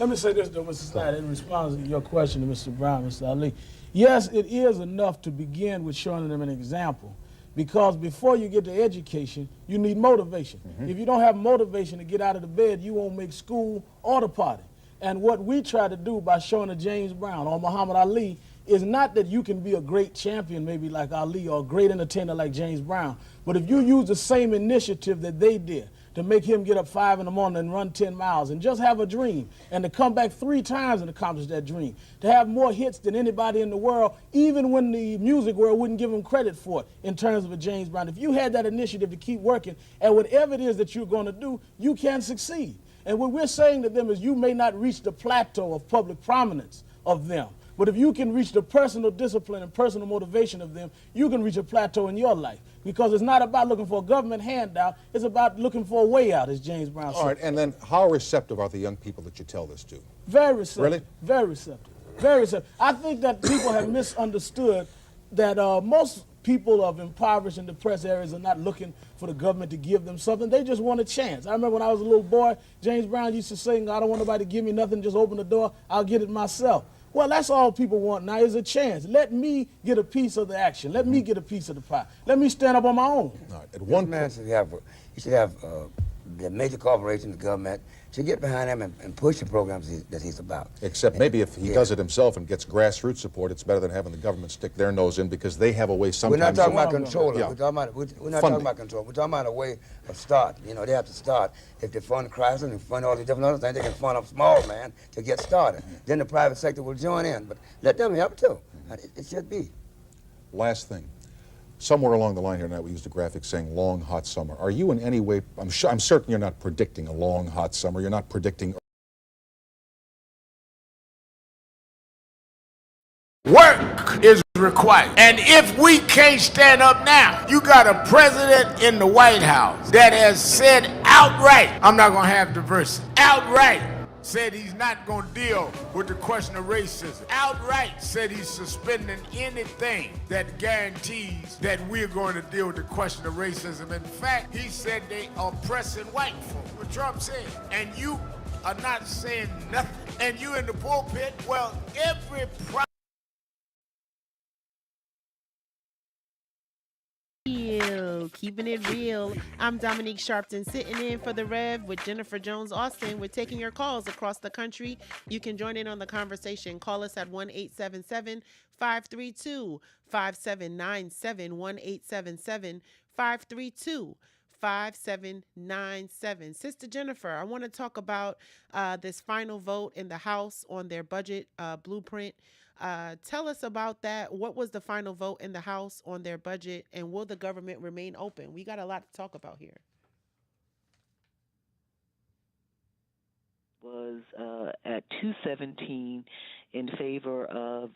Let me say this, though, Mr. Snyder, in response to your question to Mr. Brown, Mr. Ali. Yes, it is enough to begin with showing them an example, because before you get to education, you need motivation. If you don't have motivation to get out of the bed, you won't make school or the party. And what we try to do by showing a James Brown or Muhammad Ali is not that you can be a great champion maybe like Ali or a great entertainer like James Brown, but if you use the same initiative that they did to make him get up 5 in the morning and run 10 miles and just have a dream and to come back 3 times and accomplish that dream, to have more hits than anybody in the world, even when the music world wouldn't give him credit for it in terms of a James Brown. If you had that initiative to keep working at whatever it is that you're going to do, you can succeed. And what we're saying to them is you may not reach the plateau of public prominence of them, but if you can reach the personal discipline and personal motivation of them, you can reach a plateau in your life. Because it's not about looking for a government handout, it's about looking for a way out, as James Brown said. All right, and then how receptive are the young people that you tell this to? Very receptive. Really? Very receptive. Very receptive. I think that people have misunderstood that most people of impoverished and depressed areas are not looking for the government to give them something. They just want a chance. I remember when I was a little boy, James Brown used to sing, I don't want nobody to give me nothing, just open the door, I'll get it myself. Well, that's all people want now is a chance. Let me get a piece of the action. Let me get a piece of the pie. Let me stand up on my own. All right. At one man should have the major corporations, the government, should get behind him and push the programs that he's about. Except maybe if he does it himself and gets grassroots support, it's better than having the government stick their nose in, because they have a way sometimes. We're not talking about control. Yeah. We're not talking about control. We're talking about a way of start. You know, they have to start. If they fund Chrysler and fund all these different other things, they can fund a small man to get started. Then the private sector will join in. But let them help too. It should be. Last thing. Somewhere along the line here tonight, we used a graphic saying long, hot summer. Are you in any way, I'm certain you're not predicting a long, hot summer. You're not predicting. Work is required. And if we can't stand up now, you got a president in the White House that has said outright, I'm not going to have diversity. Outright said he's not going to deal with the question of racism. Outright said he's suspending anything that guarantees that we're going to deal with the question of racism. In fact, he said they are oppressing white folk. What Trump said. And you are not saying nothing. And you in the pulpit, well, every Keeping it real. I'm Dominique Sharpton, sitting in for the Rev with Jennifer Jones Austin. We're taking your calls across the country. You can join in on the conversation. Call us at 1-877-532-5797, 1-877-532-5797. Sister Jennifer, I want to talk about this final vote in the House on their budget blueprint. Tell us about that. What was the final vote in the House on their budget, and will the government remain open? We got a lot to talk about here. Was at 217 in favor of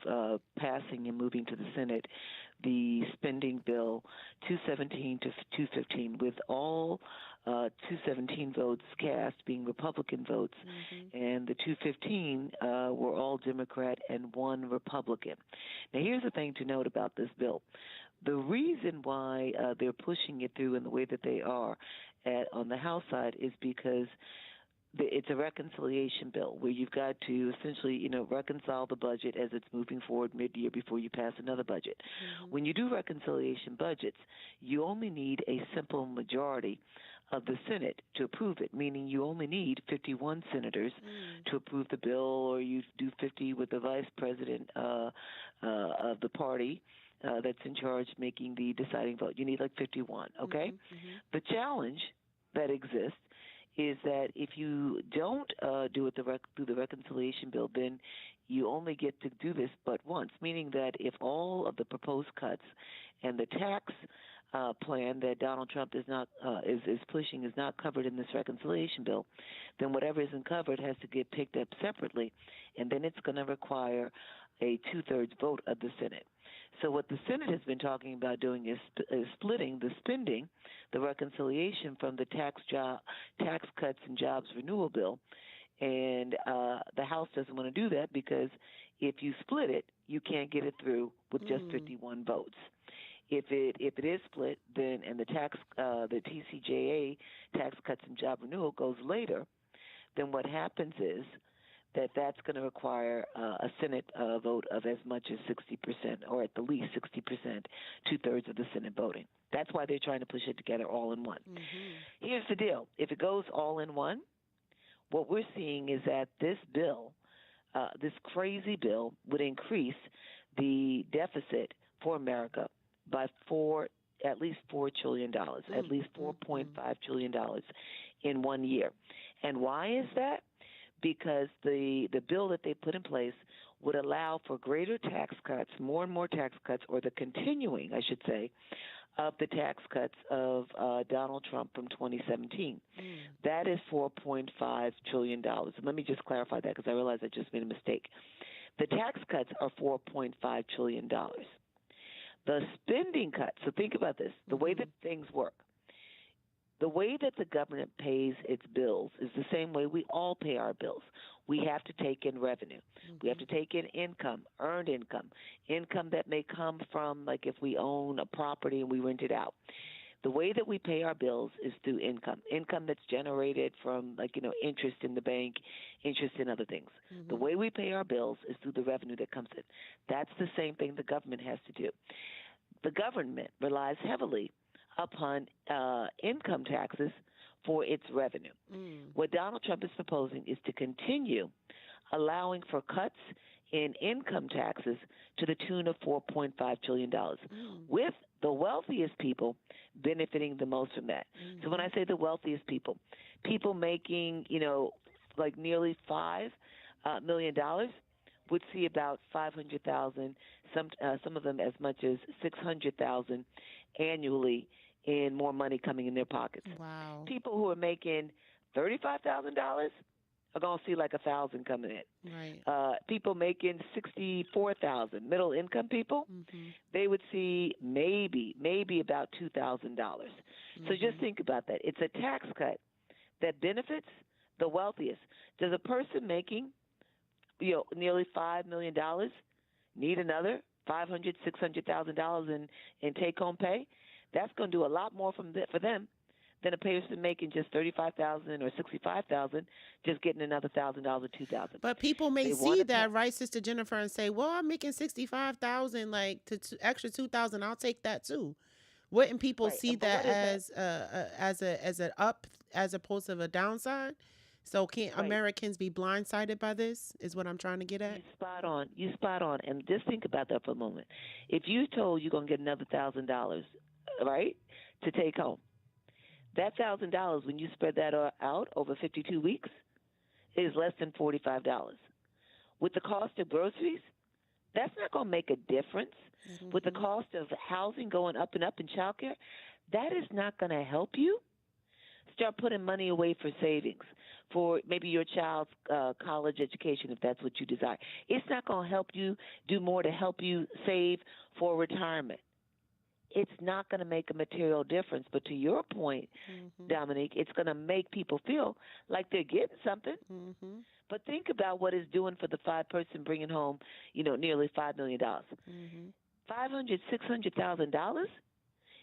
passing and moving to the Senate the spending bill 217 to 215, with all 217 votes cast being Republican votes, and the 215 were all Democrat and 1 Republican. Now, here's the thing to note about this bill. The reason why they're pushing it through in the way that they are on the House side is because it's a reconciliation bill where you've got to essentially, reconcile the budget as it's moving forward mid-year before you pass another budget. When you do reconciliation budgets, you only need a simple majority of the Senate to approve it, meaning you only need 51 senators to approve the bill, or you do 50 with the vice president of the party that's in charge making the deciding vote. You need like 51, okay? The challenge that exists is that if you don't do it through the reconciliation bill, then you only get to do this but once, meaning that if all of the proposed cuts and the tax plan that Donald Trump is pushing is not covered in this reconciliation bill, then whatever isn't covered has to get picked up separately, and then it's going to require a 2/3 vote of the Senate. So what the Senate has been talking about doing is splitting the spending, the reconciliation from the tax cuts and jobs renewal bill, and the House doesn't want to do that because if you split it, you can't get it through with just 51 votes. If it is split, then and the TCJA, tax cuts and job renewal, goes later, then what happens is that's going to require a Senate vote of as much as 60%, or at the least 60%, 2/3 of the Senate voting. That's why they're trying to push it together all in one. Here's the deal. If it goes all in one, what we're seeing is that this bill, this crazy bill, would increase the deficit for America by at least $4 trillion, at least $4.5 trillion in 1 year. And why is that? Because the bill that they put in place would allow for greater tax cuts, more and more tax cuts, or the continuing, I should say, of the tax cuts of Donald Trump from 2017. That is $4.5 trillion. And let me just clarify that because I realize I just made a mistake. The tax cuts are $4.5 trillion. The spending cuts, so think about this, the way that things work. The way that the government pays its bills is the same way we all pay our bills. We have to take in revenue. We have to take in income, earned income, income that may come from, like if we own a property and we rent it out. The way that we pay our bills is through income that's generated from, interest in the bank, interest in other things. The way we pay our bills is through the revenue that comes in. That's the same thing the government has to do. The government relies heavily upon income taxes for its revenue. What Donald Trump is proposing is to continue allowing for cuts in income taxes to the tune of $4.5 trillion, with the wealthiest people benefiting the most from that. So when I say the wealthiest people making, nearly $5 million would see about $500,000, some of them as much as $600,000 annually in more money coming in their pockets. Wow. People who are making $35,000 are going to see like $1,000 coming in. Right. People making $64,000, middle income people, they would see maybe about $2,000. So just think about that. It's a tax cut that benefits the wealthiest. Does a person making nearly $5 million need another $500,000, $600,000 in take-home pay? That's going to do a lot more for them than a person making just $35,000 or $65,000, just getting another $1,000 or $2,000. But people may see that, right, Sister Jennifer, and say, "Well, I'm making $65,000, like extra $2,000. I'll take that too." Wouldn't people see that as an up as opposed to a downside? So can't Americans be blindsided by this? Is what I'm trying to get at. You spot on. And just think about that for a moment. If you told you're going to get another $1,000, right, to take home, that $1,000, when you spread that out over 52 weeks, is less than $45. With the cost of groceries, that's not going to make a difference. With the cost of housing going up and up in childcare, that is not going to help you. Start putting money away for savings, for maybe your child's college education, if that's what you desire. It's not going to help you do more to help you save for retirement. It's not going to make a material difference. But to your point, Dominique, it's going to make people feel like they're getting something. But think about what it's doing for the person bringing home, nearly $5 million. $500,000, $600,000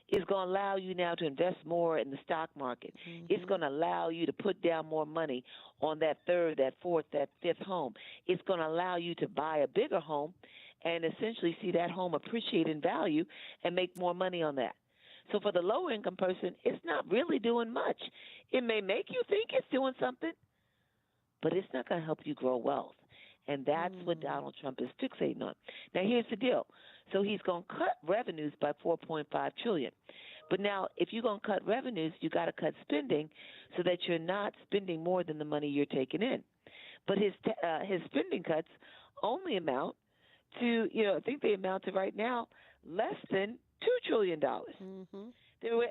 is going to allow you now to invest more in the stock market. It's going to allow you to put down more money on that third, that fourth, that fifth home. It's going to allow you to buy a bigger home and essentially see that home appreciate in value and make more money on that. So for the low-income person, it's not really doing much. It may make you think it's doing something, but it's not going to help you grow wealth. And that's what Donald Trump is fixating on. Now, here's the deal. So he's going to cut revenues by $4.5 trillion. But now, if you're going to cut revenues, you got to cut spending so that you're not spending more than the money you're taking in. But his spending cuts only amount to, I think they amount to right now less than $2 trillion. Mm-hmm.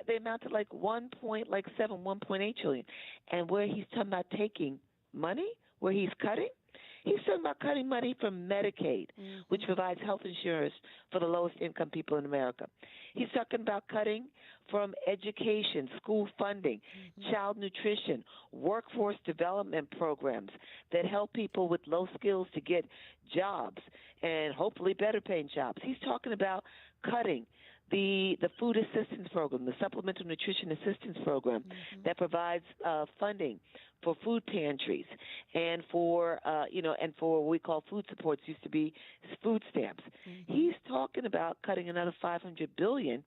They amount to like 1.8 trillion. And where he's talking about taking money, where he's cutting, he's talking about cutting money from Medicaid, which provides health insurance for the lowest income people in America. He's talking about cutting from education, school funding, child nutrition, workforce development programs that help people with low skills to get jobs and hopefully better paying jobs. He's talking about cutting the food assistance program, the supplemental nutrition assistance program that provides funding for food pantries and for and for what we call food supports, used to be food stamps. He's talking about cutting another $500 billion.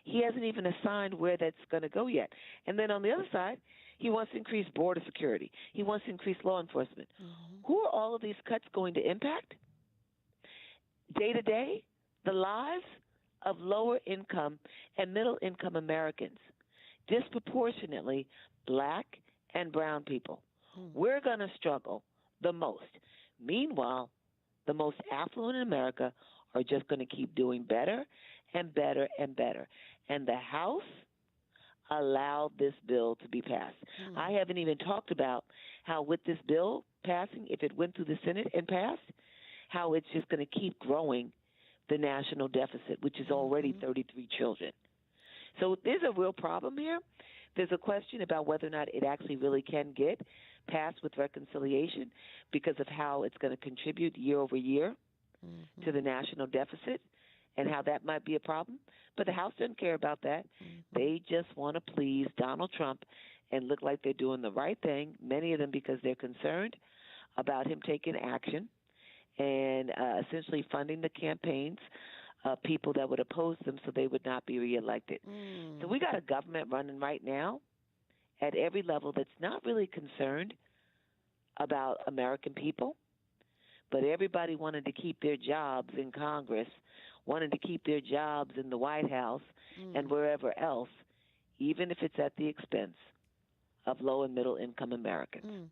He hasn't even assigned where that's going to go yet. And then on the other side, he wants to increase border security. He wants to increase law enforcement. Who are all of these cuts going to impact? Day to day, the lives of lower income and middle income Americans, disproportionately black and brown people. We're going to struggle the most. Meanwhile, the most affluent in America are just going to keep doing better and better and better. And the House allowed this bill to be passed. I haven't even talked about how with this bill passing, if it went through the Senate and passed, how it's just going to keep growing the national deficit, which is already 33 trillion. So there's a real problem here. There's a question about whether or not it actually really can get passed with reconciliation because of how it's going to contribute year over year to the national deficit and how that might be a problem. But the House doesn't care about that. They just want to please Donald Trump and look like they're doing the right thing, many of them because they're concerned about him taking action and essentially funding the campaigns of people that would oppose them so they would not be reelected. So we got a government running right now at every level that's not really concerned about American people, but everybody wanted to keep their jobs in Congress, wanted to keep their jobs in the White House and wherever else, even if it's at the expense of low and middle income Americans.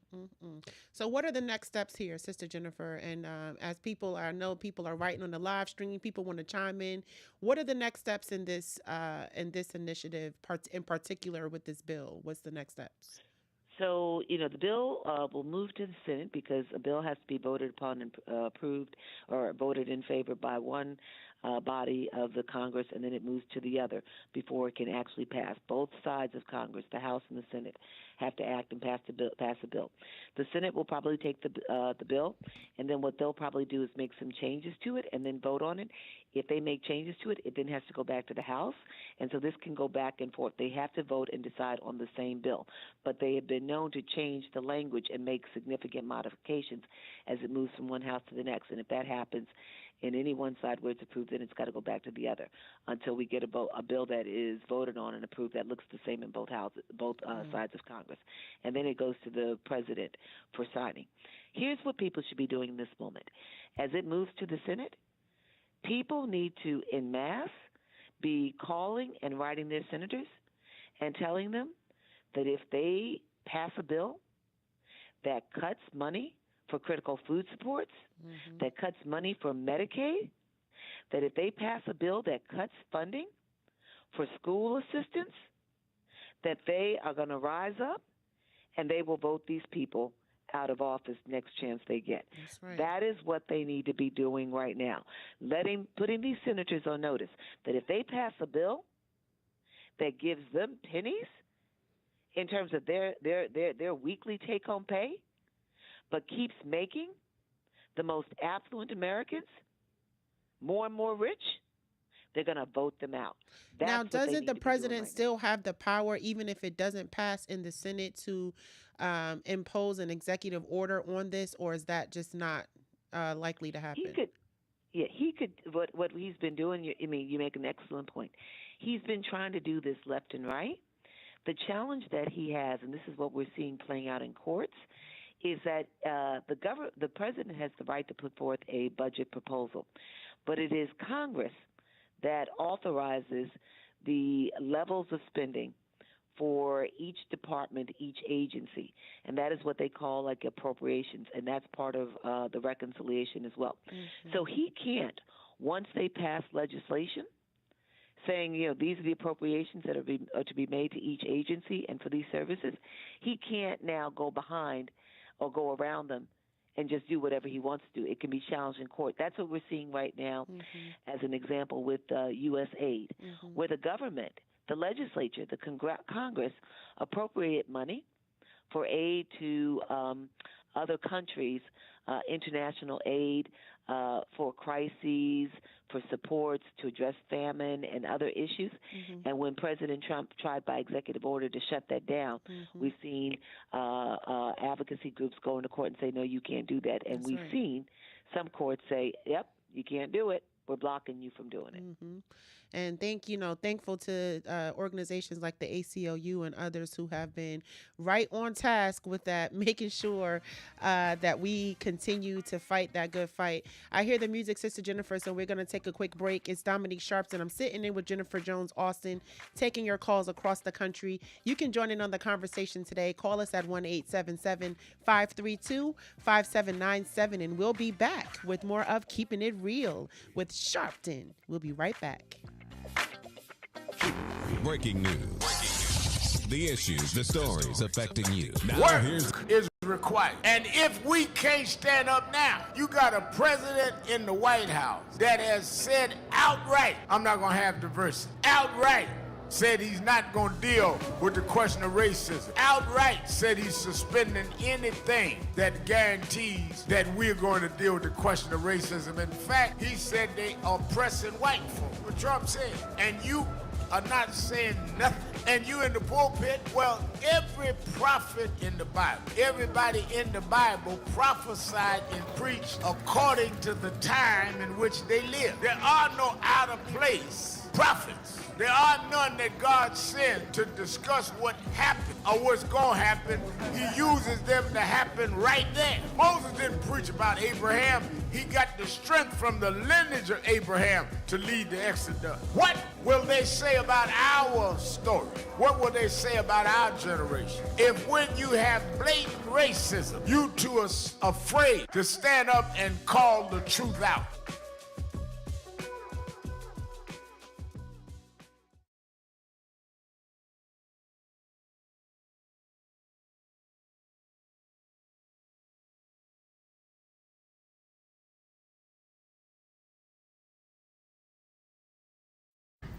So what are the next steps here, Sister Jennifer? And as I know people are writing on the live stream, people want to chime in. What are the next steps in this initiative, in particular with this bill? What's the next steps? So, the bill will move to the Senate because a bill has to be voted upon and approved or voted in favor by one body of the Congress, and then it moves to the other before it can actually pass. Both sides of Congress, the House and the Senate, have to act and pass a bill. The Senate will probably take the bill, and then what they'll probably do is make some changes to it and then vote on it. If they make changes to it, it then has to go back to the House, and so this can go back and forth. They have to vote and decide on the same bill, but they have been known to change the language and make significant modifications as it moves from one house to the next, and if that happens in any one side where it's approved, then it's got to go back to the other until we get a bill that is voted on and approved that looks the same in both houses, sides of Congress. And then it goes to the president for signing. Here's what people should be doing in this moment. As it moves to the Senate, people need to, en masse, be calling and writing their senators and telling them that if they pass a bill that cuts money for critical food supports, that cuts money for Medicaid, that if they pass a bill that cuts funding for school assistance, that they are going to rise up and they will vote these people out of office next chance they get. That's right. That is what they need to be doing right now. Putting these senators on notice that if they pass a bill that gives them pennies in terms of their weekly take-home pay, but keeps making the most affluent Americans more and more rich, they're going to vote them out. Now, doesn't the president still have the power, even if it doesn't pass in the Senate, to impose an executive order on this, or is that just not likely to happen? He could. What he's been doing, you make an excellent point. He's been trying to do this left and right. The challenge that he has, and this is what we're seeing playing out in courts, is that the president has the right to put forth a budget proposal, but it is Congress that authorizes the levels of spending for each department, each agency, and that is what they call like appropriations, and that's part of the reconciliation as well. So he can't, once they pass legislation saying, these are the appropriations that are to be made to each agency and for these services, he can't now go behind or go around them and just do whatever he wants to do. It can be challenged in court. That's what we're seeing right now as an example with U.S. aid, where the government, the legislature, the Congress appropriate money for aid to other countries, international aid for crises, for supports to address famine and other issues. And when President Trump tried by executive order to shut that down, we've seen advocacy groups go into court and say, no, you can't do that. And we've seen some courts say, yep, you can't do it. We're blocking you from doing it. And thankful to organizations like the ACLU and others who have been right on task with that, making sure that we continue to fight that good fight. I hear the music, Sister Jennifer, so we're going to take a quick break. It's Dominique Sharpton. I'm sitting in with Jennifer Jones Austin, taking your calls across the country. You can join in on the conversation today. Call us at 1-877-532-5797, and we'll be back with more of Keeping It Real with Sharpton. We'll be right back. Breaking news. The issues, the stories affecting you. Now Work is required. And if we can't stand up now, you got a president in the White House that has said outright, I'm not going to have diversity. Outright said he's not going to deal with the question of racism. Outright said he's suspending anything that guarantees that we're going to deal with the question of racism. In fact, he said they are oppressing white folks. What Trump said. And you are not saying nothing. And you in the pulpit, well, every prophet in the Bible, everybody in the Bible prophesied and preached according to the time in which they lived. There are no out of place prophets. There are none that God sent to discuss what happened or what's going to happen. He uses them to happen right there. Moses didn't preach about Abraham. He got the strength from the lineage of Abraham to lead the Exodus. What will they say about our story? What will they say about our generation? If when you have blatant racism, you two are afraid to stand up and call the truth out.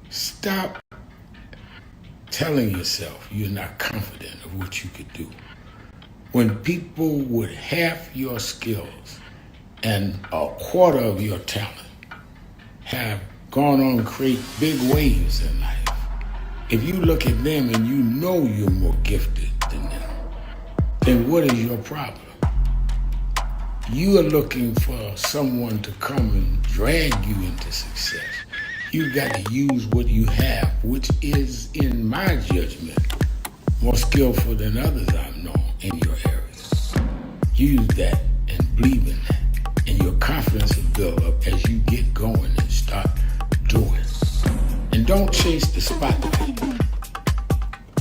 Stop telling yourself you're not confident of what you could do. When people with half your skills and a quarter of your talent have gone on to create big waves in life, if you look at them and you know you're more gifted than them, then what is your problem? You are looking for someone to come and drag you into success. You got to use what you have, which is, in my judgment, more skillful than others I've known in your area. Use that and believe in that, and your confidence will build up as you get going and start doing. And don't chase the spotlight.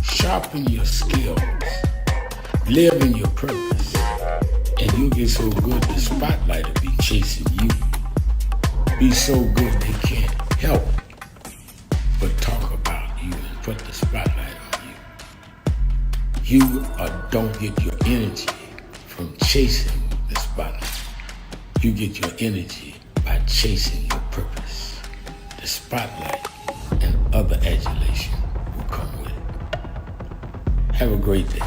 Sharpen your skills. Live in your purpose. And you'll get so good the spotlight will be chasing you. Be so good they can't help but talk about you and put the spotlight on you. You don't get your energy from chasing the spotlight. You get your energy by chasing your purpose. The spotlight and other adulation will come with it. Have a great day.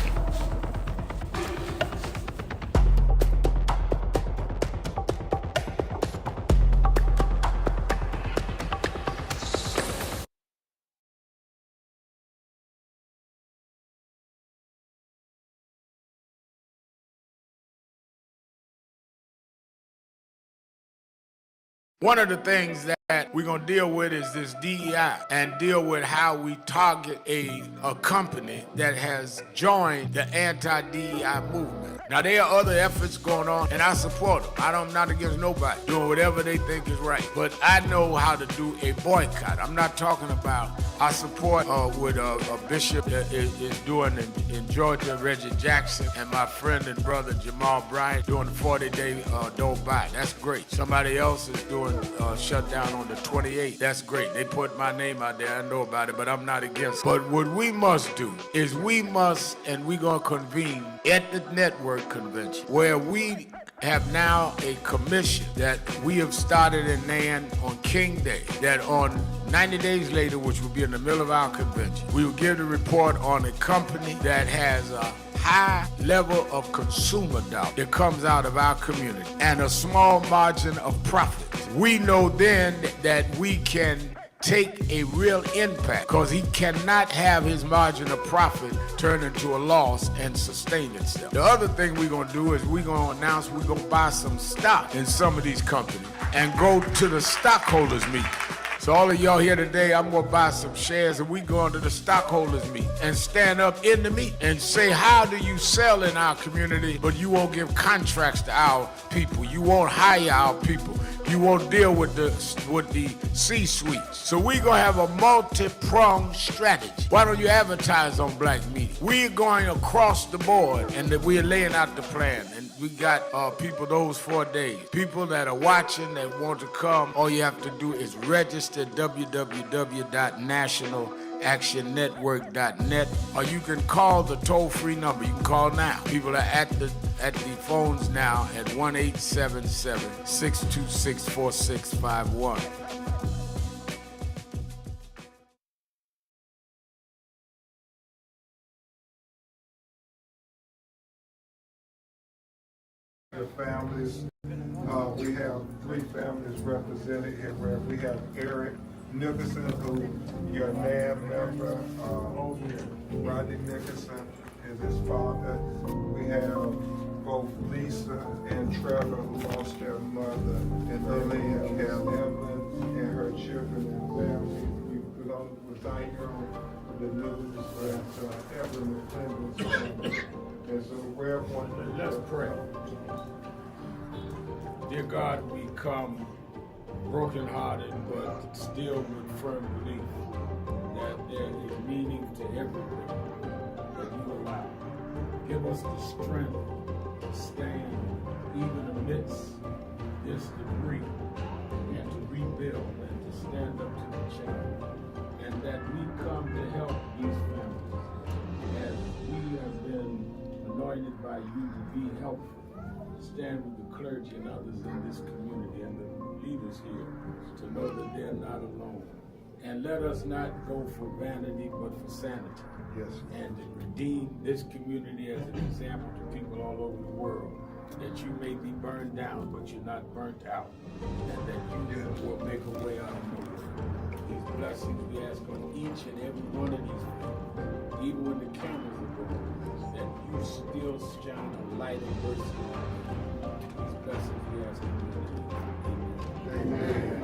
One of the things that that we're going to deal with is this DEI and deal with how we target a company that has joined the anti-DEI movement. Now, there are other efforts going on, and I support them. I'm not against nobody doing whatever they think is right. But I know how to do a boycott. I'm not talking about, I support what a bishop is doing in Georgia, Reggie Jackson, and my friend and brother Jamal Bryant doing the 40-day don't buy. That's great. Somebody else is doing shutdown on the 28th. That's great. They put my name out there. I know about it, but I'm not against it. But what we must do is we're going to convene at the network convention where we have now a commission that we have started in NAN on King Day, that on 90 days later, which will be in the middle of our convention, we will give the report on a company that has a high level of consumer doubt that comes out of our community and a small margin of profit. We know then that we can take a real impact because he cannot have his margin of profit turn into a loss and sustain itself. The other thing we're going to do is we're going to announce we're going to buy some stock in some of these companies and go to the stockholders meeting. So all of y'all here today, I'm going to buy some shares and we go into the stockholders meeting and stand up in the meeting and say, how do you sell in our community, but you won't give contracts to our people? You won't hire our people. You won't deal with the C-suites. So we're going to have a multi-pronged strategy. Why don't you advertise on black media? We're going across the board and that we're laying out the plan. And we got people those 4 days. People that are watching that want to come, all you have to do is register www.nationalactionnetwork.net, or you can call the toll-free number. You can call now. People are at the phones now at 1-877-626-4651. The families, we have 3 families represented here. Where we have Eric Nicholson, who your NAB member, Rodney Nicholson is his father. We have both Lisa and Trevor, who lost their mother, and then we have Evelyn and her children and family. We're going to thank her on the news that Evelyn McClendon's and so we're going to let's pray. Dear God, we come brokenhearted, but still with firm belief that there is meaning to everything that you allow. Give us the strength to stand even amidst this debris and to rebuild and to stand up to the challenge. And that we come to help these families as we have been anointed by you to be helpful. Stand with the clergy and others in this community and the leaders here to know that they're not alone. And let us not go for vanity, but for sanity. Yes. And to redeem this community as an example to people all over the world, that you may be burned down, but you're not burnt out, and that you will make a way out of nowhere. These blessings we ask on each and every one of these people, even when the cameras are going, that you still shine a light of mercy. These blessings we ask in your name. Amen.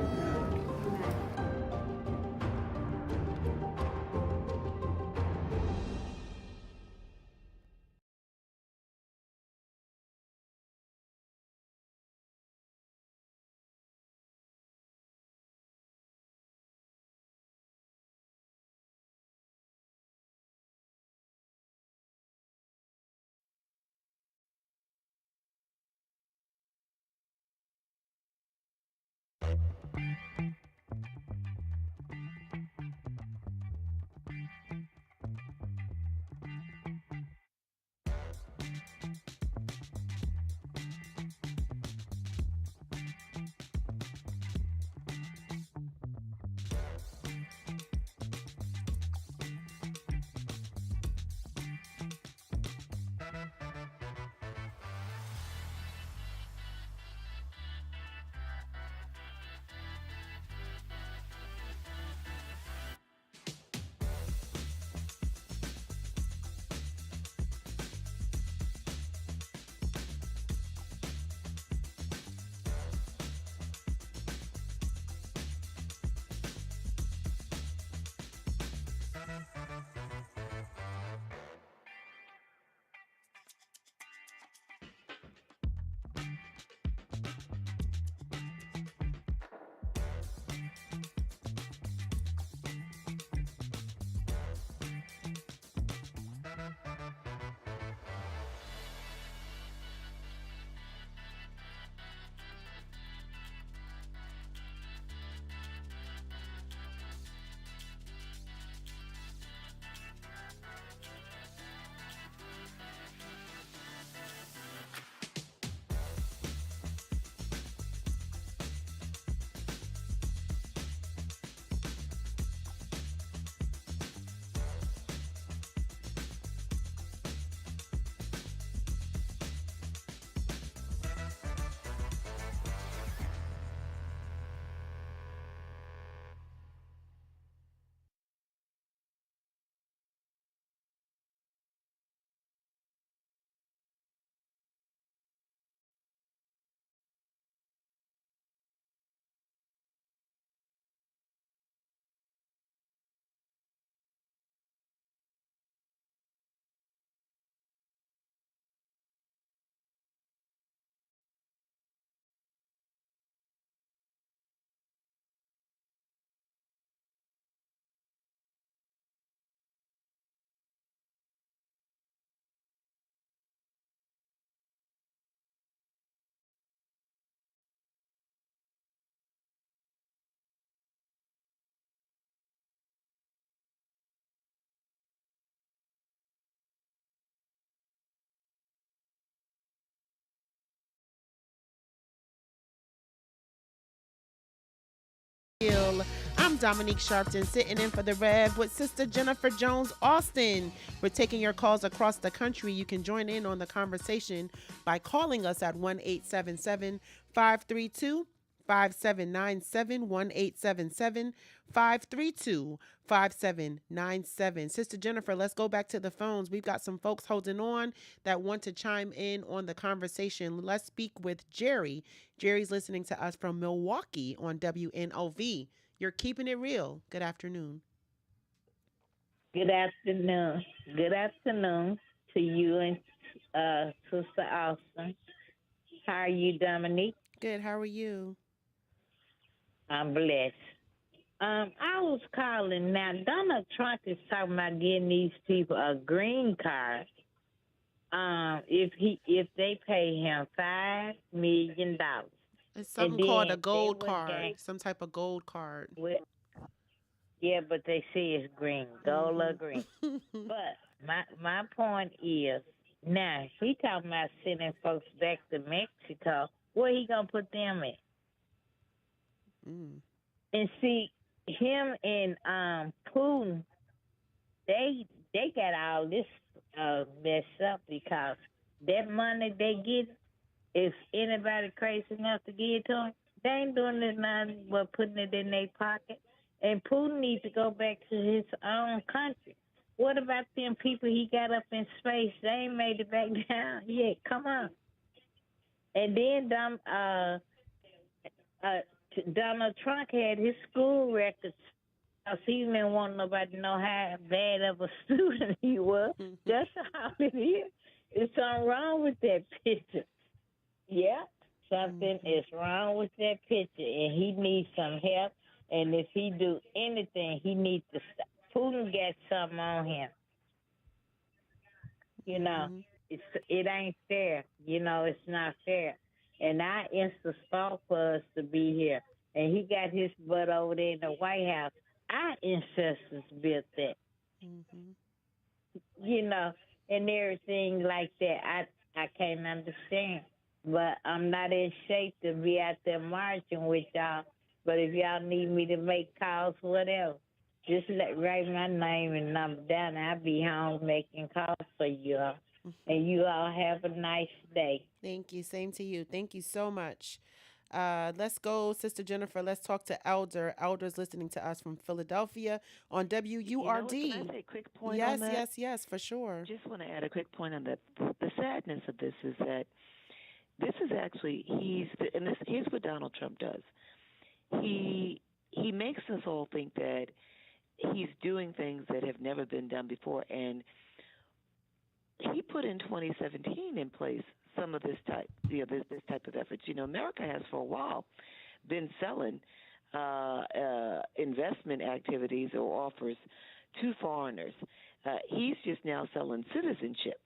I'm Dominique Sharpton, sitting in for the Rev with Sister Jennifer Jones Austin. We're taking your calls across the country. You can join in on the conversation by calling us at 1-877-532-5797, 1-877-532-5797. Sister Jennifer, let's go back to the phones. We've got some folks holding on that want to chime in on the conversation. Let's speak with Jerry. Jerry's listening to us from Milwaukee on WNOV. You're keeping it real. Good afternoon. Good afternoon. Good afternoon to you and Sister Austin. How are you, Dominique? Good. How are you? I'm blessed. I was calling. Now, Donald Trump is talking about getting these people a green card. If they pay him $5 million. It's something called a gold card. Some type of gold card. Yeah, but they say it's green, gold or green. But my point is, now he talking about sending folks back to Mexico. Where he gonna put them at? And see, him and Putin, they got all this messed up because that money they get, if anybody crazy enough to give it to them, they ain't doing nothing but putting it in their pocket. And Putin needs to go back to his own country. What about them people he got up in space? They ain't made it back down yet. Come on. And then Donald Trump had his school records. He didn't want nobody to know how bad of a student he was. That's all it is. There's something wrong with that picture. Yeah, something is wrong with that picture, and he needs some help. And if he do anything, he needs to stop. Putin got something on him. You know, it ain't fair. You know, it's not fair. And I insist for us to be here. And he got his butt over there in the White House. Our ancestors built that. You know, and everything like that. I can't understand. But I'm not in shape to be out there marching with y'all. But if y'all need me to make calls, whatever, just write my name and number down. I'll be home making calls for you all. And you all have a nice day. Thank you. Same to you. Thank you so much. Let's go, Sister Jennifer. Let's talk to Elder. Elder's listening to us from Philadelphia on WURD. Can I say a quick point yes, on that? Yes, for sure. Just want to add a quick point on that. The sadness of this is that this is actually, here's what Donald Trump does. He makes us all think that he's doing things that have never been done before, and he put in 2017 in place some of this type, this type of efforts. You know, America has for a while been selling investment activities or offers to foreigners. He's just now selling citizenship.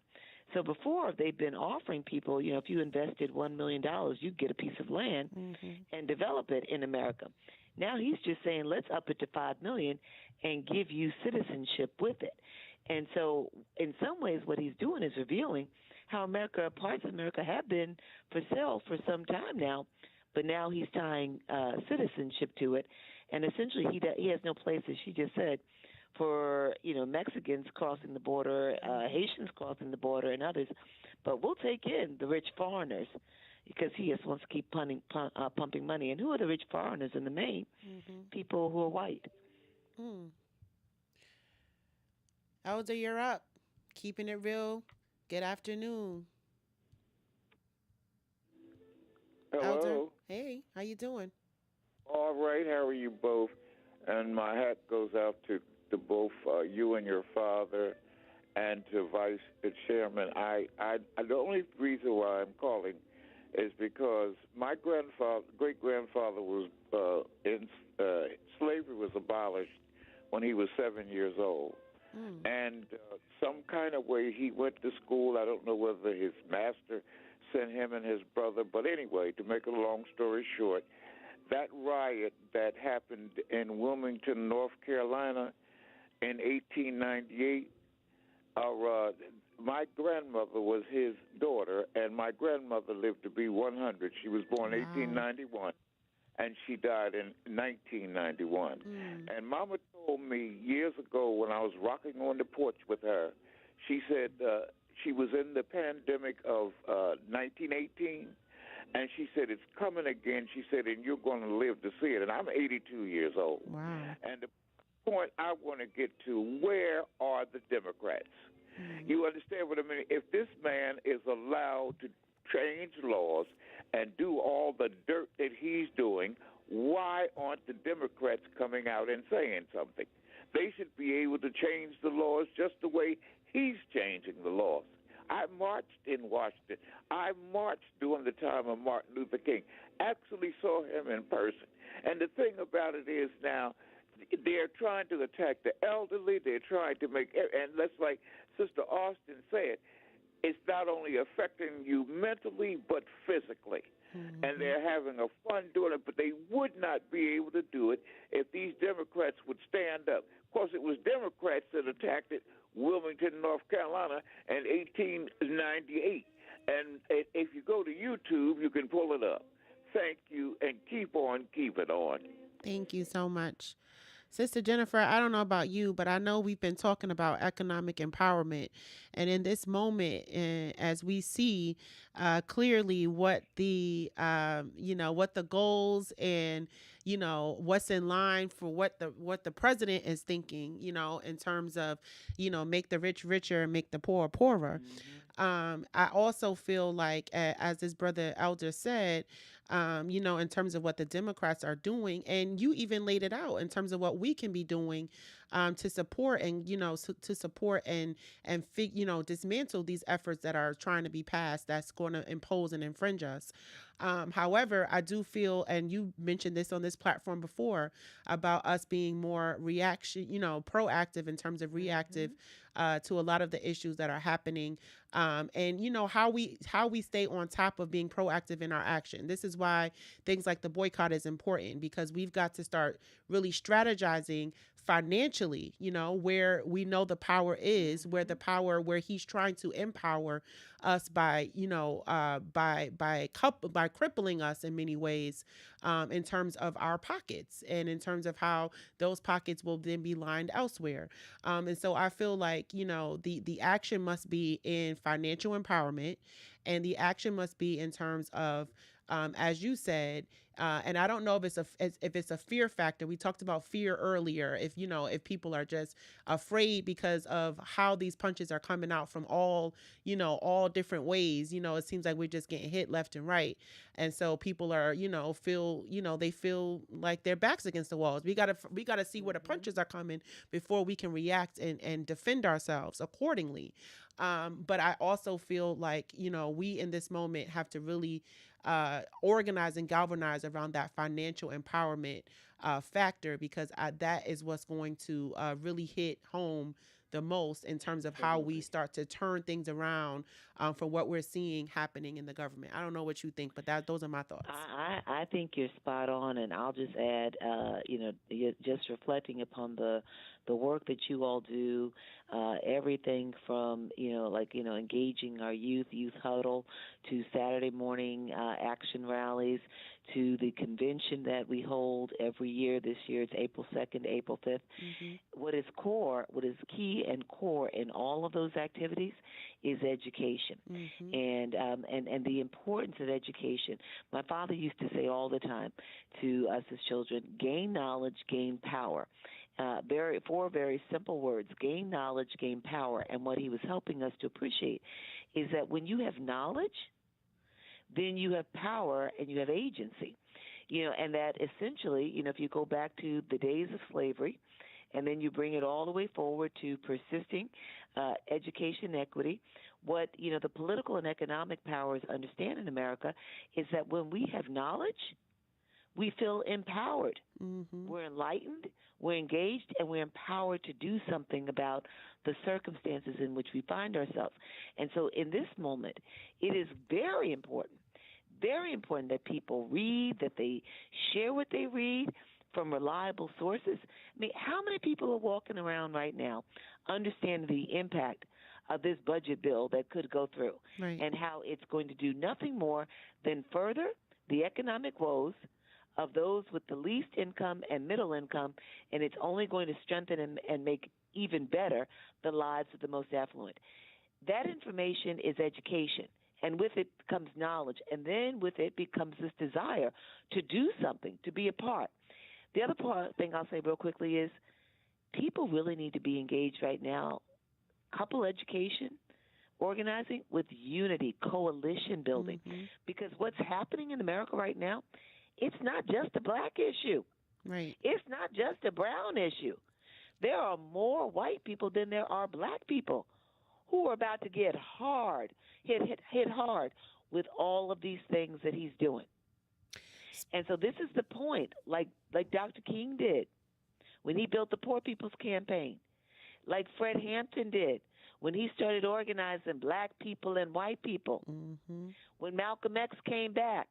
So before, they've been offering people, you know, if you invested $1 million, you'd get a piece of land and develop it in America. Now he's just saying, let's up it to $5 million and give you citizenship with it. And so in some ways what he's doing is revealing how parts of America have been for sale for some time now, but now he's tying citizenship to it. And essentially he has no place, as she just said, for, you know, Mexicans crossing the border, Haitians crossing the border, and others. But we'll take in the rich foreigners because he just wants to keep pumping money. And who are the rich foreigners in the main? People who are white. Elder, you're up. Keeping it real. Good afternoon. Hello. Elder. Hey, how you doing? All right. How are you both? And my hat goes out to both you and your father, and to Vice Chairman. The only reason why I'm calling is because my great grandfather was slavery was abolished when he was 7 years old, and some kind of way he went to school. I don't know whether his master sent him and his brother, but anyway, to make a long story short, that riot that happened in Wilmington, North Carolina, in 1898, my grandmother was his daughter, and my grandmother lived to be 100. She was born in 1891. and she died in 1991. And Mama told me years ago when I was rocking on the porch with her, she said she was in the pandemic of 1918, and she said, it's coming again. She said, and you're going to live to see it. And I'm 82 years old. Wow. And the point I want to get to, where are the Democrats? You understand what I mean? If this man is allowed to change laws and do all the dirt that he's doing, why aren't the Democrats coming out and saying something? They should be able to change the laws just the way he's changing the laws. I marched in Washington. I marched during the time of Martin Luther King. Actually saw him in person. And the thing about it is now, they're trying to attack the elderly. They're trying to make, and that's like Sister Austin said, it's not only affecting you mentally, but physically. And they're having a fun doing it, but they would not be able to do it if these Democrats would stand up. Of course, it was Democrats that attacked it, Wilmington, North Carolina, in 1898. And if you go to YouTube, you can pull it up. Thank you, and keep on keeping on. Thank you so much. Sister Jennifer, I don't know about you, but I know we've been talking about economic empowerment. And in this moment, as we see clearly what the, what the goals and, what's in line for what the president is thinking, in terms of, make the rich richer and make the poor poorer. I also feel like, as this brother Elder said, in terms of what the Democrats are doing, and you even laid it out in terms of what we can be doing to support and, to support and dismantle these efforts that are trying to be passed that's going to impose and infringe us. However, I do feel, and you mentioned this on this platform before, about us being more proactive in terms of reactive to a lot of the issues that are happening. And how we stay on top of being proactive in our action. This is why things like the boycott is important, because we've got to start really strategizing financially, where we know the power is, where he's trying to empower us by crippling us in many ways, in terms of our pockets and in terms of how those pockets will then be lined elsewhere. And so I feel like, the action must be in financial empowerment, and the action must be in terms of, as you said, and I don't know if it's a fear factor. We talked about fear earlier. If people are just afraid because of how these punches are coming out from all different ways, it seems like we're just getting hit left and right. And so people are, they feel like their backs against the walls. We gotta see where the punches are coming before we can react and defend ourselves accordingly. But I also feel like, we in this moment have to really organize and galvanize around that financial empowerment factor, because that is what's going to really hit home the most in terms of how we start to turn things around for what we're seeing happening in the government. I don't know what you think, but those are my thoughts. I think you're spot on, and I'll just add, just reflecting upon the work that you all do, everything from, engaging our youth huddle, to Saturday morning action rallies, to the convention that we hold every year. This year it's April 2nd, April 5th. What is key and core in all of those activities is education. And the importance of education. My father used to say all the time to us as children, gain knowledge, gain power. Four very simple words: gain knowledge, gain power. And what he was helping us to appreciate is that when you have knowledge, then you have power and you have agency. And that essentially, if you go back to the days of slavery, and then you bring it all the way forward to persisting education equity, what the political and economic powers understand in America is that when we have knowledge, we feel empowered. We're enlightened, we're engaged, and we're empowered to do something about the circumstances in which we find ourselves. And so in this moment, it is very important that people read, that they share what they read from reliable sources. I mean, how many people are walking around right now understanding the impact of this budget bill that could go through, and how it's going to do nothing more than further the economic woes of those with the least income and middle income, and it's only going to strengthen and make even better the lives of the most affluent. That information is education, and with it comes knowledge, and then with it becomes this desire to do something, to be a part. The other thing I'll say real quickly is people really need to be engaged right now. Couple education, organizing with unity, coalition building, because what's happening in America right now, it's not just a black issue. Right. It's not just a brown issue. There are more white people than there are black people who are about to get hit hard with all of these things that he's doing. And so this is the point, like Dr. King did when he built the Poor People's Campaign, like Fred Hampton did when he started organizing black people and white people, when Malcolm X came back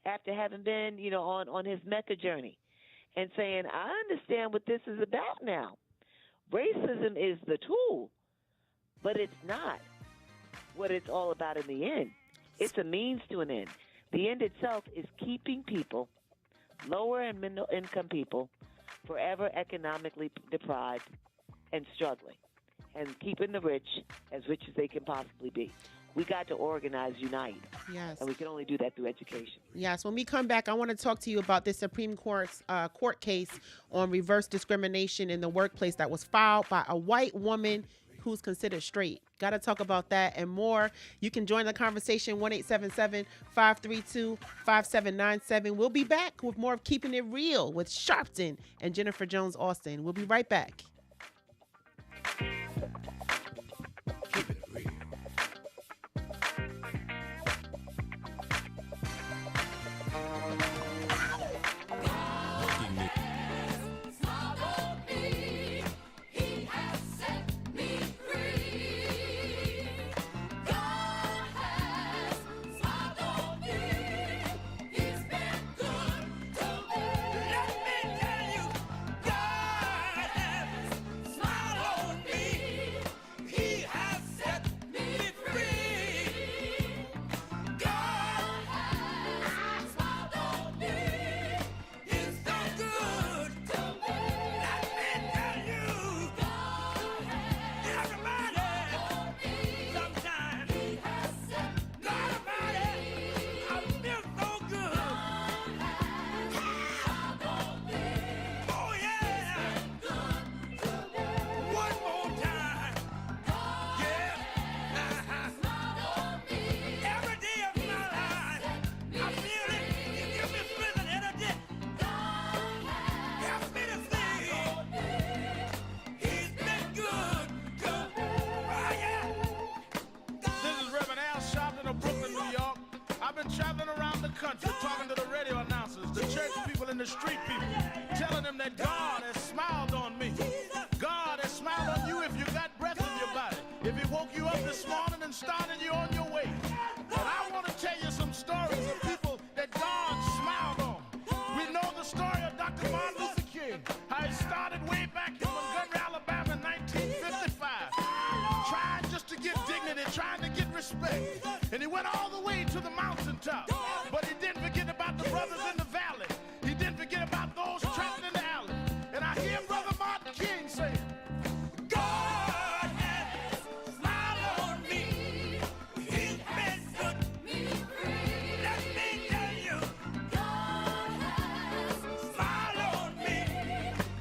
after having been, on his Mecca journey and saying, I understand what this is about now. Racism is the tool, but it's not what it's all about in the end. It's a means to an end. The end itself is keeping people, lower and middle income people, forever economically deprived and struggling, and keeping the rich as they can possibly be. We got to organize, unite. Yes. And we can only do that through education. Yes. When we come back, I want to talk to you about this Supreme Court's court case on reverse discrimination in the workplace that was filed by a white woman who's considered straight. Got to talk about that and more. You can join the conversation, 1-877-532-5797. We'll be back with more of Keeping It Real with Sharpton and Jennifer Jones Austin. We'll be right back. Traveling around the country, talking to the radio announcers, the church people and the street people, telling them that God has smiled on me. God has smiled on you if you got breath in your body, if he woke you up this morning and started you on your way. And I want to tell you some stories of people that God smiled on. We know the story of Dr. Martin Luther King, how he started way back in Montgomery, Alabama in 1955, trying just to get dignity, trying to get respect. And he went all the way to the mountaintop. But he didn't forget about the brothers in the valley. He didn't forget about those trapped in the alley. And I hear Brother Martin King say, God has smiled on me. He's been good to me. Let me tell you, God has smiled on me.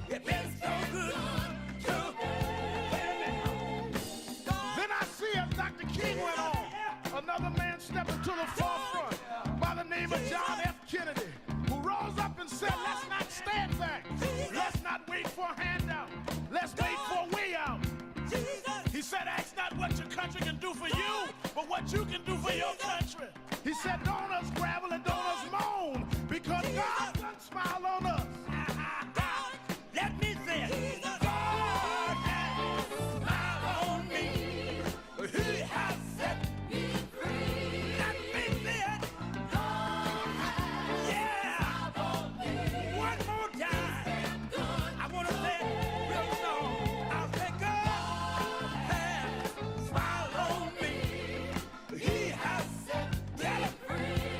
It's been so good to me. Then I see as Dr. King went on, another man stepped into the forefront by the name of John F. Kennedy, who rose up and said, let's not stand back. Let's not wait for a handout. Let's wait for a way out. He said, ask not what your country can do for you, but what you can do for your country. He said, don't us gravel and don't us moan, because God done smile on us. Let me say it. God has smiled on me. He has set me free. Let me say it. God has smiled on me. One more time. I want to say it real slow. I'll say God has smiled on me. He has set me free.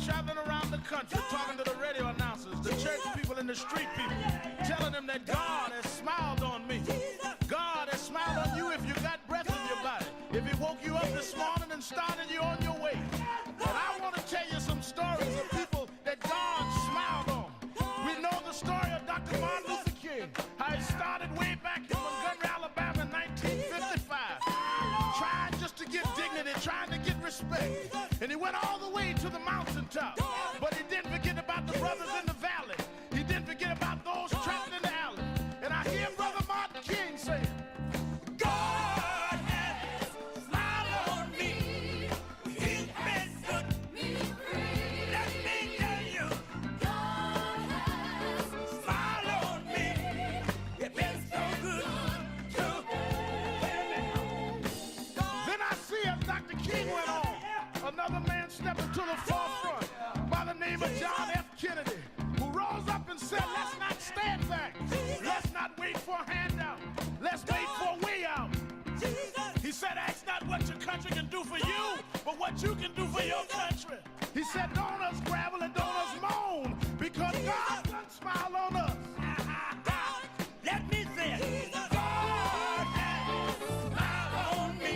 Traveling around the country, talking to the radio announcers, the church people and the street people, telling them that God has smiled on me. God has smiled on you if you got breath in your body. If He woke you up this morning and started you on your way. And I want to tell you some stories of people that God smiled on. We know the story of Dr. Martin Luther King, how he started way back in Montgomery, Alabama in 1955, trying just to get dignity, trying to get respect. And he went all the way to the mountaintop. But he didn't forget about the brothers in the valley. He didn't forget about those trapped in the alley. And I hear Brother Martin King say, God has smiled on me. He's been good to me. Let me tell you, God has smiled on me. It's been so good to me. Then I see as Dr. King went on, another man stepped into the forefront by the name of John F. Kennedy, who rose up and said, let's not stand back. Let's not wait for a handout. Let's wait for a way out. He said, ask not what your country can do for you, but what you can do for your country. He said, don't us gravel and don't us moan, because God done smile on us. Let me say it. God has smiled on me.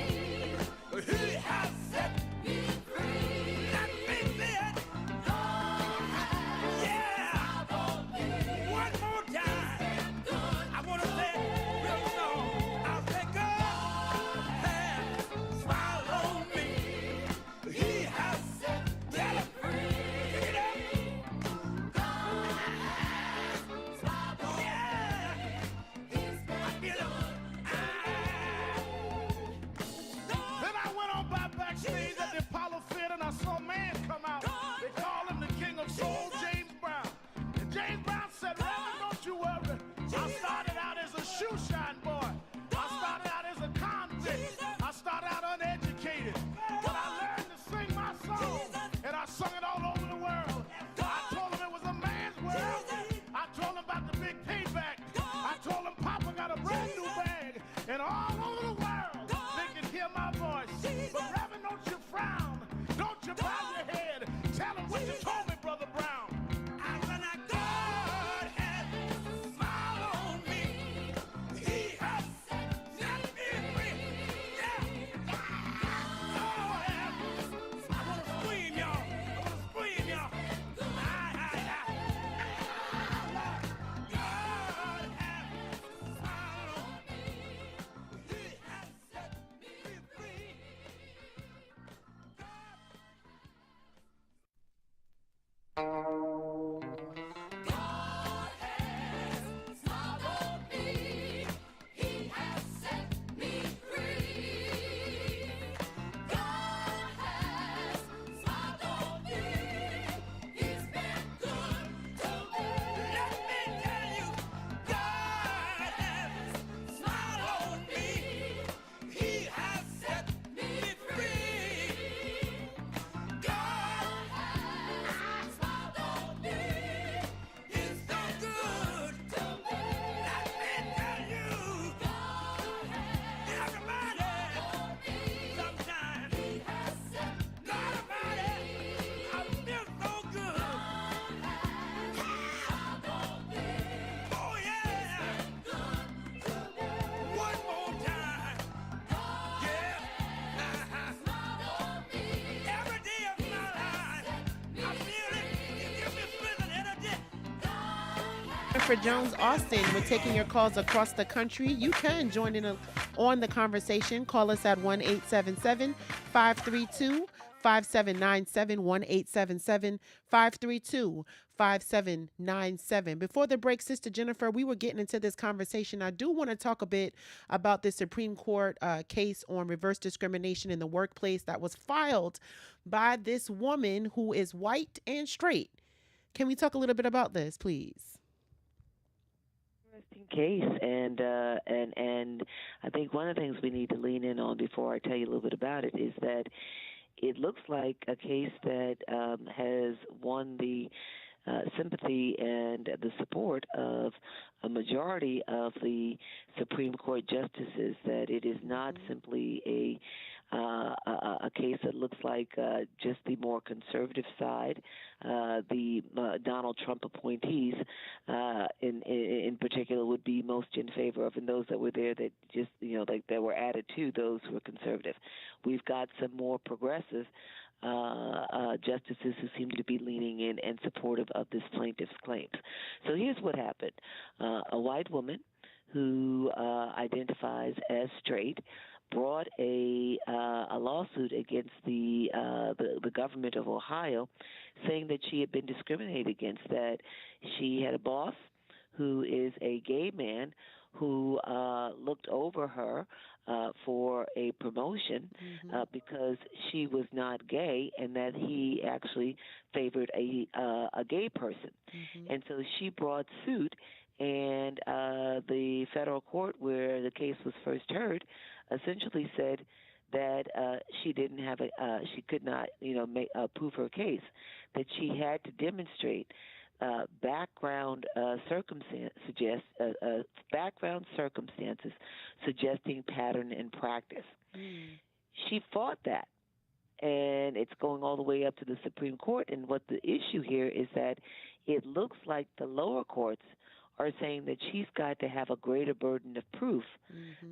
He has set me free. Let me say it. Yeah. One more time. I want to say it real slow. I'll say God has smiled on me. He has set me free. Pick it up. God has smiled on me. I feel it. Then I went on by backstage at the Apollo Theater and I saw a man come out. They call him the King of Soul, James Brown. And James Brown said, Reverend, don't you worry. I started out as a shoe shine boy. I started out as a convict. I started out uneducated. But I learned to sing my song. And I sung it all over the world. I told him it was a man's world. I told him about the big payback. I told him Papa got a brand new bag. And all over the world, they can hear my voice. But Reverend, don't you frown. Don't you bow your head. Tell him what you told me, Brother Brown. God has smiled on me. He has set me free. Yeah. Oh, yeah. I want to scream, y'all. I want to scream, y'all. God has smiled on me. Jennifer Jones Austin. We're taking your calls across the country. You can join in on the conversation. Call us at 1-877-532-5797, 1-877-532-5797. Before the break, Sister Jennifer, we were getting into this conversation. I do want to talk a bit about the Supreme Court case on reverse discrimination in the workplace that was filed by this woman who is white and straight. Can we talk a little bit about this, please? Interesting case, and I think one of the things we need to lean in on before I tell you a little bit about it is that it looks like a case that has won the sympathy and the support of a majority of the Supreme Court justices, that it is not simply a case that looks like just the more conservative side, the Donald Trump appointees in particular would be most in favor of, and those that were there that just, like that were added to those who were conservative. We've got some more progressive justices who seem to be leaning in and supportive of this plaintiff's claims. So here's what happened. A white woman who identifies as straight brought a lawsuit against the government of Ohio, saying that she had been discriminated against, that she had a boss who is a gay man who looked over her for a promotion because she was not gay, and that he actually favored a gay person. And so she brought suit, and the federal court where the case was first heard essentially said that she didn't have she could not prove her case, that she had to demonstrate background circumstances suggesting pattern and practice. She fought that, and it's going all the way up to the Supreme Court. And what the issue here is that it looks like the lower courts are saying that she's got to have a greater burden of proof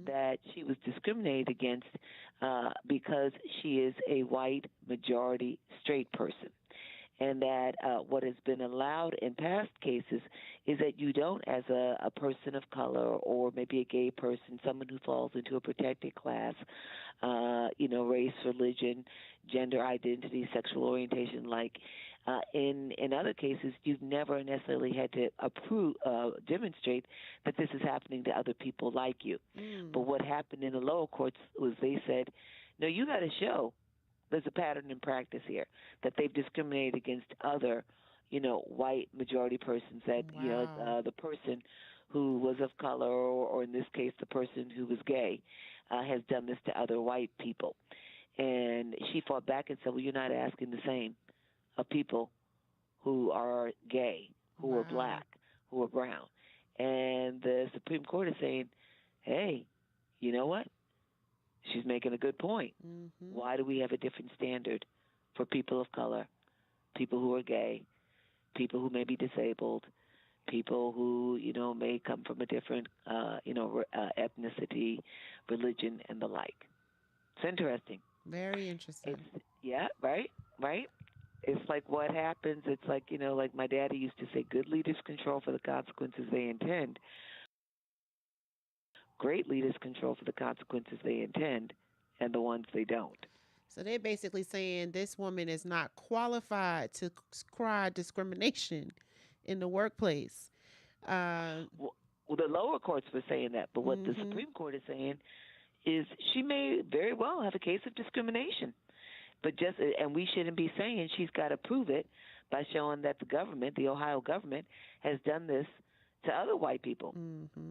that she was discriminated against because she is a white majority straight person. And that what has been allowed in past cases is that you don't, as a person of color or maybe a gay person, someone who falls into a protected class, race, religion, gender identity, sexual orientation, in other cases, you've never necessarily had to demonstrate that this is happening to other people like you. But what happened in the lower courts was they said, no, you got to show there's a pattern in practice here, that they've discriminated against other, white majority persons, that, the person who was of color, or in this case, the person who was gay, has done this to other white people. And she fought back and said, well, you're not asking the same of people who are gay, who are black, who are brown. And the Supreme Court is saying, hey, you know what? She's making a good point. Why do we have a different standard for people of color, people who are gay, people who may be disabled, people who, may come from a different, ethnicity, religion, and the like? It's interesting. Very interesting. Right. It's like what happens. It's like, like my daddy used to say, good leaders control for the consequences they intend. Great leaders control for the consequences they intend and the ones they don't. So they're basically saying this woman is not qualified to cry discrimination in the workplace. Well, the lower courts were saying that, but what the Supreme Court is saying is she may very well have a case of discrimination. But and we shouldn't be saying she's got to prove it by showing that the government, the Ohio government, has done this to other white people.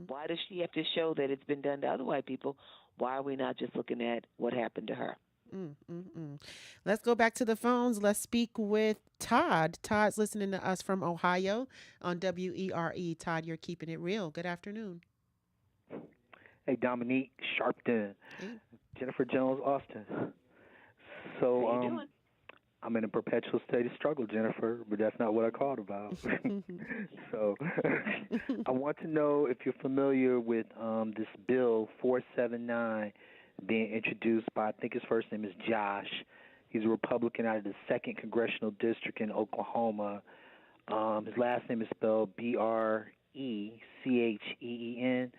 Why does she have to show that it's been done to other white people? Why are we not just looking at what happened to her? Let's go back to the phones. Let's speak with Todd. Todd's listening to us from Ohio on WERE. Todd, you're keeping it real. Good afternoon. Hey, Dominique Sharpton. Hey. Jennifer Jones Austin. How you doing? I'm in a perpetual state of struggle, Jennifer, but that's not what I called about. So I want to know if you're familiar with this bill 479 being introduced by, I think his first name is Josh. He's a Republican out of the 2nd Congressional District in Oklahoma. His last name is spelled Bryan, Cheen,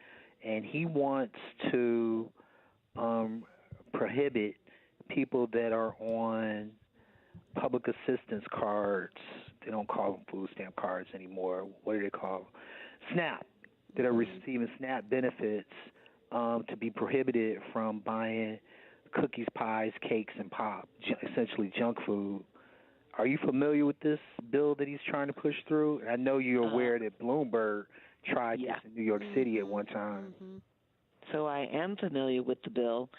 and he wants to prohibit people that are on public assistance cards. They don't call them food stamp cards anymore. What do they call them? SNAP. That are receiving SNAP benefits to be prohibited from buying cookies, pies, cakes, and pop, essentially junk food. Are you familiar with this bill that he's trying to push through? I know you're aware that Bloomberg tried this in New York City at one time. So I am familiar with the bill,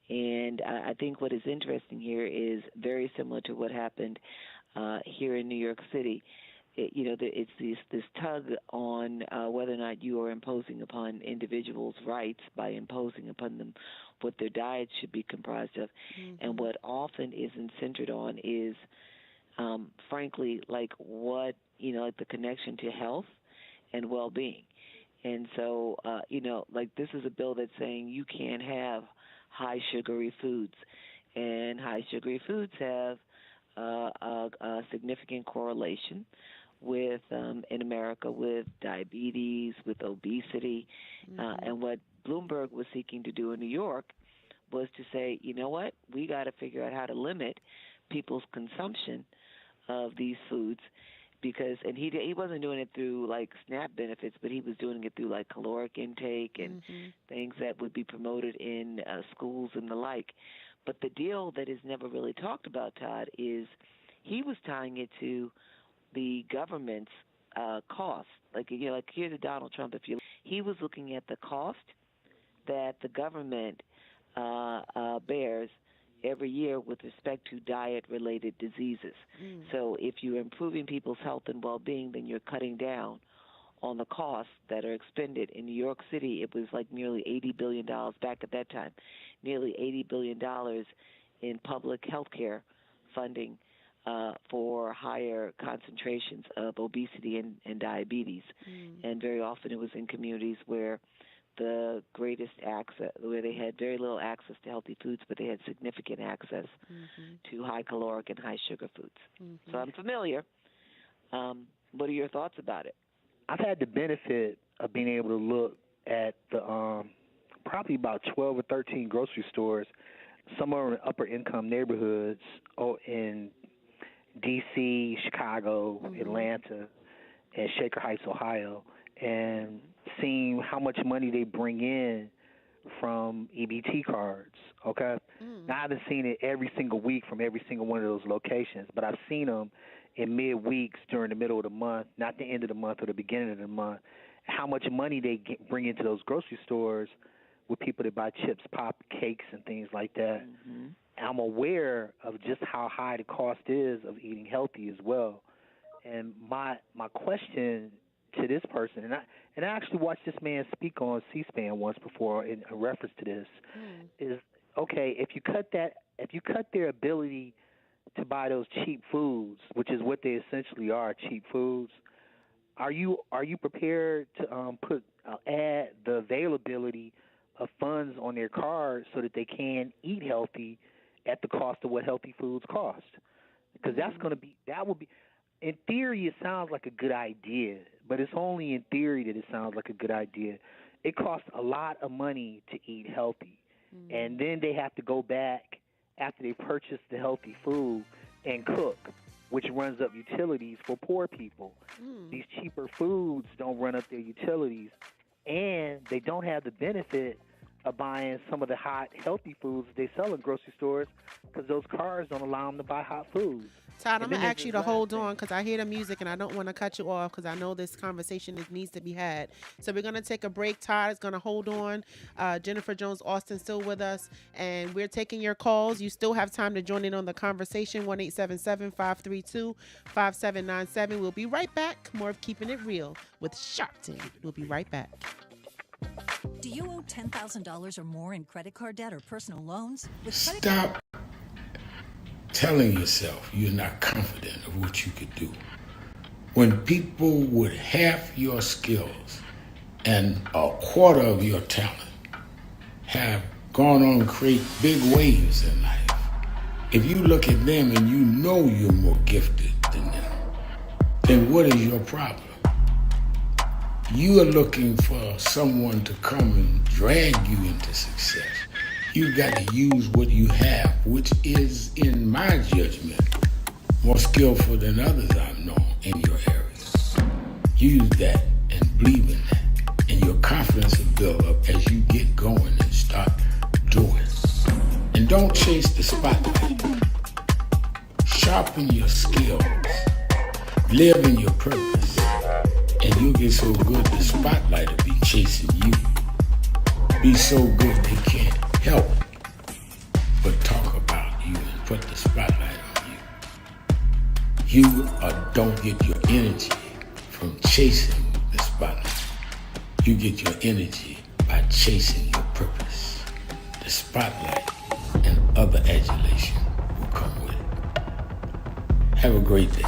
and I think what is interesting here is very similar to what happened here in New York City. It's this tug on whether or not you are imposing upon individuals' rights by imposing upon them what their diets should be comprised of. And what often isn't centered on is, frankly, like like the connection to health and well-being. And so, like this is a bill that's saying you can't have high sugary foods. And high sugary foods have a significant correlation with in America with diabetes, with obesity, and what Bloomberg was seeking to do in New York was to say, you know what, we got to figure out how to limit people's consumption of these foods, because he wasn't doing it through like SNAP benefits, but he was doing it through like caloric intake and things that would be promoted in schools and the like. But the deal that is never really talked about, Todd, is he was tying it to the government's cost. Like here's a Donald Trump. He was looking at the cost that the government bears every year with respect to diet-related diseases. So if you're improving people's health and well-being, then you're cutting down on the costs that are expended. In New York City, it was like nearly $80 billion back at that time, nearly $80 billion in public health care funding for higher concentrations of obesity and diabetes. And very often it was in communities where the greatest access, where they had very little access to healthy foods, but they had significant access to high caloric and high sugar foods. So I'm familiar. What are your thoughts about it? I've had the benefit of being able to look at the probably about 12 or 13 grocery stores, somewhere in upper income neighborhoods in D.C., Chicago, Atlanta, and Shaker Heights, Ohio, and seeing how much money they bring in from EBT cards, okay? Now, I haven't seen it every single week from every single one of those locations, but I've seen them in mid-weeks during the middle of the month, not the end of the month or the beginning of the month, how much money they bring into those grocery stores with people that buy chips, pop, cakes, and things like that. I'm aware of just how high the cost is of eating healthy as well. And my question to this person, and I actually watched this man speak on C-SPAN once before in reference to this, is okay, if you cut their ability to buy those cheap foods, which is what they essentially are, cheap foods, are you prepared to add the availability of funds on their card so that they can eat healthy at the cost of what healthy foods cost? Because that would be, in theory, it sounds like a good idea, but it's only in theory that it sounds like a good idea. It costs a lot of money to eat healthy, and then they have to go back after they purchase the healthy food and cook, which runs up utilities for poor people. These cheaper foods don't run up their utilities, and they don't have the benefit of buying some of the hot, healthy foods they sell in grocery stores because those cars don't allow them to buy hot foods. Todd, I'm going to ask you to hold on because I hear the music and I don't want to cut you off because I know this conversation needs to be had. So we're going to take a break. Todd is going to hold on. Jennifer Jones-Austin still with us, and we're taking your calls. You still have time to join in on the conversation, 1-877-532-5797. We'll be right back. More of Keeping It Real with Sharpton. We'll be right back. Do you owe $10,000 or more in credit card debt or personal loans? Stop telling yourself you're not confident of what you could do. When people with half your skills and a quarter of your talent have gone on to create big waves in life, if you look at them and you know you're more gifted than them, then what is your problem? you are looking for someone to come and drag you into success. You've got to use what you have, which is, in my judgment, more skillful than others I've known in your area. Use that and believe in that, and your confidence will build up as you get going and start doing. And don't chase the spotlight. Sharpen your skills. Live in your purpose. And you'll get so good the spotlight will be chasing you. Be so good they can't help but talk about you and put the spotlight on you. You don't get your energy from chasing the spotlight. You get your energy by chasing your purpose. The spotlight and other adulation will come with it. Have a great day.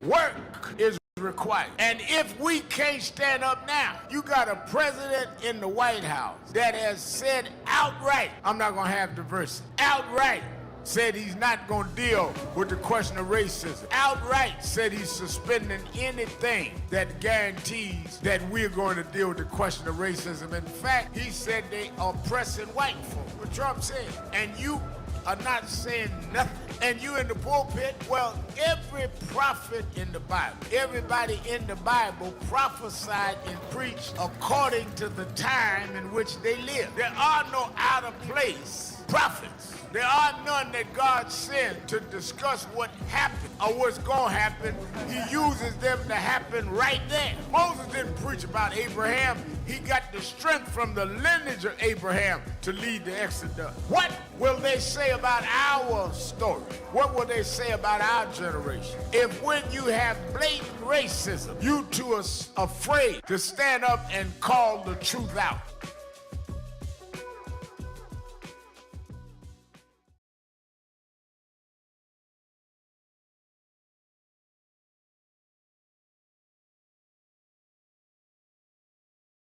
Work is required. And if we can't stand up now, you got a president in the White House that has said outright, I'm not going to have diversity. Outright said he's not going to deal with the question of racism. Outright said he's suspending anything that guarantees that we're going to deal with the question of racism. In fact, he said they are oppressing white folk, what Trump said. And you are not saying nothing. And you in the pulpit, well, every prophet in the Bible, everybody in the Bible prophesied and preached according to the time in which they lived. There are no out of place prophets. There are none that God sent to discuss what happened or what's going to happen. He uses them to happen right there. Moses didn't preach about Abraham. He got the strength from the lineage of Abraham to lead the Exodus. What will they say about our story? What will they say about our generation? If when you have blatant racism, you two are afraid to stand up and call the truth out.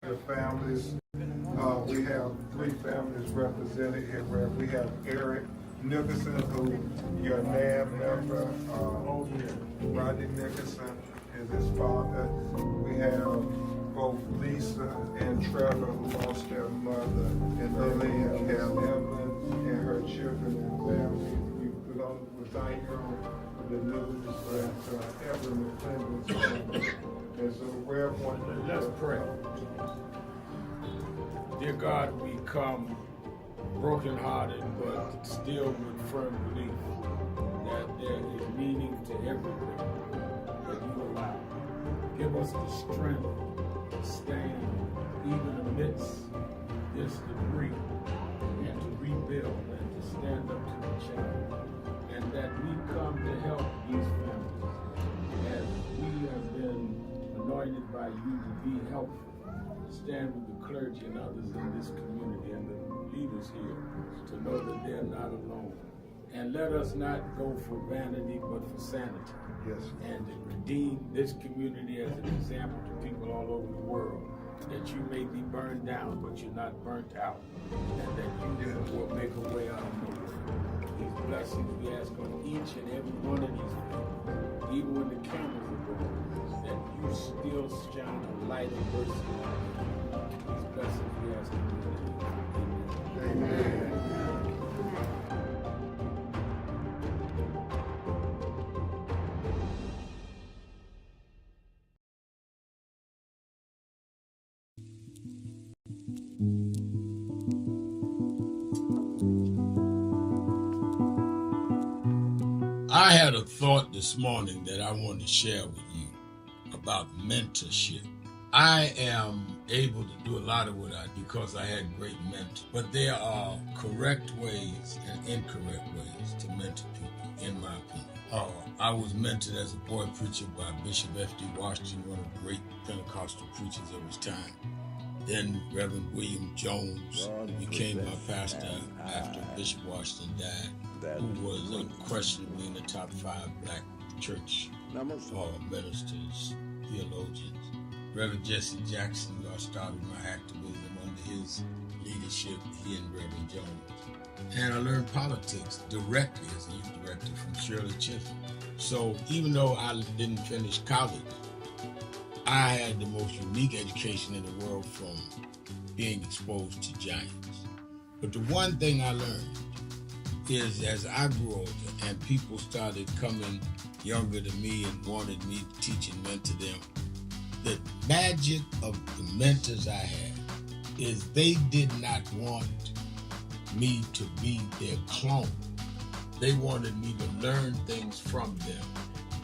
The families, we have 3 families represented here. Where we have Eric Nicholson, who your NAB member, Rodney Nicholson is his father. We have both Lisa and Trevor, who lost their mother, and then we have Evelyn and her children and family. We was out here on the news that Evelyn McClendon's. And so we're one. Let's pray. Dear God, we come brokenhearted, but still with firm belief that there is meaning to everything that you allow. Give us the strength to stand even amidst this debris and to rebuild and to stand up to the challenge. And that we come to help these families as we have been anointed by you to be helpful. Stand with the clergy and others in this community and the leaders here to know that they're not alone. And let us not go for vanity, but for sanity. Yes. And to redeem this community as an example to people all over the world, that you may be burned down, but you're not burnt out, and that you will make a way out of nowhere. These blessings we ask on each and every one of these people, even when the cameras are going, that you still shine a light of mercy. These blessings we ask in your name. Amen. I had a thought this morning that I wanted to share with you about mentorship. I am able to do a lot of what I do because I had great mentors, but there are correct ways and incorrect ways to mentor people, in my opinion. I was mentored as a boy preacher by Bishop F.D. Washington, one of the great Pentecostal preachers of his time. Then Reverend William Jones became my pastor after Bishop Washington died, who was unquestionably in the top 5 black church ministers, theologians. Reverend Jesse Jackson, who I started my activism under his leadership, he and Reverend Jones. And I learned politics directly as a youth director from Shirley Chisholm. So even though I didn't finish college, I had the most unique education in the world from being exposed to giants. But the one thing I learned is as I grew older and people started coming younger than me and wanted me to teach and mentor them, the magic of the mentors I had is they did not want me to be their clone. They wanted me to learn things from them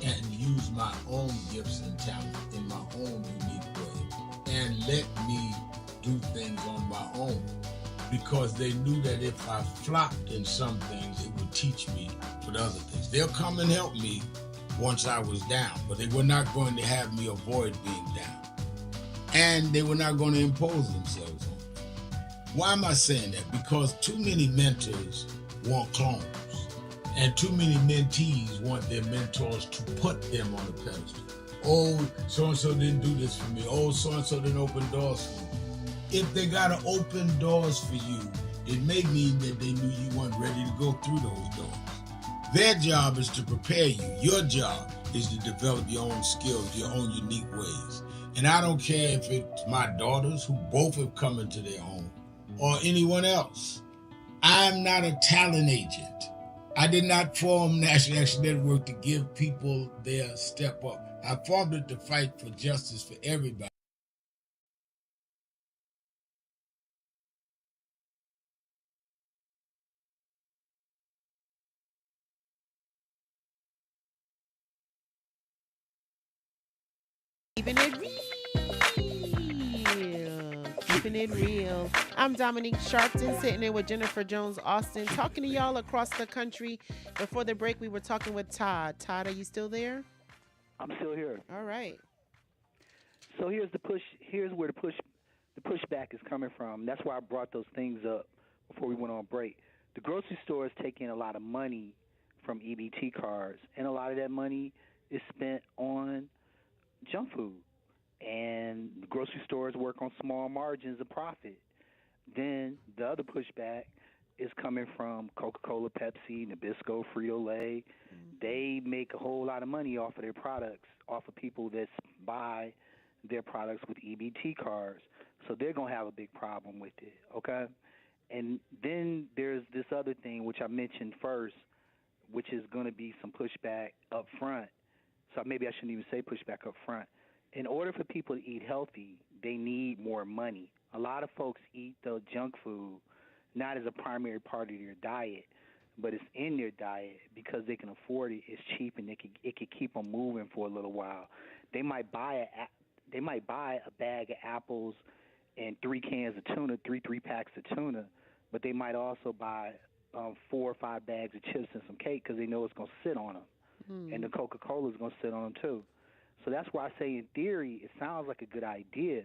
and use my own gifts and talent in my own unique way and let me do things on my own, because they knew that if I flopped in some things, it would teach me for the other things. They'll come and help me once I was down, but they were not going to have me avoid being down. And they were not going to impose themselves on me. Why am I saying that? Because too many mentors want clones, and too many mentees want their mentors to put them on a pedestal. Oh, so-and-so didn't do this for me. Oh, so-and-so didn't open doors for me. If they got to open doors for you, it may mean that they knew you weren't ready to go through those doors. Their job is to prepare you. Your job is to develop your own skills, your own unique ways. And I don't care if it's my daughters, who both have come into their own, or anyone else. I'm not a talent agent. I did not form National Action Network to give people their step up. I formed it to fight for justice for everybody. Keeping it real. Keeping it real. I'm Dominique Sharpton, sitting in with Jennifer Jones Austin, talking to y'all across the country. Before the break, we were talking with Todd. Todd, are you still there? I'm still here. All right. So here's the push. Here's where the pushback is coming from. That's why I brought those things up before we went on break. The grocery store is taking a lot of money from EBT cards, and a lot of that money is spent on junk food. And the grocery stores work on small margins of profit. Then the other pushback is coming from Coca-Cola, Pepsi, Nabisco, Frito-Lay. They make a whole lot of money off of their products, off of people that buy their products with EBT cards. So they're going to have a big problem with it, okay? And then there's this other thing, which I mentioned first, which is going to be some pushback up front. So maybe I shouldn't even say pushback up front. In order for people to eat healthy, they need more money. A lot of folks eat the junk food not as a primary part of their diet, but it's in their diet because they can afford it. It's cheap, and it can keep them moving for a little while. They might buy a bag of apples and 3 cans of tuna, three packs of tuna, but they might also buy 4 or 5 bags of chips and some cake because they know it's going to sit on them, and the Coca-Cola is going to sit on them too. So that's why I say, in theory, it sounds like a good idea,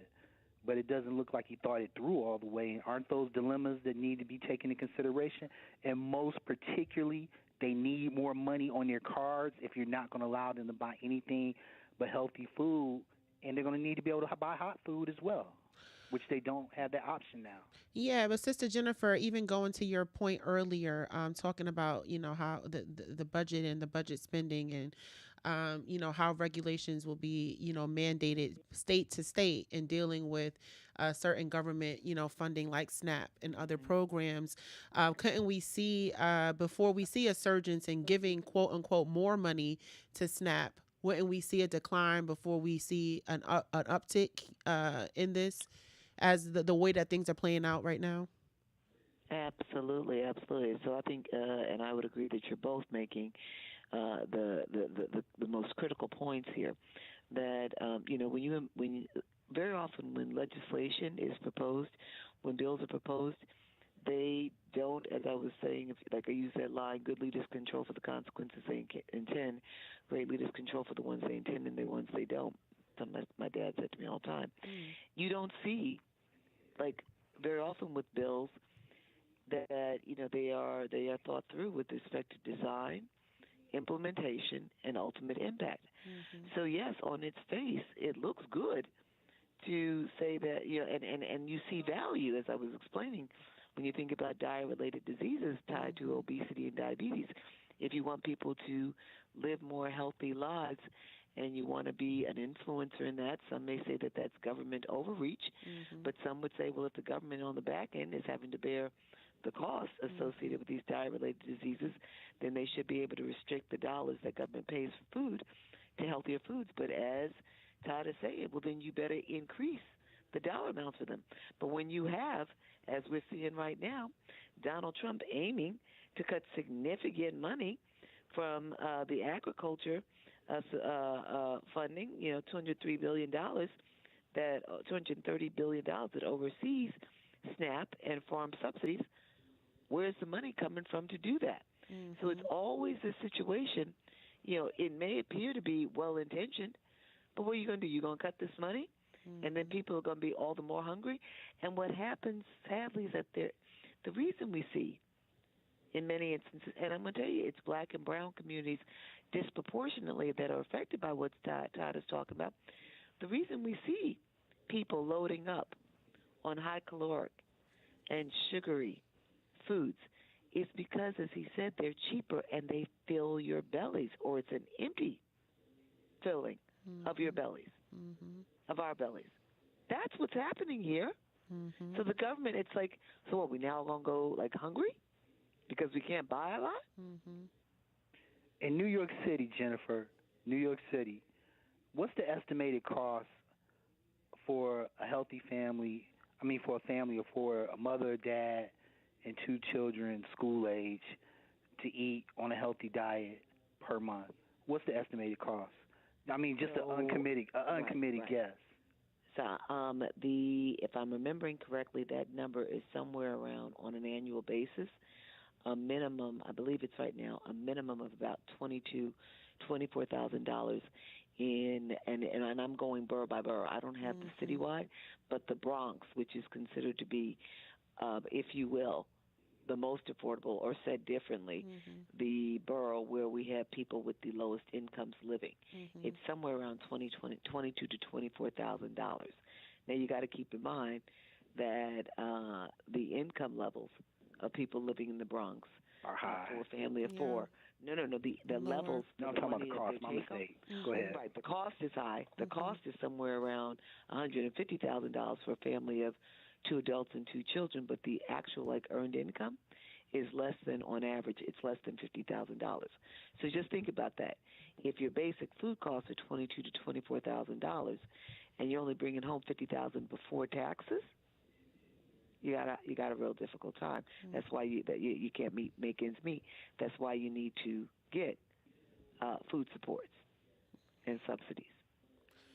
but it doesn't look like he thought it through all the way. And aren't those dilemmas that need to be taken into consideration? And most particularly, they need more money on their cards if you're not going to allow them to buy anything but healthy food, and they're going to need to be able to buy hot food as well, which they don't have that option now. Yeah, but Sister Jennifer, even going to your point earlier, talking about, how the budget and the budget spending and, how regulations will be, mandated state to state in dealing with certain government, funding like SNAP and other programs. Couldn't we see, before we see a surge in giving, quote unquote, more money to SNAP, wouldn't we see a decline before we see an uptick in this, as the way that things are playing out right now? Absolutely. So I think, and I would agree that you're both making the most critical points here. That when very often when legislation is proposed, when bills are proposed, they don't, as I was saying, like I used that line, good leaders control for the consequences they intend, great leaders control for the ones they intend and the ones they don't. Something my dad said to me all the time. You don't see, like very often with bills, that they are thought through with respect to design, implementation, and ultimate impact. So yes, on its face, it looks good to say that, you know, and you see value, as I was explaining, when you think about diet-related diseases tied to obesity and diabetes. If you want people to live more healthy lives and you want to be an influencer in that, some may say that that's government overreach, but some would say, well, if the government on the back end is having to bear the costs associated with these diet-related diseases, then they should be able to restrict the dollars that government pays for food to healthier foods. But as Todd is saying, well, then you better increase the dollar amounts for them. But when you have, as we're seeing right now, Donald Trump aiming to cut significant money from the agriculture funding, you know, $203 billion, that $230 billion that oversees SNAP and farm subsidies, where's the money coming from to do that? So it's always a situation, you know, it may appear to be well-intentioned, but what are you going to do? You're going to cut this money, and then people are going to be all the more hungry? And what happens, sadly, is that the reason we see in many instances, and I'm going to tell you, it's black and brown communities disproportionately that are affected by what Todd is talking about. The reason we see people loading up on high caloric and sugary foods is because, as he said, they're cheaper and they fill your bellies, or it's an empty filling of your bellies, of our bellies. That's what's happening here. So the government, it's like, so what, we now going to go like hungry because we can't buy a lot? In New York City, Jennifer, New York City, what's the estimated cost for a healthy family, for a family or for a mother, a dad, and 2 children school age to eat on a healthy diet per month? What's the estimated cost? Just an uncommitted guess. So if I'm remembering correctly, that number is somewhere around, on an annual basis, a minimum, I believe it's right now, a minimum of about $24,000 and I'm going borough by borough. I don't have the citywide, but the Bronx, which is considered to be, if you will, the most affordable, or said differently, the borough where we have people with the lowest incomes living. It's somewhere around $22,000 to $24,000. Now you got to keep in mind that the income levels of people living in the Bronx are high. For a family of 4. No, the levels. No, I'm talking about the cost. My mistake. Go ahead. Right, the cost is high. The cost is somewhere around $150,000 for a family of 2 adults and 2 children, but the actual earned income is less than, on average, it's less than $50,000. So just think about that. If your basic food costs are $22,000 to $24,000, and you're only bringing home $50,000 before taxes, you got a real difficult time. That's why you can't make ends meet. That's why you need to get food supports and subsidies.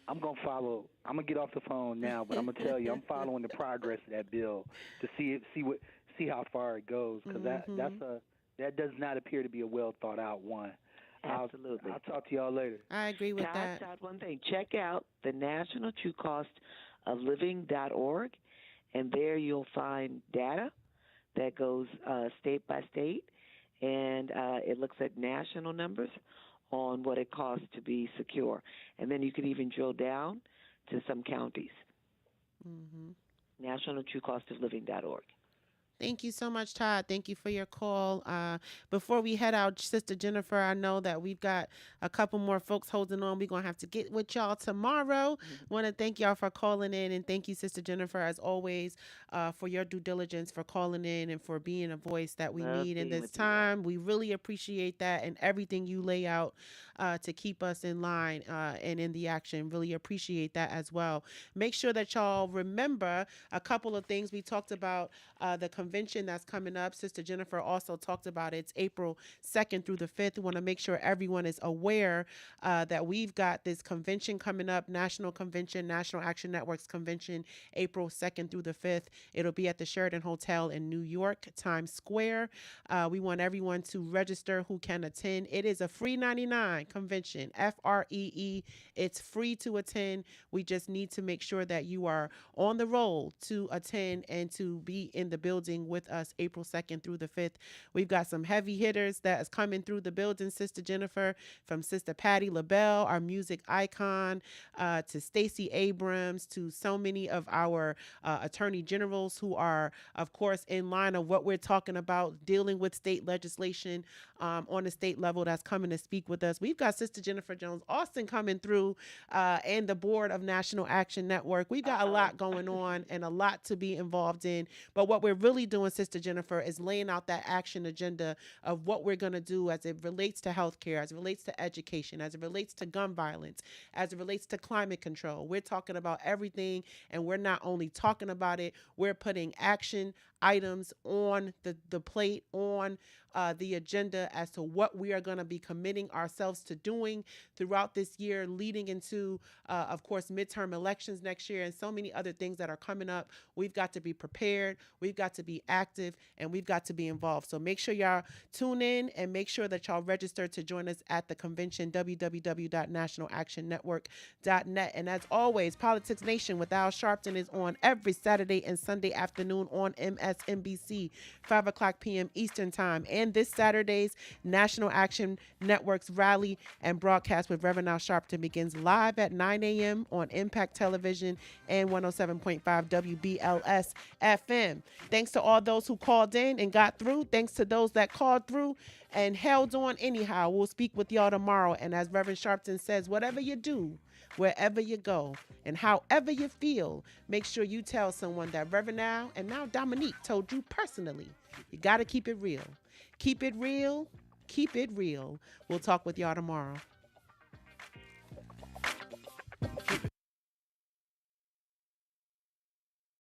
I'm going to get off the phone now, but I'm going to tell you, I'm following the progress of that bill to see how far it goes, because that does not appear to be a well thought out one. Absolutely. I'll talk to y'all later. I agree with that. Todd, one thing. Check out the National True Cost of Living.org, and there you'll find data that goes state by state, and it looks at national numbers on what it costs to be secure. And then you can even drill down to some counties. National True Cost of Living.org. Thank you so much, Todd. Thank you for your call. Before we head out, Sister Jennifer, I know that we've got a couple more folks holding on. We're going to have to get with y'all tomorrow. Want to thank y'all for calling in, and thank you, Sister Jennifer, as always, for your due diligence, for calling in and for being a voice that we need in this time. We really appreciate that and everything you lay out to keep us in line and in the action. Really appreciate that as well. Make sure that y'all remember a couple of things. We talked about the convention that's coming up. Sister Jennifer also talked about it. It's April 2nd through the 5th. We want to make sure everyone is aware that we've got this convention coming up, National Convention, National Action Network's convention, April 2nd through the 5th. It'll be at the Sheraton Hotel in New York, Times Square. We want everyone to register who can attend. It is a free 99 convention, FREE. It's free to attend. We just need to make sure that you are on the roll to attend and to be in the building meeting with us April 2nd through the 5th. We've got some heavy hitters that is coming through the building, Sister Jennifer, from Sister Patty LaBelle, our music icon, to Stacey Abrams, to so many of our attorney generals who are, of course, in line of what we're talking about, dealing with state legislation on the state level, that's coming to speak with us. We've got Sister Jennifer Jones Austin coming through, and the board of National Action Network. We've got a lot going on and a lot to be involved in. But what we're really doing, Sister Jennifer, is laying out that action agenda of what we're going to do as it relates to healthcare, as it relates to education, as it relates to gun violence, as it relates to climate control. We're talking about everything, and we're not only talking about it, we're putting action items on the plate, on the agenda as to what we are going to be committing ourselves to doing throughout this year, leading into, of course, midterm elections next year, and so many other things that are coming up. We've got to be prepared, we've got to be active, and we've got to be involved. So make sure y'all tune in and make sure that y'all register to join us at the convention, www.nationalactionnetwork.net. And as always, Politics Nation with Al Sharpton is on every Saturday and Sunday afternoon on MSNBC, 5 o'clock p.m. Eastern Time. And this Saturday's National Action Network's rally and broadcast with Reverend Al Sharpton begins live at 9 a.m. on Impact Television and 107.5 WBLS FM. Thanks to all those who called in and got through. Thanks to those that called through and held on anyhow. We'll speak with y'all tomorrow. And as Reverend Sharpton says, whatever you do, wherever you go, and however you feel, make sure you tell someone that Reverend Al and now Dominique told you personally. You got to keep it real. Keep it real. Keep it real. We'll talk with y'all tomorrow.